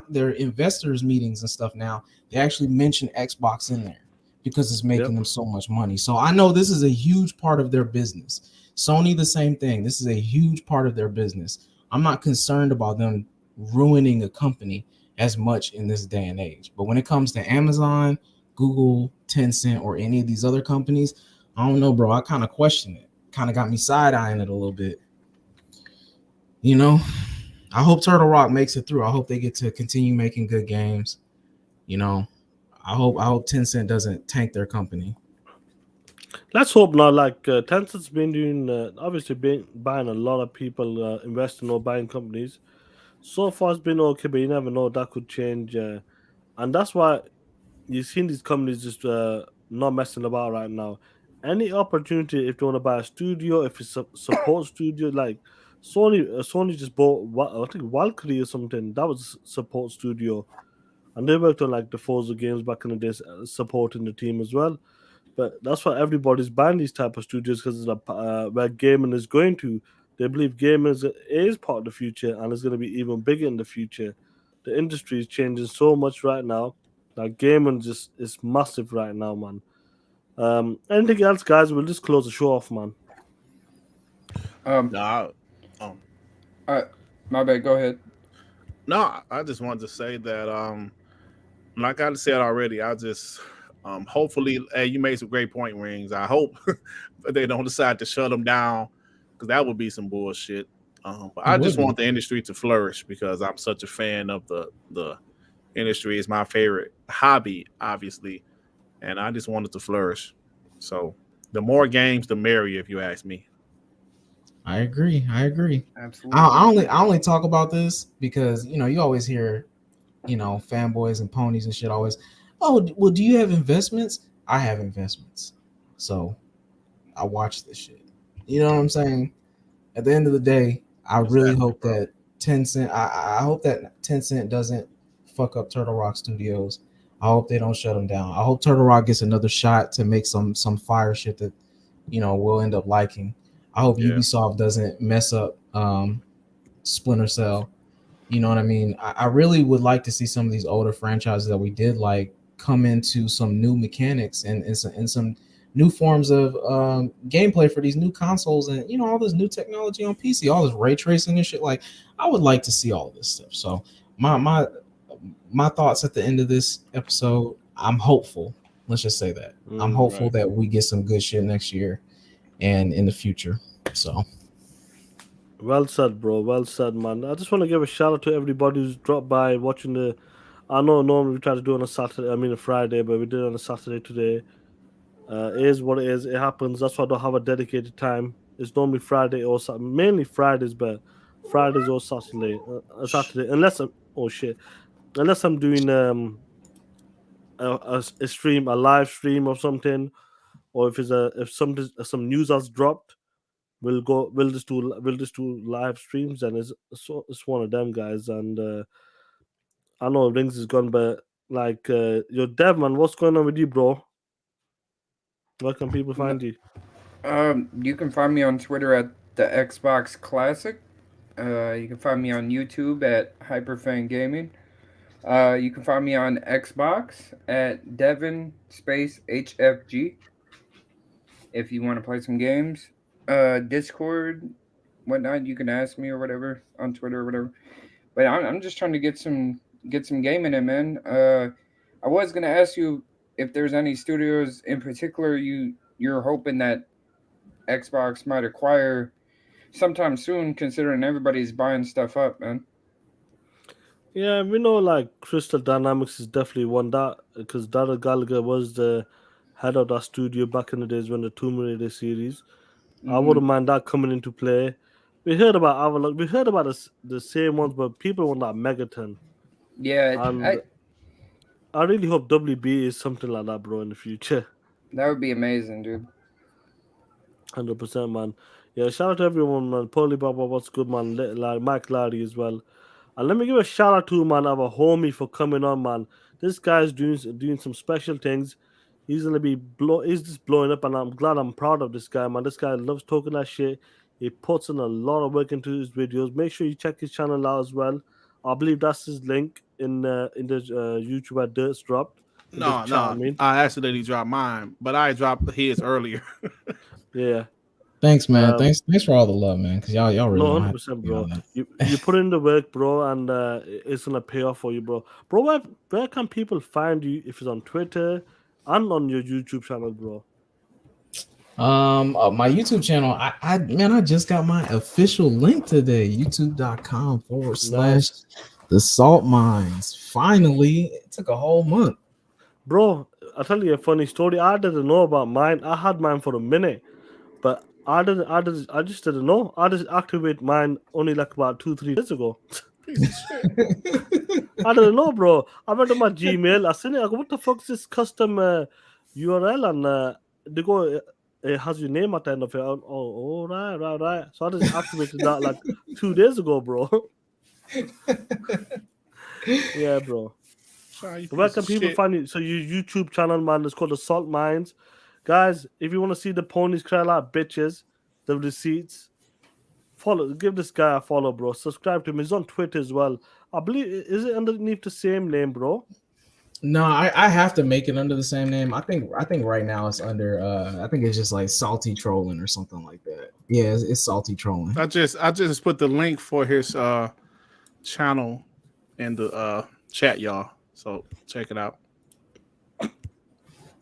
their investors meetings and stuff now, they actually mention Xbox in there because it's making Yep. them so much money. So I know this is a huge part of their business. Sony, the same thing. This is a huge part of their business. I'm not concerned about them ruining a company as much in this day and age. But when it comes to Amazon, Google, Tencent, or any of these other companies, I don't know, bro. I kind of question it. Kind of got me side eyeing it a little bit. You know, I hope Turtle Rock makes it through. I hope they get to continue making good games. You know, I hope Tencent doesn't tank their company. Let's hope not. Like Tencent's been doing, obviously been buying a lot of people, investing or buying companies. So far, it's been okay, but you never know, that could change. And that's why you've seen these companies just not messing about right now. Any opportunity, if you want to buy a studio, if it's a support studio, like Sony just bought, I think Valkyrie or something. That was a support studio, and they worked on like the Forza games back in the days, supporting the team as well. But that's why everybody's buying these type of studios, because it's where gaming is going to. They believe gaming is part of the future and is going to be even bigger in the future. The industry is changing so much right now. Like gaming just is massive right now, man. Anything else, guys? We'll just close the show off, man. Um, Nah, um, uh, my bad. Go ahead. no, I just wanted to say that like I said already, I just hopefully, hey, you made some great point, Rings. I hope they don't decide to shut them down, because that would be some bullshit. But It I would just be. want the industry to flourish, because I'm such a fan of the industry. Is my favorite hobby, obviously, and I just want it to flourish. So the more games, the merrier, if you ask me. I agree. I agree. I Absolutely. only I only talk about this because you always hear fanboys and ponies and shit always. Oh, well, do you have investments? I have investments, so I watch this shit. You know what I'm saying? At the end of the day, I really Exactly, hope bro. that Tencent. I hope that Tencent doesn't fuck up Turtle Rock Studios. I hope they don't shut them down. I hope Turtle Rock gets another shot to make some fire shit that we'll end up liking. I hope Yeah, Ubisoft doesn't mess up Splinter Cell. You know what I mean? I really would like to see some of these older franchises that we did like come into some new mechanics and some new forms of gameplay for these new consoles and all this new technology on PC, all this ray tracing and shit. Like, I would like to see all of this stuff. So my thoughts at the end of this episode, I'm hopeful. Let's just say that I'm hopeful right. that we get some good shit next year and in the future. So Well said, bro. Well said, man. I just want to give a shout out to everybody who's dropped by watching the. I know normally we try to do it on a Saturday, I mean a Friday, but we did it on a Saturday today. It is what it is. It happens. That's why I don't have a dedicated time. It's normally Friday or mainly Fridays, but Fridays or Saturday. Unless I'm oh shit, unless I'm doing a stream, a live stream or something, or if some news has dropped, we'll just do live streams, and it's one of them guys. And I know Rings is gone, but like your dev man, what's going on with you, bro? Where can people find you? You can find me on Twitter at the Xbox Classic. You can find me on YouTube at Hyperfan Gaming. You can find me on Xbox at Devon Space HFG if you want to play some games. Discord, whatnot, you can ask me or whatever on Twitter or whatever. But I'm just trying to get some gaming in, man. I was gonna ask you if there's any studios in particular you're hoping that Xbox might acquire sometime soon, considering everybody's buying stuff up, man. Yeah, we know like Crystal Dynamics is definitely one that, because Dara Gallagher was the head of that studio back in the days when the Tomb Raider series. I Hmm. wouldn't mind that coming into play. We heard about Avalon. We heard about the same ones, but people want that Megaton. Yeah, And I really hope WB is something like that, bro, in the future. that would be amazing, dude. 100%, man. Yeah, shout out to everyone, man. Polly Baba, what's good, man? Like Mike Larry as well. And let me give a shout out to man, our homie for coming on, man. This guy's doing some special things. He's gonna be he's just blowing up, and I'm glad, I'm proud of this guy, man. This guy loves talking that shit. He puts in a lot of work into his videos. Make sure you check his channel out as well. I believe that's his link in the YouTube where Dirt's dropped in the chat. I No, mean, I accidentally dropped mine, but I dropped his earlier. yeah. Thanks, man. Thanks for all the love, man. Because y'all really No, don't 100%, have to bro. on that. You put in the work, bro, and it's gonna pay off for you, bro. Bro, where can people find you if it's on Twitter and on your YouTube channel, bro? My YouTube channel, I just got my official link today, youtube.com / Nice. the salt mines. Finally, it took a whole month. Bro, I'll tell you a funny story. I didn't know about mine. I had mine for a minute, but I just didn't know. I just activated mine only like about 2-3 days ago. I didn't know, bro. I went to my Gmail. I seen it. I go, what the fuck is this custom URL? And they go, it has your name at the end of it. Oh, right. So I just activated that like 2 days ago, bro. Yeah, bro. Where can people find you? So your YouTube channel, man, is called the Salt Mines. Guys, if you want to see the ponies cry like bitches, the receipts, give this guy a follow, bro. Subscribe to him. He's on Twitter as well. I believe, is it underneath the same name, bro? No, I have to make it under the same name. I think right now it's under I think it's just like Salty Trolling or something like that. Yeah, it's Salty Trolling. I just put the link for his channel in the chat, y'all. So check it out.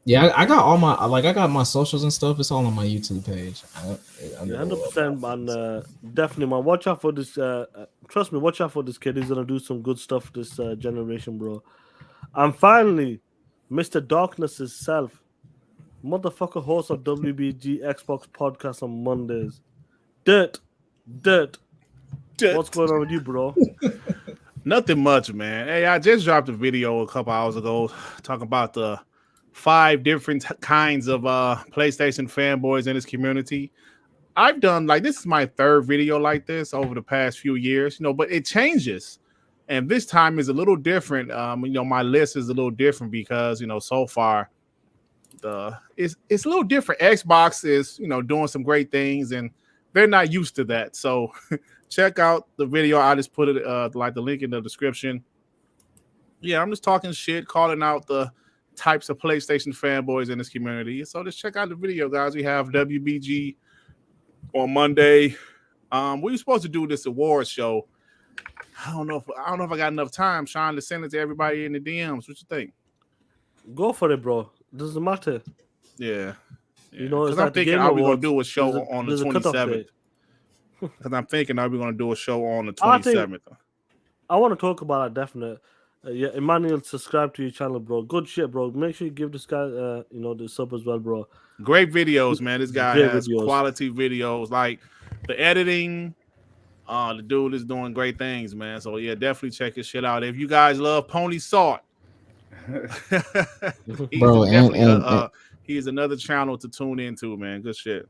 Yeah, I got all my I got my socials and stuff. It's all on my YouTube page. Yeah, 100%, man. Definitely, man. Watch out for this. Trust me, watch out for this kid. He's gonna do some good stuff this generation, bro. And finally, Mr. Darkness himself, motherfucker, host of WBG Xbox podcast on Mondays. Dirt. What's going on with you, bro? Nothing much, man. Hey, I just dropped a video a couple hours ago talking about the 5 different kinds of PlayStation fanboys in this community. I've done this is my 3rd video like this over the past few years, but it changes. And this time is a little different. My list is a little different because, so far it's a little different. Xbox is, doing some great things and they're not used to that. So check out the video. I just put it the link in the description. Yeah, I'm just talking shit, calling out the types of PlayStation fanboys in this community. So just check out the video, guys. We have WBG on Monday. We were supposed to do this awards show. I don't know if I got enough time, Sean, to send it to everybody in the DMs. What you think? Go for it, bro. Doesn't matter. Yeah. Because I'm thinking, are we going to do a show on the 27th? Because I'm thinking, are we going to do a show on the 27th? I want to talk about it, definitely. Yeah, Emmanuel, subscribe to your channel, bro. Good shit, bro. Make sure you give this guy, the sub as well, bro. Great videos, man. This guy has quality videos. Like the editing, the dude is doing great things, man. So yeah, definitely check his shit out. If you guys love Pony Salt, he's another channel to tune into, man. Good shit.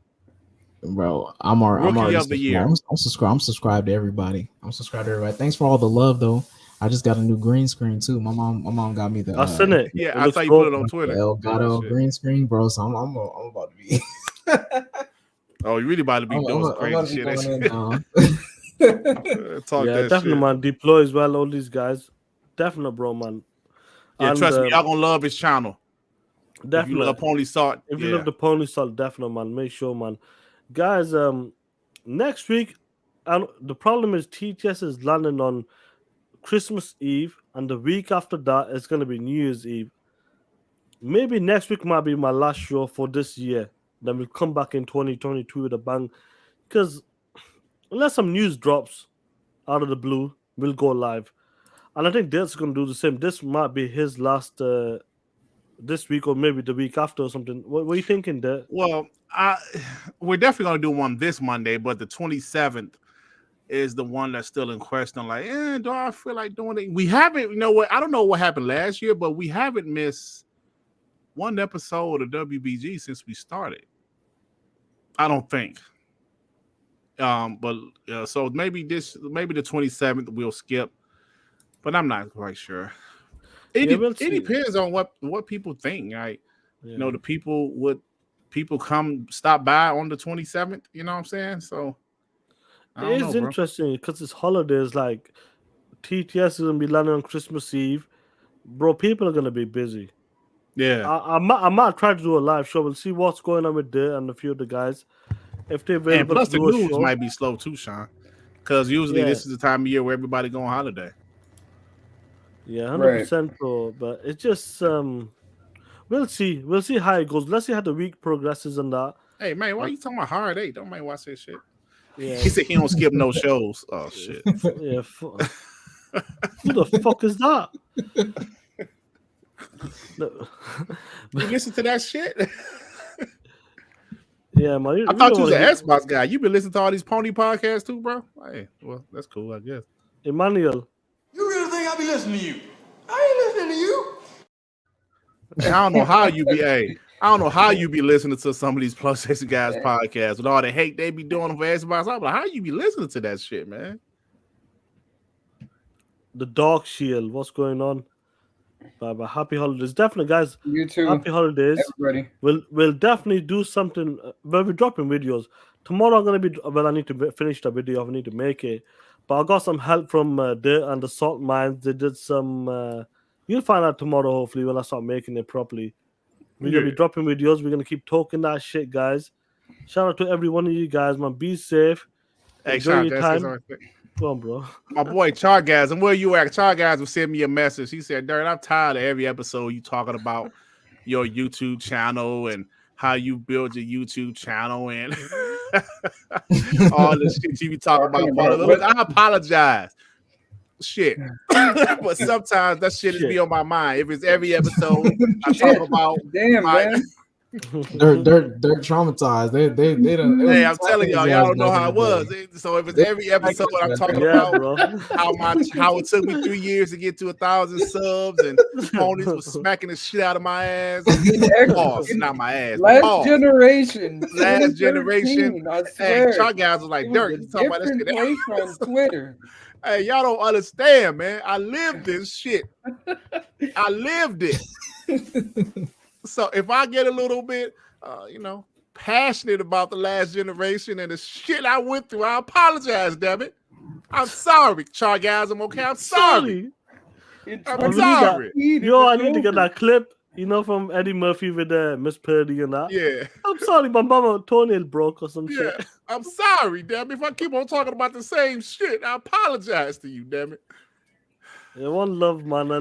Bro, I'm already of the year. I'm subscribed to everybody. Thanks for all the love, though. I just got a new green screen too. My mom got me the. I seen it. Yeah, I saw you put it on Twitter. Elgato green screen, bro. So I'm about to be. Oh, you really about to be doing some crazy shit? Definitely, man. Deploy as well. All these guys, definitely, bro, man. Yeah, and, trust me, y'all gonna love his channel. Definitely, if you love Pony Salt. If you love the Pony Salt, definitely, man. Make sure, man. Guys, next week, and the problem is TTS is landing on Christmas Eve, and the week after that it's gonna be New Year's Eve. Maybe next week might be my last show for this year. Then we'll come back in 2022 with a bang. Because unless some news drops out of the blue, we'll go live. And I think Dirt's gonna do the same. This might be his last this week or maybe the week after or something. What are you thinking, Dirt? Well, we're definitely gonna do one this Monday, but the 27th is the one that's still in question. Like, do I feel like doing it? We haven't, what? I don't know what happened last year, but we haven't missed one episode of WBG since we started. I don't think. So maybe the 27th we'll skip, but I'm not quite sure. It see. depends on what people think. Like, Yeah. you know, people come stop by on the 27th. You know what I'm saying? So I don't It know, is bro. interesting because it's holidays. Like TTS is gonna be landing on Christmas Eve, bro. People are gonna be busy. Yeah. I might try to do a live show. We'll see what's going on with Dirt and a few of the guys. If they're And available plus to the do a news show, might be slow too, Sean. Because usually yeah, this is the time of year where everybody go on holiday. yeah, Right. 100%. But it's just we'll see. We'll see how it goes. Let's see how the week progresses and that. Hey man, why you talking about hard eight? Don't make watch that shit. Yeah, He said he don't skip no shows. Oh shit. yeah. Who the fuck is that? No. You listen to that shit? Yeah, man. I thought you was an Xbox guy. You been listening to all these pony podcasts too, bro? Hey, well, that's cool, I guess. Emmanuel. You really think I be listening to you? I ain't listening to you. Hey, I don't know how you be. Hey, I don't know how you be listening to some of these PlayStation guys podcasts with all the hate they be doing for Xbox. I'm like, how you be listening to that shit, man? The Dark Shield. What's going on? But happy holidays, definitely, guys. You too. Happy holidays. Everybody. We'll definitely do something. Where we're dropping videos tomorrow. I'm gonna be well. I need to finish the video. I need to make it, but I got some help from Dirt and the Salt Mines. They did some. You'll find out tomorrow, hopefully, when I start making it properly. We're gonna be dropping videos. We're gonna keep talking that shit, guys. Shout out to every one of you guys, man. Be safe. Hey, Enjoy Sean, your time. Go on, bro. My boy Chargasm, where you at? Chargasm sent me a message. He said, Dirt, I'm tired of every episode you talking about your YouTube channel and how you build your YouTube channel and all the shit you be talking about. Look, I apologize. Shit. But sometimes that shit is be on my mind. If it's every episode I talk about man. They're traumatized. They don't. Hey, I'm telling y'all don't know how it was. So if it's every episode I'm talking about bro. how it took me 3 years to get to 1,000 subs and ponies was smacking the shit out of my ass. Pause, not my ass. Last generation. I Hey, swear. y'all guys was like, Dirk, you talking about this shit on Twitter. Hey, y'all don't understand, man. I lived this shit. I lived it. So if I get a little bit, passionate about the last generation and the shit I went through, I apologize, damn it. I'm sorry, Chargasm. Okay, I'm sorry. I'm sorry. I need to get that clip, from Eddie Murphy with Miss Purdy and that. Yeah. I'm sorry, my mama toenail broke or some shit. I'm sorry, damn it. If I keep on talking about the same shit, I apologize to you, damn it. Yeah, one love, man.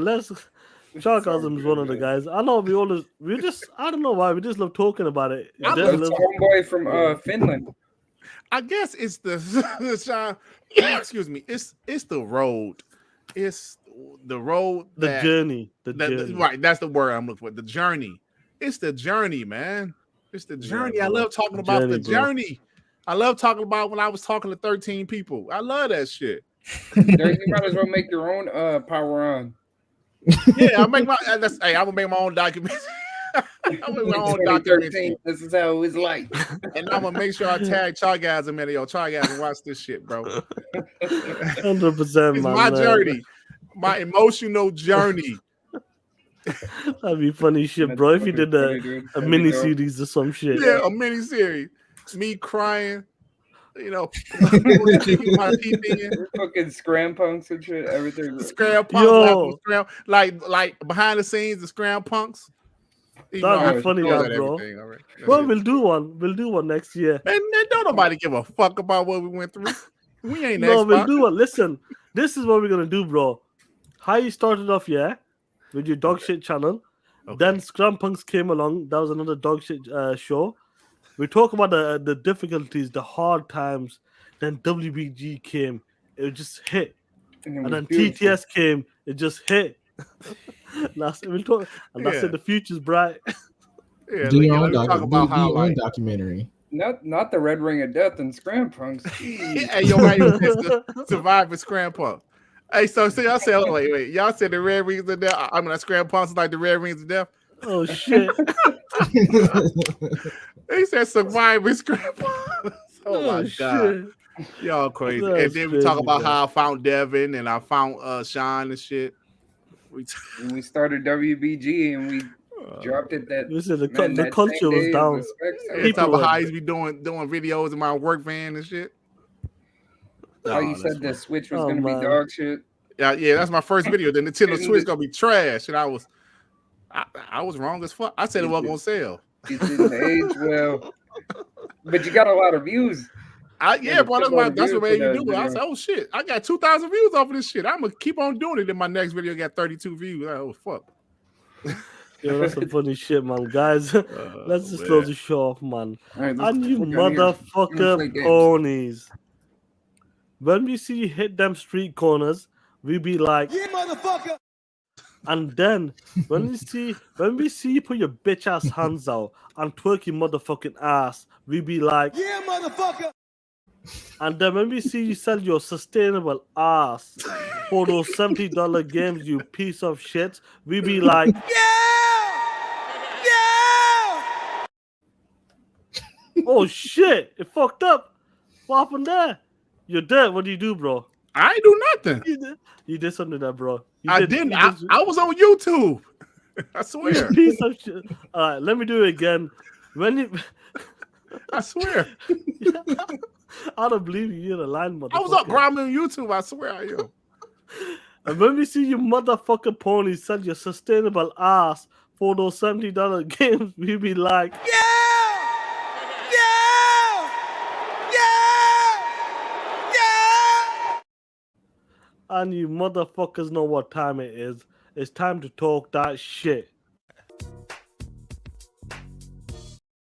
Chargasm is one of the guys. I know I don't know why, we just love talking about it. Homeboy from Finland. I guess it's the excuse me, it's the road. It's the road. The journey. Right, that's the word I'm looking for. The journey. It's the journey, man. It's the journey. I love talking about the journey. I love talking about when I was talking to 13 people. I love that shit. You might as well make your own power on. Yeah, I will make my own document. I make my own document. This is how it was like. And I'm gonna make sure I tag Chargasm in it. Yo, Chargasm, watch this shit, bro. 100%, it's my journey, my emotional journey. That'd be funny shit, bro. If you did a mini series or some shit. Yeah, a mini series. Me crying. Fucking scram punks and shit, everything. Scram punks, like behind the scenes, the scram punks. That'd be funny, bro. Right. Well, we'll do one next year. And don't nobody give a fuck about what we went through. We ain't no, we'll do one. Listen, this is what we're gonna do, bro. How you started off, with your dog shit channel. Okay. Then Scrum Punks came along. That was another dog shit show. We talk about the difficulties, the hard times. Then WBG came. It just hit. And then beautiful. TTS came. It just hit. That's it. The future's bright. Yeah, do your own documentary. Not the Red Ring of Death and Scram Punks. Hey, you're right. Survivor Scram Punk. Hey, so y'all said, wait. Y'all said the Red Rings of Death. I mean, Scram Punks is like the Red Rings of Death. Oh shit. They said Survivor Scram Punks. Oh my god. Y'all crazy. And then we talk about how I found Devin and I found Sean and shit. When we started WBG and we dropped it that Listen, the that culture same was day down. of the specs, Yeah, People talk about were- how he's be doing videos in my work van and shit. how you that's said the fine. Switch was Oh, gonna man. be dog shit. Yeah, that's my first video. The Nintendo Isn't Switch it- gonna be trash, and I was wrong as fuck. I said it wasn't gonna sell. It didn't age well, but you got a lot of views. Yeah, bro, that's what views made me for do that it. I said, oh shit, I got 2,000 views off of this shit. I'm gonna keep on doing it. Then my next video got 32 views. Oh fuck. Yo, that's some funny shit, man. Guys, let's just man. close the show off, man. All right, let's And you click on here. Let's play motherfucker games. ponies. When we see you hit them street corners, we be like, Yeah, motherfucker. and then when we see you put your bitch ass hands out and twerk your motherfucking ass, we be like, Yeah, motherfucker. and then when we see you sell your sustainable ass for those $70 games, you piece of shit, we be like, oh shit, it fucked up. What happened there? You're dead. What do you do, bro? I ain't do nothing. You did something there, bro. I didn't. I was on YouTube. I swear. Piece of shit. All right, let me do it again. When you, I swear. I don't believe you. You're a lying motherfucker. I was up, bro. I'm on YouTube. I swear I am. And when we see you motherfucker ponies sell your sustainable ass for those $70 games, we be like, and you motherfuckers know what time it is. It's time to talk that shit.